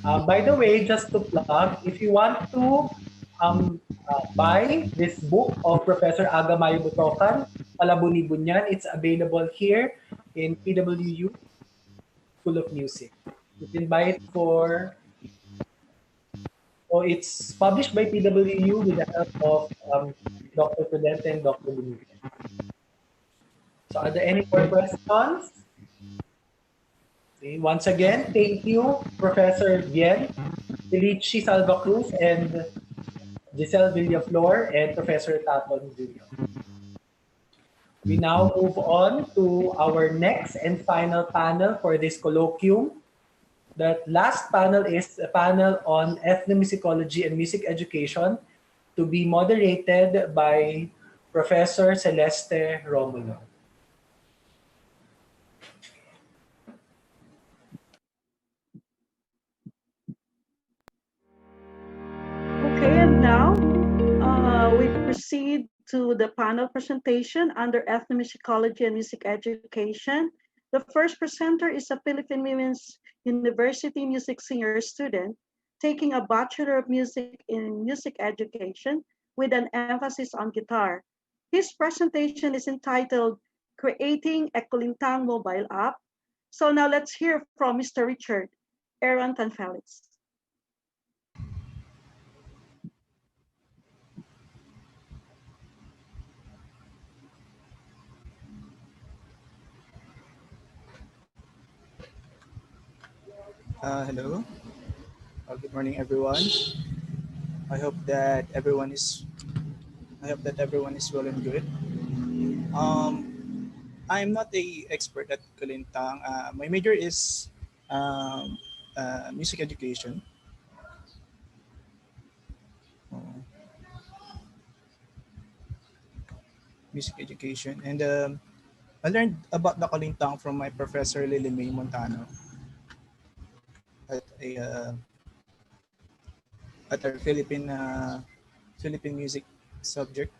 G: By the way, just to plug, if you want to buy this book of Professor Agamayo Butokan, Palabuni-Bunyan, it's available here in PWU School of Music. You can buy it it's published by PWU with the help of Dr. Prudente and Dr. Benitez. So are there any more questions? Okay, once again, thank you, Professor Bien, Felici Salva Cruz, and Giselle Villaflor, and Professor Taton Jr. We now move on to our next and final panel for this colloquium. The last panel is a panel on ethnomusicology and music education to be moderated by Professor Celeste Romulo.
S: Okay, and now we proceed to the panel presentation under ethnomusicology and music education. The first presenter is a Philippine Women's University music senior student taking a Bachelor of Music in Music Education with an emphasis on guitar. His presentation is entitled Creating a Kulintang Mobile App. So now let's hear from Mr. Richard Aaron Tanfelix.
T: Hello. Good morning, everyone. I hope that everyone is well and good. I'm not a expert at Kulintang. My major is music education. Music education, and I learned about the Kulintang from my professor Lily May Montano at our Philippine music subject.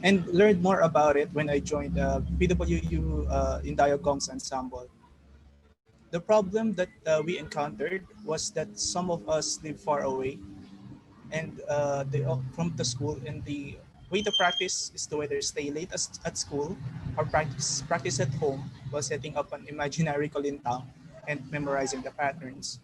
T: And learned more about it when I joined PWU Indayogong's ensemble. The problem that we encountered was that some of us live far away, and from the school, and the way to practice is to either stay late at school or practice at home while setting up an imaginary kulintang and memorizing the patterns.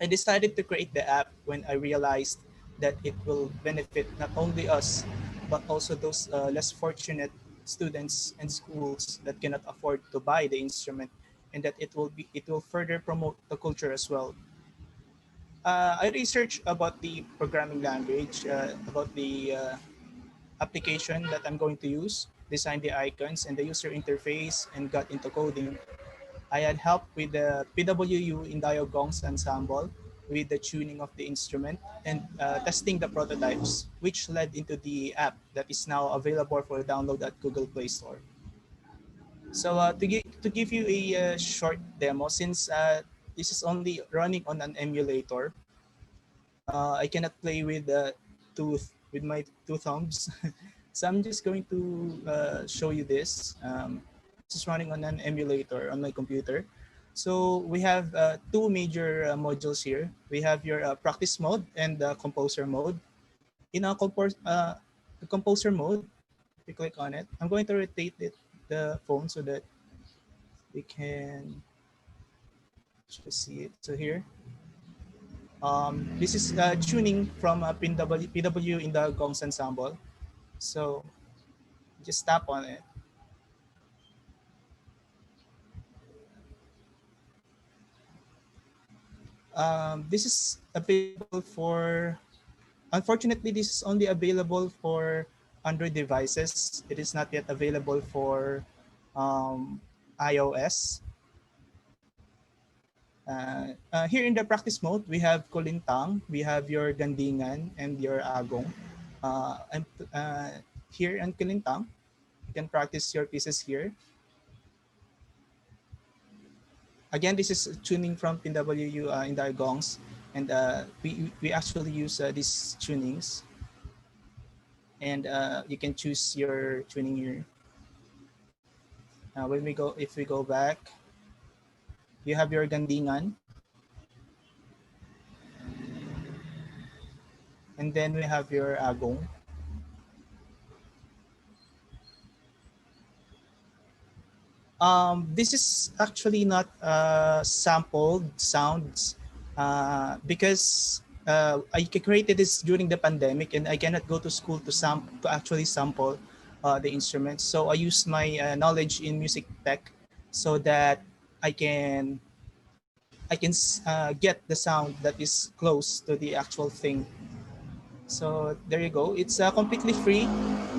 T: I decided to create the app when I realized that it will benefit not only us, but also those less fortunate students and schools that cannot afford to buy the instrument, and that it will further promote the culture as well. I researched about the programming language, about the application that I'm going to use, designed the icons and the user interface, and got into coding. I had help with the PWU Indayogong's ensemble with the tuning of the instrument and testing the prototypes, which led into the app that is now available for download at Google Play Store. So to give you a short demo, since this is only running on an emulator, I cannot play with with my two thumbs. So I'm just going to show you this. This is running on an emulator on my computer. So we have two major modules here. We have your practice mode and the composer mode. In the composer mode, if you click on it, I'm going to rotate the phone so that we can just see it. So here, this is tuning from PW in the Gongs ensemble. So just tap on it. This is available for, unfortunately, this is only available for Android devices. It is not yet available for iOS. Here in the practice mode, we have Kulintang, we have your Gandingan, and your Agong. Here in Kulintang, you can practice your pieces here. Again, this is tuning from PWU in the gongs, and we actually use these tunings, and you can choose your tuning here. If we go back, you have your Gandingan, and then we have your Agong. This is actually not sampled sounds because I created this during the pandemic, and I cannot go to school to actually sample the instruments. So I use my knowledge in music tech so that I can get the sound that is close to the actual thing. So there you go. It's completely free.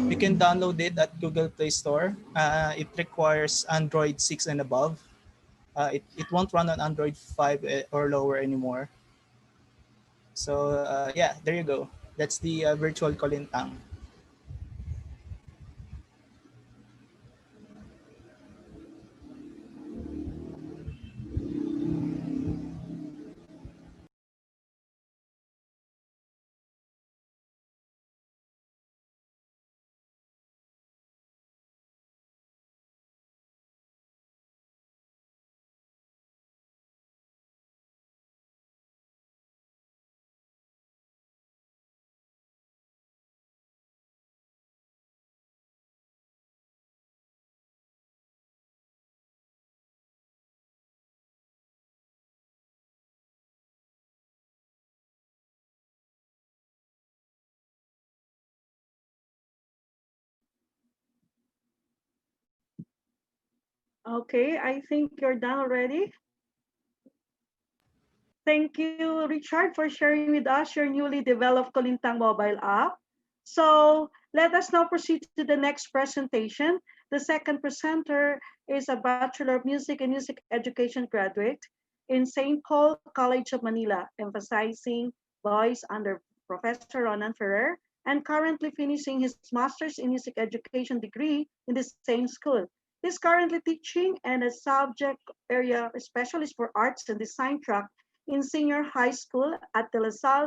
T: You can download it at Google Play Store. It requires Android 6 and above. It won't run on Android 5 or lower anymore. So yeah, there you go. That's the virtual Kolintang.
S: Okay, I think you're done already. Thank you, Richard, for sharing with us your newly developed Kolintang mobile app. So let us now proceed to the next presentation. The second presenter is a Bachelor of Music and Music Education graduate in St. Paul College of Manila, emphasizing voice under Professor Ronan Ferrer, and currently finishing his Master's in Music Education degree in the same school. He's currently teaching and a subject area specialist for arts and design track in senior high school at the LaSalle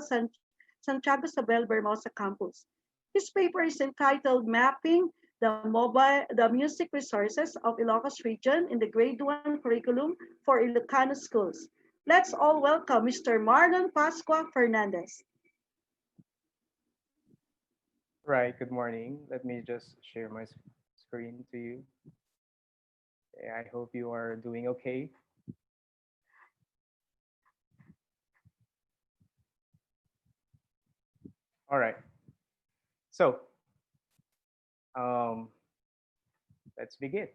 S: Santiago Isabel Bermosa campus. His paper is entitled Mapping the Music Resources of Ilocos Region in the Grade 1 Curriculum for Ilocano Schools. Let's all welcome Mr. Marlon Pascua Fernandez.
U: Right, good morning. Let me just share my screen to you. I hope you are doing okay. All right. So, let's begin.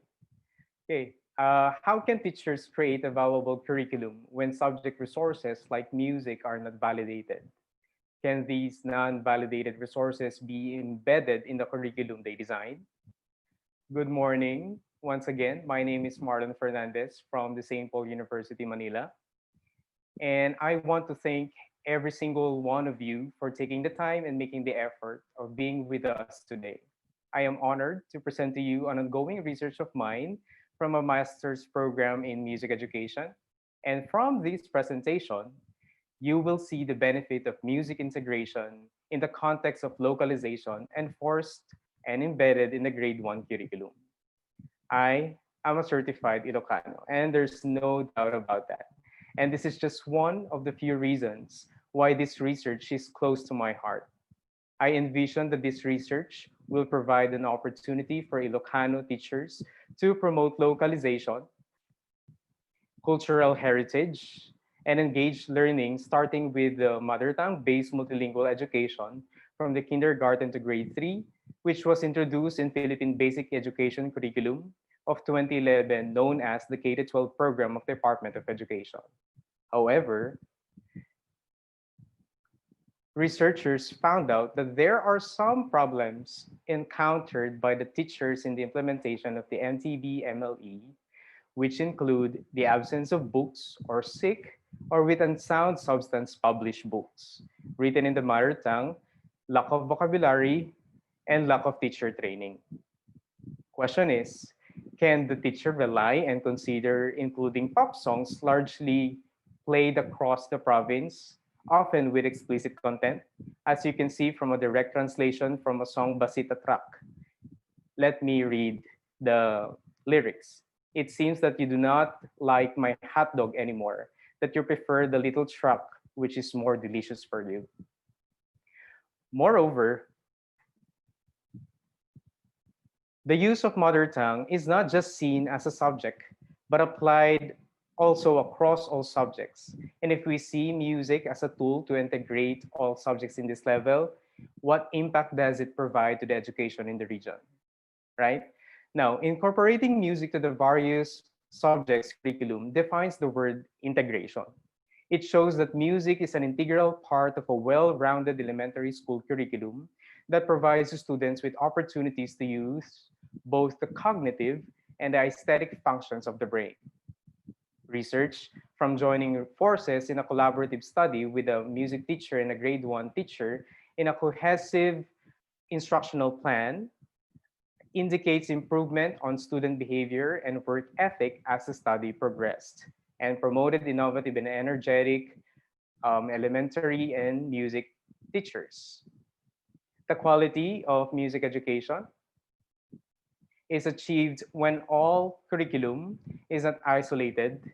U: Okay. How can teachers create a valuable curriculum when subject resources like music are not validated? Can these non-validated resources be embedded in the curriculum they design? Good morning. Once again, my name is Marlon Fernandez from the St. Paul University, Manila. And I want to thank every single one of you for taking the time and making the effort of being with us today. I am honored to present to you an ongoing research of mine from a master's program in music education. And from this presentation, you will see the benefit of music integration in the context of localization enforced and embedded in the grade 1 curriculum. I am a certified Ilocano, and there's no doubt about that. And this is just one of the few reasons why this research is close to my heart. I envision that this research will provide an opportunity for Ilocano teachers to promote localization, cultural heritage, and engaged learning, starting with the mother tongue-based multilingual education from the kindergarten to grade 3, which was introduced in Philippine Basic Education Curriculum of 2011, known as the K-12 program of the Department of Education. However, researchers found out that there are some problems encountered by the teachers in the implementation of the MTB-MLE, which include the absence of books or sick or with unsound substance published books, written in the mother tongue, lack of vocabulary, and lack of teacher training. Question is, can the teacher rely and consider including pop songs largely played across the province, often with explicit content? As you can see from a direct translation from a song Basita Truck. Let me read the lyrics. It seems that you do not like my hot dog anymore, that you prefer the little truck, which is more delicious for you. Moreover, the use of mother tongue is not just seen as a subject, but applied also across all subjects. And if we see music as a tool to integrate all subjects in this level, what impact does it provide to the education in the region, right? Now, incorporating music to the various subjects curriculum defines the word integration. It shows that music is an integral part of a well-rounded elementary school curriculum that provides students with opportunities to use both the cognitive and the aesthetic functions of the brain. Research from joining forces in a collaborative study with a music teacher and a grade 1 teacher in a cohesive instructional plan indicates improvement on student behavior and work ethic as the study progressed, and promoted innovative and energetic elementary and music teachers. The quality of music education is achieved when all curriculum is not isolated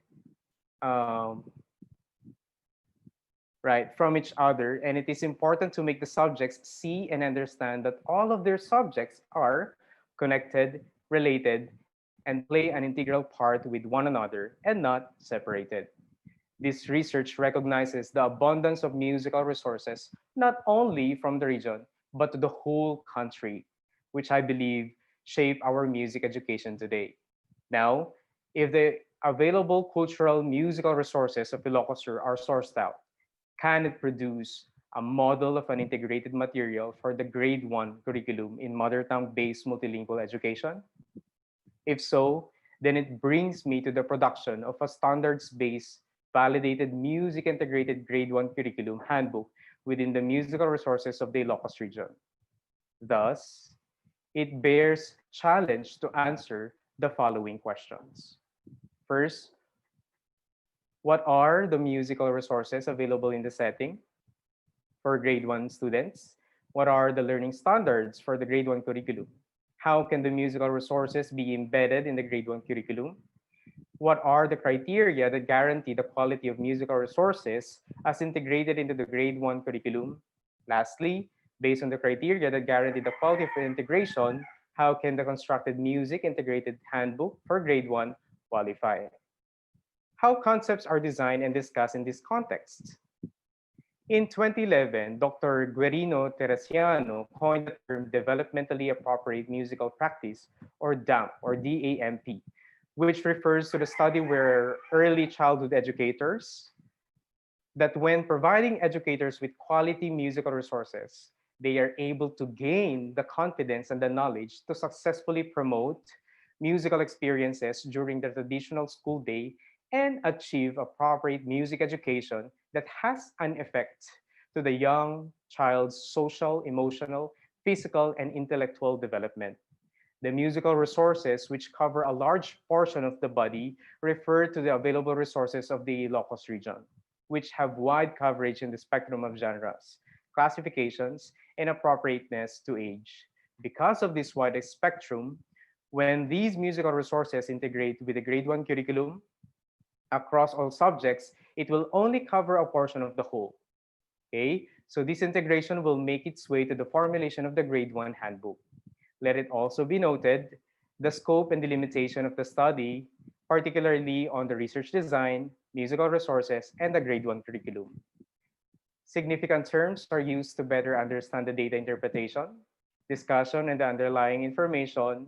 U: right, from each other, and it is important to make the subjects see and understand that all of their subjects are connected, related, and play an integral part with one another and not separated. This research recognizes the abundance of musical resources, not only from the region, but to the whole country, which I believe shape our music education today. Now, if the available cultural musical resources of Ilocos Sur are sourced out, can it produce a model of an integrated material for the grade 1 curriculum in mother tongue-based multilingual education? If so, then it brings me to the production of a standards-based validated music integrated grade 1 curriculum handbook within the musical resources of the Ilocos region. Thus, it bears challenge to answer the following questions. First, what are the musical resources available in the setting for grade 1 students? What are the learning standards for the grade 1 curriculum? How can the musical resources be embedded in the grade 1 curriculum? What are the criteria that guarantee the quality of musical resources as integrated into the grade 1 curriculum? Lastly, based on the criteria that guarantee the quality of integration, how can the constructed music integrated handbook for grade 1 qualify? How concepts are designed and discussed in this context. In 2011, Dr. Guerino Teresiano coined the term developmentally appropriate musical practice, or DAMP, or DAMP, which refers to the study where early childhood educators, that when providing educators with quality musical resources, they are able to gain the confidence and the knowledge to successfully promote musical experiences during the traditional school day and achieve appropriate music education that has an effect to the young child's social, emotional, physical, and intellectual development. The musical resources, which cover a large portion of the body, refer to the available resources of the Ilocos region, which have wide coverage in the spectrum of genres, classifications, and appropriateness to age. Because of this wide spectrum, when these musical resources integrate with the grade 1 curriculum, across all subjects, it will only cover a portion of the whole. Okay, so this integration will make its way to the formulation of the grade 1 handbook. Let it also be noted the scope and the limitation of the study, particularly on the research design, musical resources, and the grade 1 curriculum. Significant terms are used to better understand the data interpretation, discussion, and the underlying information,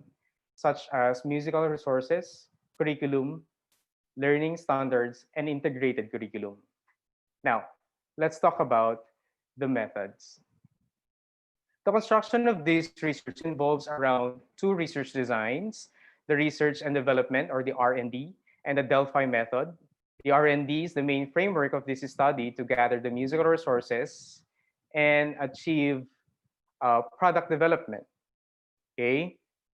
U: such as musical resources, curriculum, learning standards, and integrated curriculum. Now, let's talk about the methods. The construction of this research involves around 2 research designs, the research and development, or the R&D, and the Delphi method. The R&D is the main framework of this study to gather the musical resources and achieve product development, okay,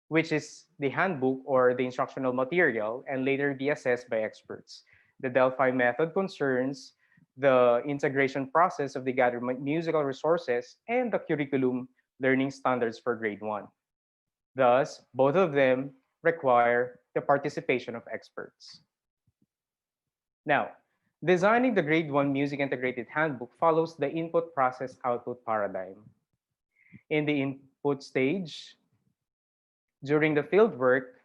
U: which is the handbook or the instructional material and later be assessed by experts. The Delphi method concerns the integration process of the gathered musical resources and the curriculum learning standards for grade 1. Thus, both of them require the participation of experts. Now, designing the grade 1 music integrated handbook follows the input process output paradigm. In the input stage, during the fieldwork,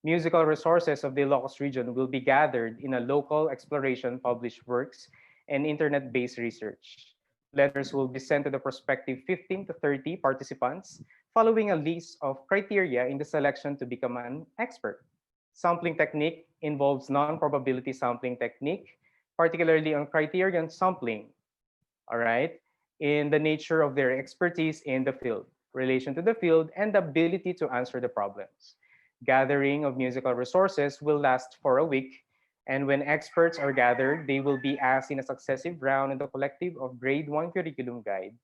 U: musical resources of the locus region will be gathered in a local exploration, published works, and internet-based research. Letters will be sent to the prospective 15 to 30 participants, following a list of criteria in the selection to become an expert. Sampling technique involves non-probability sampling technique, particularly on criterion sampling, all right, in the nature of their expertise in the field, relation to the field, and the ability to answer the problems. Gathering of musical resources will last for a week, and when experts are gathered, they will be asked in a successive round in the collective of grade 1 curriculum guide.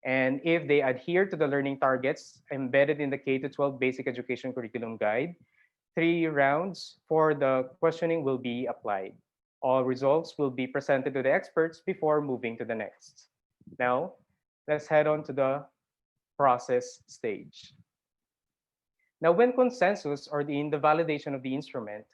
U: And if they adhere to the learning targets embedded in the K-12 basic education curriculum guide, 3 rounds for the questioning will be applied. All results will be presented to the experts before moving to the next. Now, let's head on to the process stage. Now, when consensus or in the validation of the instrument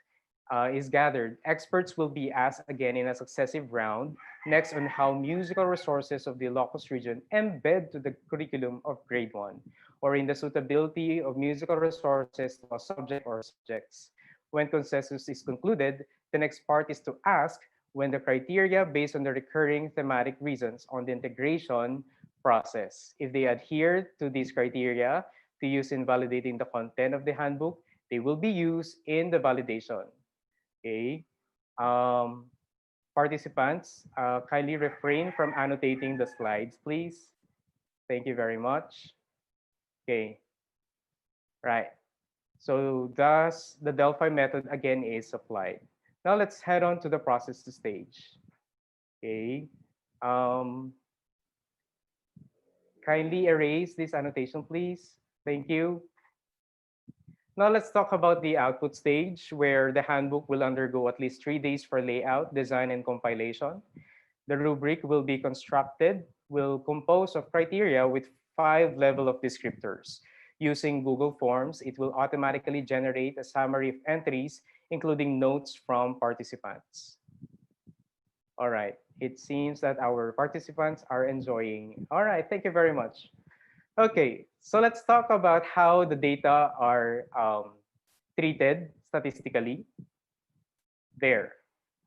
U: is gathered, experts will be asked again in a successive round next on how musical resources of the locus region embed to the curriculum of grade 1, or in the suitability of musical resources to a subject or subjects. When consensus is concluded, the next part is to ask when the criteria based on the recurring thematic reasons on the integration process. If they adhere to these criteria to use in validating the content of the handbook, they will be used in the validation. Okay. Participants, kindly refrain from annotating the slides, please. Thank you very much. Okay. Right. So thus the Delphi method again is applied. Now let's head on to the process stage. Okay. Kindly erase this annotation, please. Thank you. Now let's talk about the output stage, where the handbook will undergo at least 3 days for layout, design, and compilation. The rubric will be constructed, will compose of criteria with 5 levels of descriptors. Using Google Forms, it will automatically generate a summary of entries, including notes from participants. All right, it seems that our participants are enjoying. All right, thank you very much. Okay, so let's talk about how the data are treated statistically. There,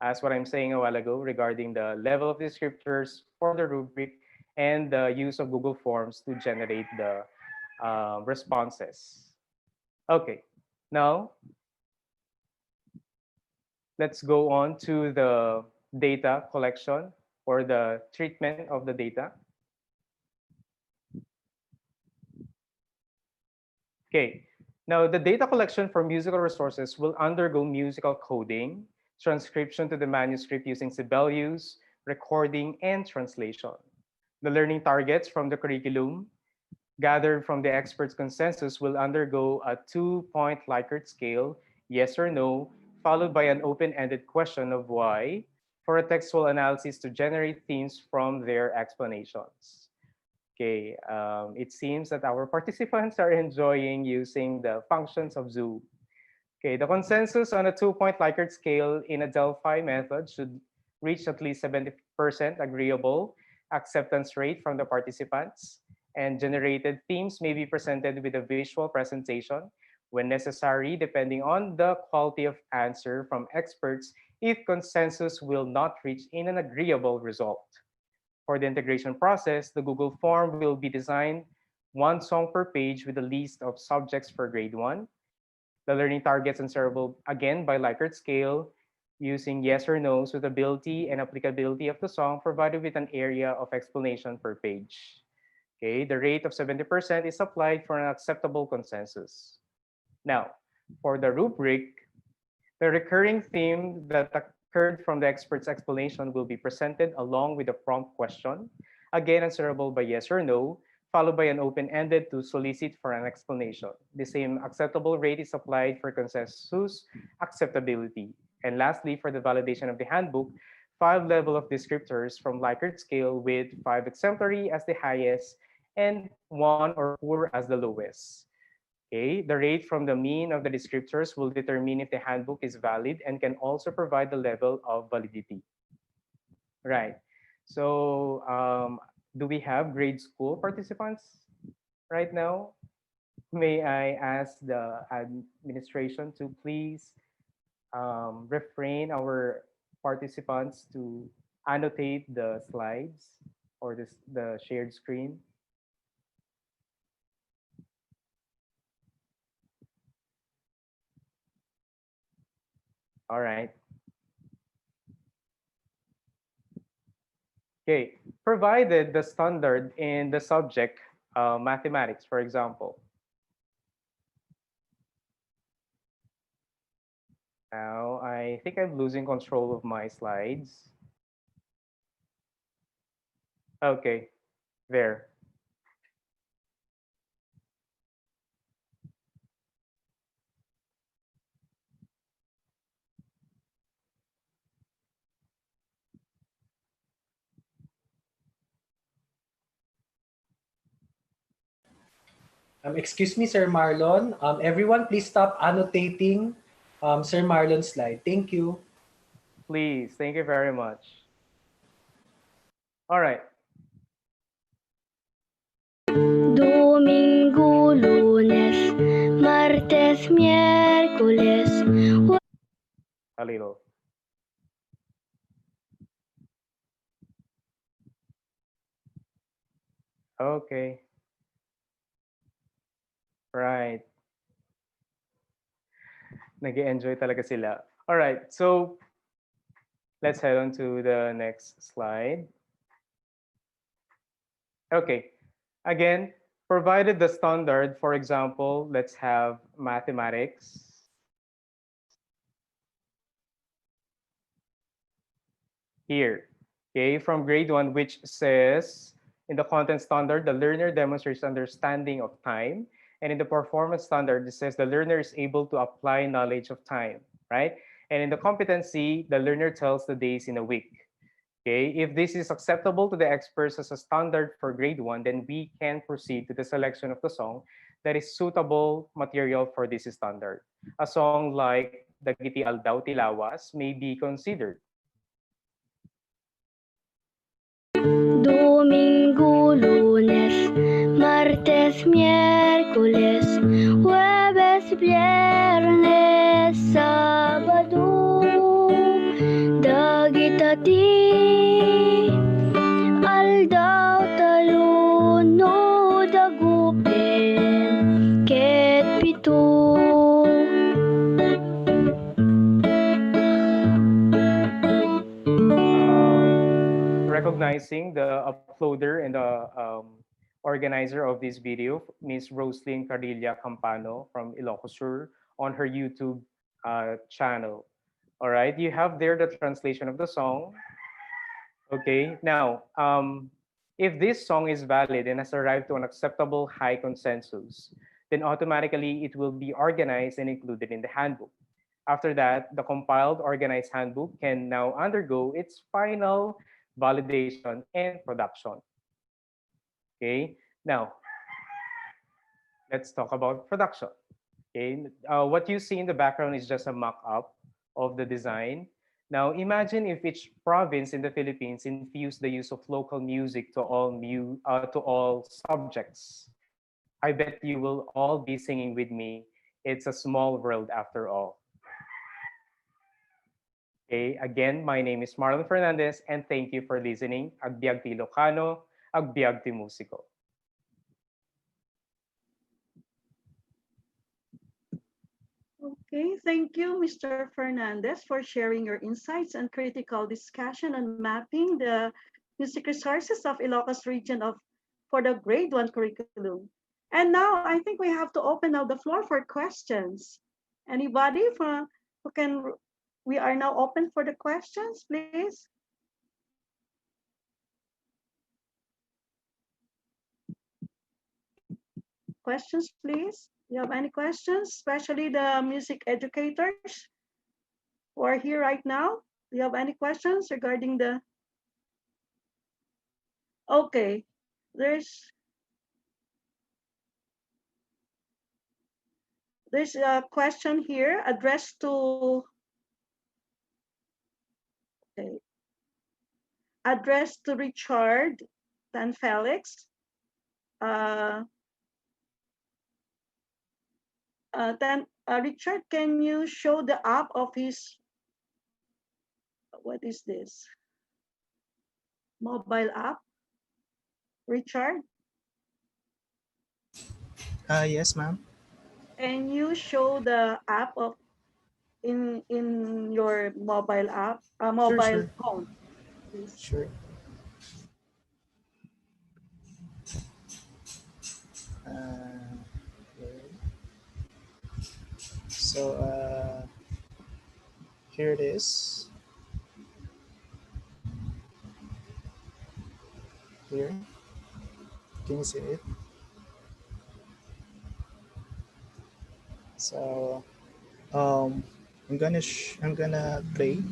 U: as what I'm saying a while ago regarding the level of descriptors for the rubric and the use of Google Forms to generate the responses. Okay, now let's go on to the data collection or the treatment of the data. Okay, now the data collection for musical resources will undergo musical coding, transcription to the manuscript using Sibelius, recording, and translation. The learning targets from the curriculum gathered from the experts' consensus will undergo a 2-point Likert scale, yes or no, followed by an open-ended question of why, for a textual analysis to generate themes from their explanations. Okay, it seems that our participants are enjoying using the functions of Zoo. Okay, the consensus on a 2-point Likert scale in a Delphi method should reach at least 70% agreeable acceptance rate from the participants, and generated themes may be presented with a visual presentation when necessary, depending on the quality of answer from experts if consensus will not reach in an agreeable result. For the integration process, the Google form will be designed 1 song per page with a list of subjects for grade 1. The learning targets answerable again by Likert scale using yes or no suitability and applicability of the song provided with an area of explanation per page. Okay, the rate of 70% is applied for an acceptable consensus. Now, for the rubric, the recurring theme that heard from the expert's explanation will be presented along with a prompt question, again answerable by yes or no, followed by an open-ended to solicit for an explanation. The same acceptable rate is applied for consensus acceptability. And lastly, for the validation of the handbook, 5 level of descriptors from Likert scale with 5 exemplary as the highest and 1 or poor as the lowest. Okay, the rate from the mean of the descriptors will determine if the handbook is valid and can also provide the level of validity. Right. So, do we have grade school participants right now? May I ask the administration to please refrain our participants to annotate the slides or the shared screen? All right. Okay, provided the standard in the subject mathematics, for example. Now, I think I'm losing control of my slides. Okay, there.
G: Excuse me, Sir Marlon. Everyone, please stop annotating Sir Marlon's slide. Thank you.
U: Please, thank you very much. All right.
B: Domingo, lunes, martes, miércoles.
U: A little. Okay. Right. Nag-enjoy talaga sila. All right, so let's head on to the next slide. Okay, again, provided the standard, for example, let's have mathematics. Here, okay, from grade 1, which says in the content standard, the learner demonstrates understanding of time. And in the performance standard, it says the learner is able to apply knowledge of time, right? And in the competency, the learner tells the days in a week. Okay, if this is acceptable to the experts as a standard for grade 1, then we can proceed to the selection of the song that is suitable material for this standard. A song like Dagiti Aldaw Tilawas may be considered.
B: Domingo, lunes, martes, miércoles, jueves, viernes, sábado. Dagitati, aldaw taluno, dagupin, ket pito.
U: Recognizing the uploader and the organizer of this video, Ms. Roslyn Carilla Campano from Ilocos Sur, on her YouTube channel. All right, you have there the translation of the song. Okay, now, if this song is valid and has arrived to an acceptable high consensus, then automatically it will be organized and included in the handbook. After that, the compiled organized handbook can now undergo its final validation and production. Okay, now let's talk about production. Okay, what you see in the background is just a mock-up of the design. Now imagine if each province in the Philippines infused the use of local music to all subjects. I bet you will all be singing with me. It's a small world after all. Okay, again, my name is Marlon Fernandez and thank you for listening. Agbiag ti Ilocano, agbiag ti Musiko.
S: Okay, thank you, Mr. Fernandez, for sharing your insights and critical discussion on mapping the music resources of Ilocos region for the grade 1 curriculum. And now I think we have to open up the floor for questions. Anybody who can We are now open for the questions, please. Questions, please. Do you have any questions, especially the music educators who are here right now? Do you have any questions regarding the... Okay, there's a question here addressed to... Okay, addressed to Richard and Felix. Richard, can you show the app of his... What is this? Mobile app? Richard?
T: Yes, ma'am.
S: Can you show the app of in your mobile app, mobile
T: Sure.
S: phone, please?
T: Sure. So here it is. Here, can you see it? So I'm gonna play.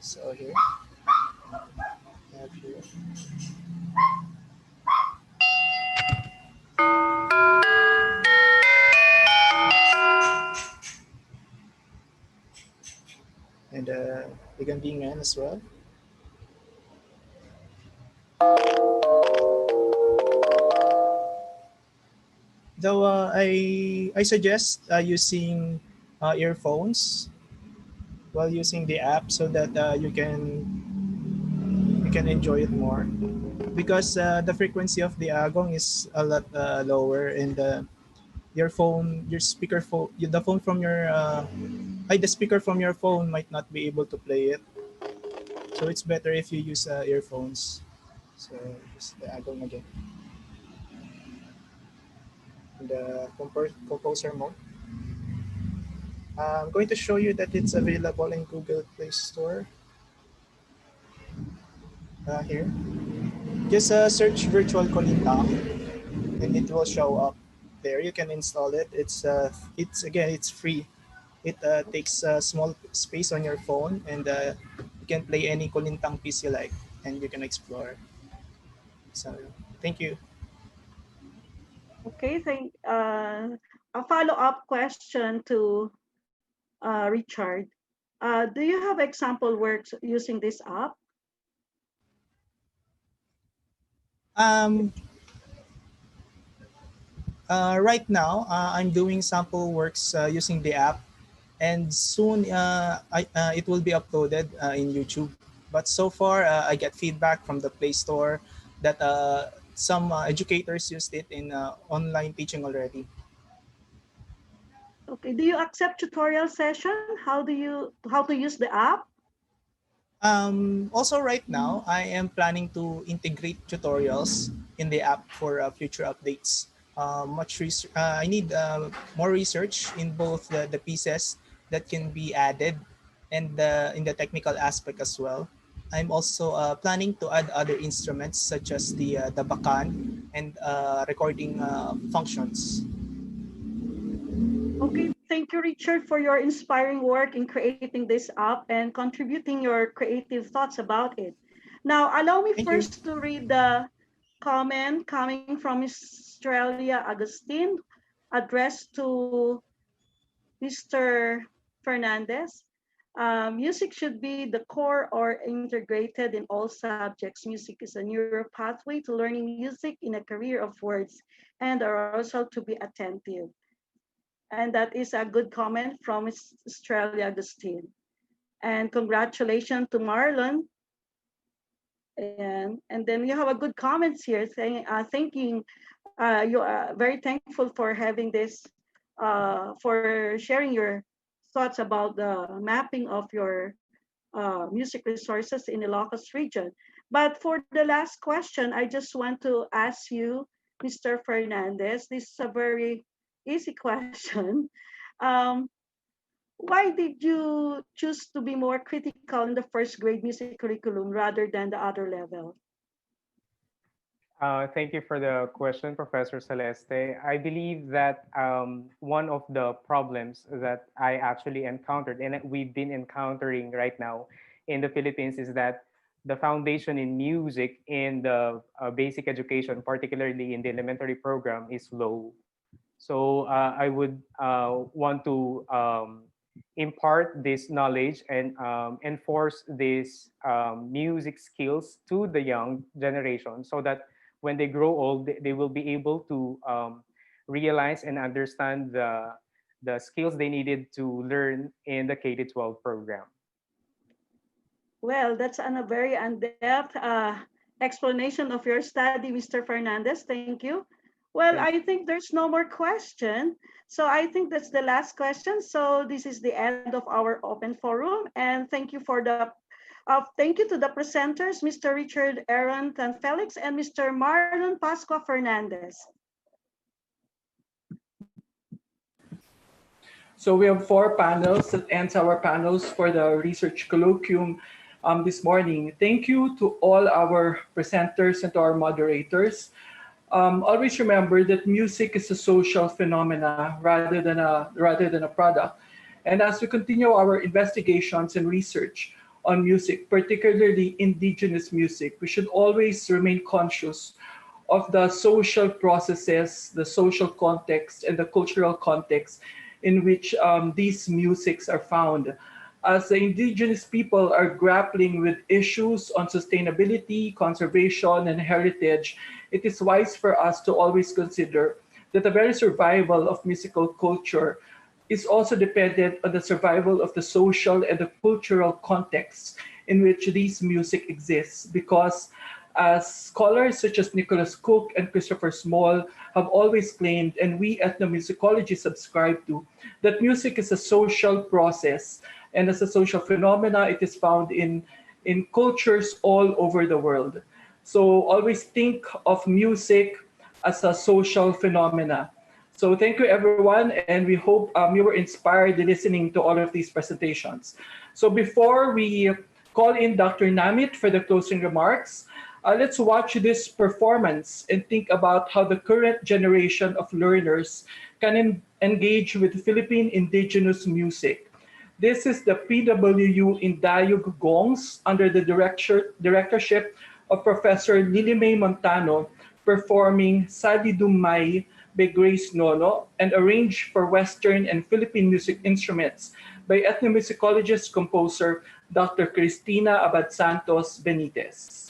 T: So here, I have here. And Ligan Bingan as well. Though I suggest using earphones while using the app so that you can enjoy it more, because the frequency of the agong is a lot lower, and your speaker phone, the phone from your the speaker from your phone might not be able to play it. So it's better if you use earphones. So just the agong again. The composer mode. I'm going to show you that it's available in Google Play Store. Here, just search virtual Kolintang, and it will show up there. You can install it. It's free. It takes a small space on your phone, and you can play any Kolintang piece you like, and you can explore. So thank you.
S: Okay, a follow-up question to Richard. Do you have example works using this app?
T: Right now, I'm doing sample works using the app, and soon it will be uploaded in YouTube. But so far, I get feedback from the Play Store that some educators used it in online teaching already.
S: Okay, do you accept tutorial session? How to use the app?
T: Also, right now, I am planning to integrate tutorials in the app for future updates. I need more research in both the pieces that can be added and in the technical aspect as well. I'm also planning to add other instruments such as the bakan and recording functions.
S: Okay, thank you, Richard, for your inspiring work in creating this app and contributing your creative thoughts about it. Now, allow me first to read the comment coming from Australia Agustin, addressed to Mr. Fernandez. Music should be the core or integrated in all subjects. Music is a neural pathway to learning music in a career of words and arousal to be attentive. And that is a good comment from Australia Agustin. And congratulations to Marlon. And then you have a good comments here saying, thanking, you are very thankful for having this, for sharing your thoughts about the mapping of your music resources in the Ilocos region. But for the last question, I just want to ask you, Mr. Fernandez, this is a very easy question. Um, Why did you choose to be more critical in the first grade music curriculum rather than the other level?
U: Thank you for the question, Professor Celeste. I believe that one of the problems that I actually encountered and that we've been encountering right now in the Philippines is that the foundation in music in the basic education, particularly in the elementary program, is low. So I would want to impart this knowledge and enforce these music skills to the young generation so that when they grow old, they will be able to realize and understand the skills they needed to learn in the K-12 program.
S: Well, that's a very in-depth explanation of your study, Mr. Fernandez. Thank you. Well, I think there's no more question. So I think that's the last question. So this is the end of our open forum. And thank you to the presenters, Mr. Richard Aaron Tanfelix and Mr. Marlon Pascua Fernandez.
A: So we have 4 panels that ends our panels for the research colloquium this morning. Thank you to all our presenters and to our moderators. Always remember that music is a social phenomena rather than a product. And as we continue our investigations and research on music, particularly indigenous music, we should always remain conscious of the social processes, the social context, and the cultural context in which these musics are found. As the indigenous people are grappling with issues on sustainability, conservation, and heritage, it is wise for us to always consider that the very survival of musical culture is also dependent on the survival of the social and the cultural context in which these music exists, because as scholars such as Nicholas Cook and Christopher Small have always claimed, and we ethnomusicology subscribe to, that music is a social process, and as a social phenomena, it is found in cultures all over the world. So always think of music as a social phenomena. So thank you, everyone, and we hope you were inspired listening to all of these presentations. So before we call in Dr. Namit for the closing remarks, let's watch this performance and think about how the current generation of learners can engage with Philippine indigenous music. This is the PWU in Dayug Gongs under the directorship of Professor Lilimay Montano, performing Sadi Dumay by Grace Nono and arranged for Western and Philippine music instruments by ethnomusicologist composer Dr. Cristina Abad Santos Benitez.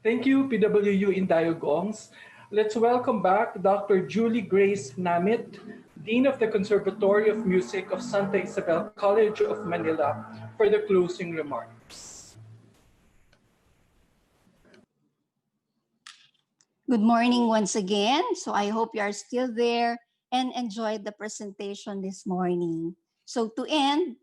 A: Thank you, PWU Indayogongs. Let's welcome back Dr. Julie Grace Namit, Dean of the Conservatory of Music of Santa Isabel College of Manila, for the closing remarks.
C: Good morning once again. So I hope you are still there and enjoyed the presentation this morning. So to end,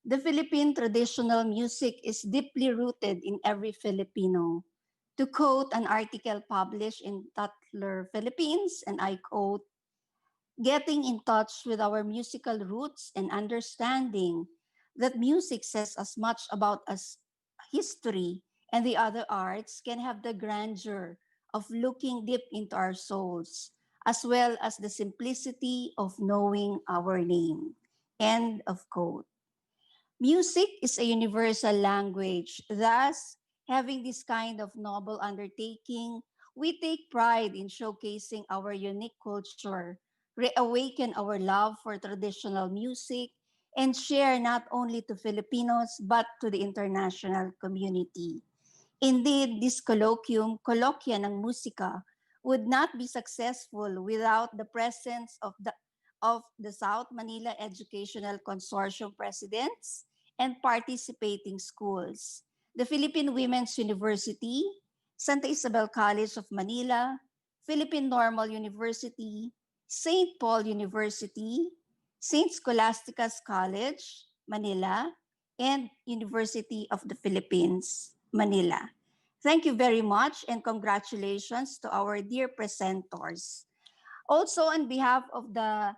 C: the Philippine traditional music is deeply rooted in every Filipino. To quote an article published in Tatler Philippines, and I quote, "Getting in touch with our musical roots and understanding that music says as much about us history and the other arts can have the grandeur of looking deep into our souls, as well as the simplicity of knowing our name." End of quote. Music is a universal language. Thus, having this kind of noble undertaking, we take pride in showcasing our unique culture, reawaken our love for traditional music, and share not only to Filipinos but to the international community. Indeed, this colloquium, Kolokiya ng Musika, would not be successful without the presence of the South Manila Educational Consortium presidents and participating schools, the Philippine Women's University, Santa Isabel College of Manila, Philippine Normal University, St. Paul University, St. Scholastica's College, Manila, and University of the Philippines, Manila. Thank you very much and congratulations to our dear presenters. Also, on behalf of the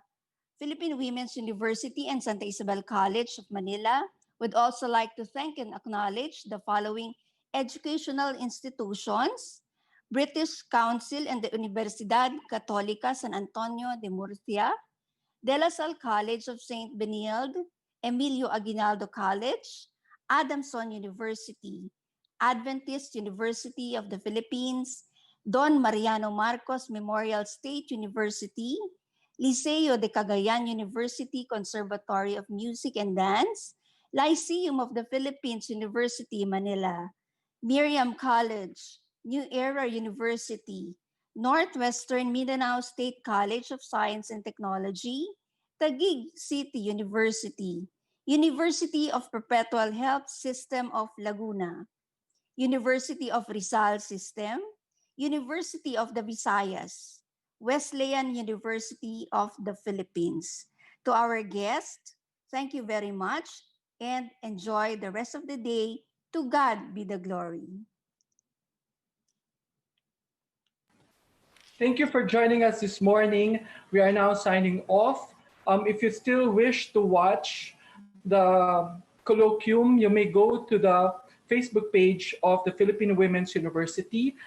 C: Philippine Women's University and Santa Isabel College of Manila, would also like to thank and acknowledge the following educational institutions: British Council and the Universidad Católica San Antonio de Murcia, De La Salle College of Saint Benilde, Emilio Aguinaldo College, Adamson University, Adventist University of the Philippines, Don Mariano Marcos Memorial State University, Liceo de Cagayan University Conservatory of Music and Dance, Lyceum of the Philippines University, Manila, Miriam College, New Era University, Northwestern Mindanao State College of Science and Technology, Taguig City University, University of Perpetual Health System of Laguna, University of Rizal System, University of the Visayas, Wesleyan University of the Philippines. To our guests, thank you very much and enjoy the rest of the day. To God be the glory.
A: Thank you for joining us this morning. We are now signing off. If you still wish to watch the colloquium, you may go to the Facebook page of the Philippine Women's University,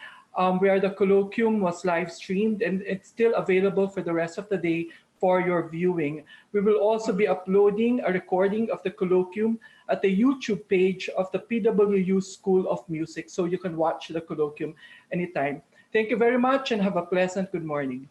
A: where the colloquium was live streamed, and it's still available for the rest of the day for your viewing. We will also be uploading a recording of the colloquium at the YouTube page of the PWU School of Music, so you can watch the colloquium anytime. Thank you very much and have a pleasant good morning.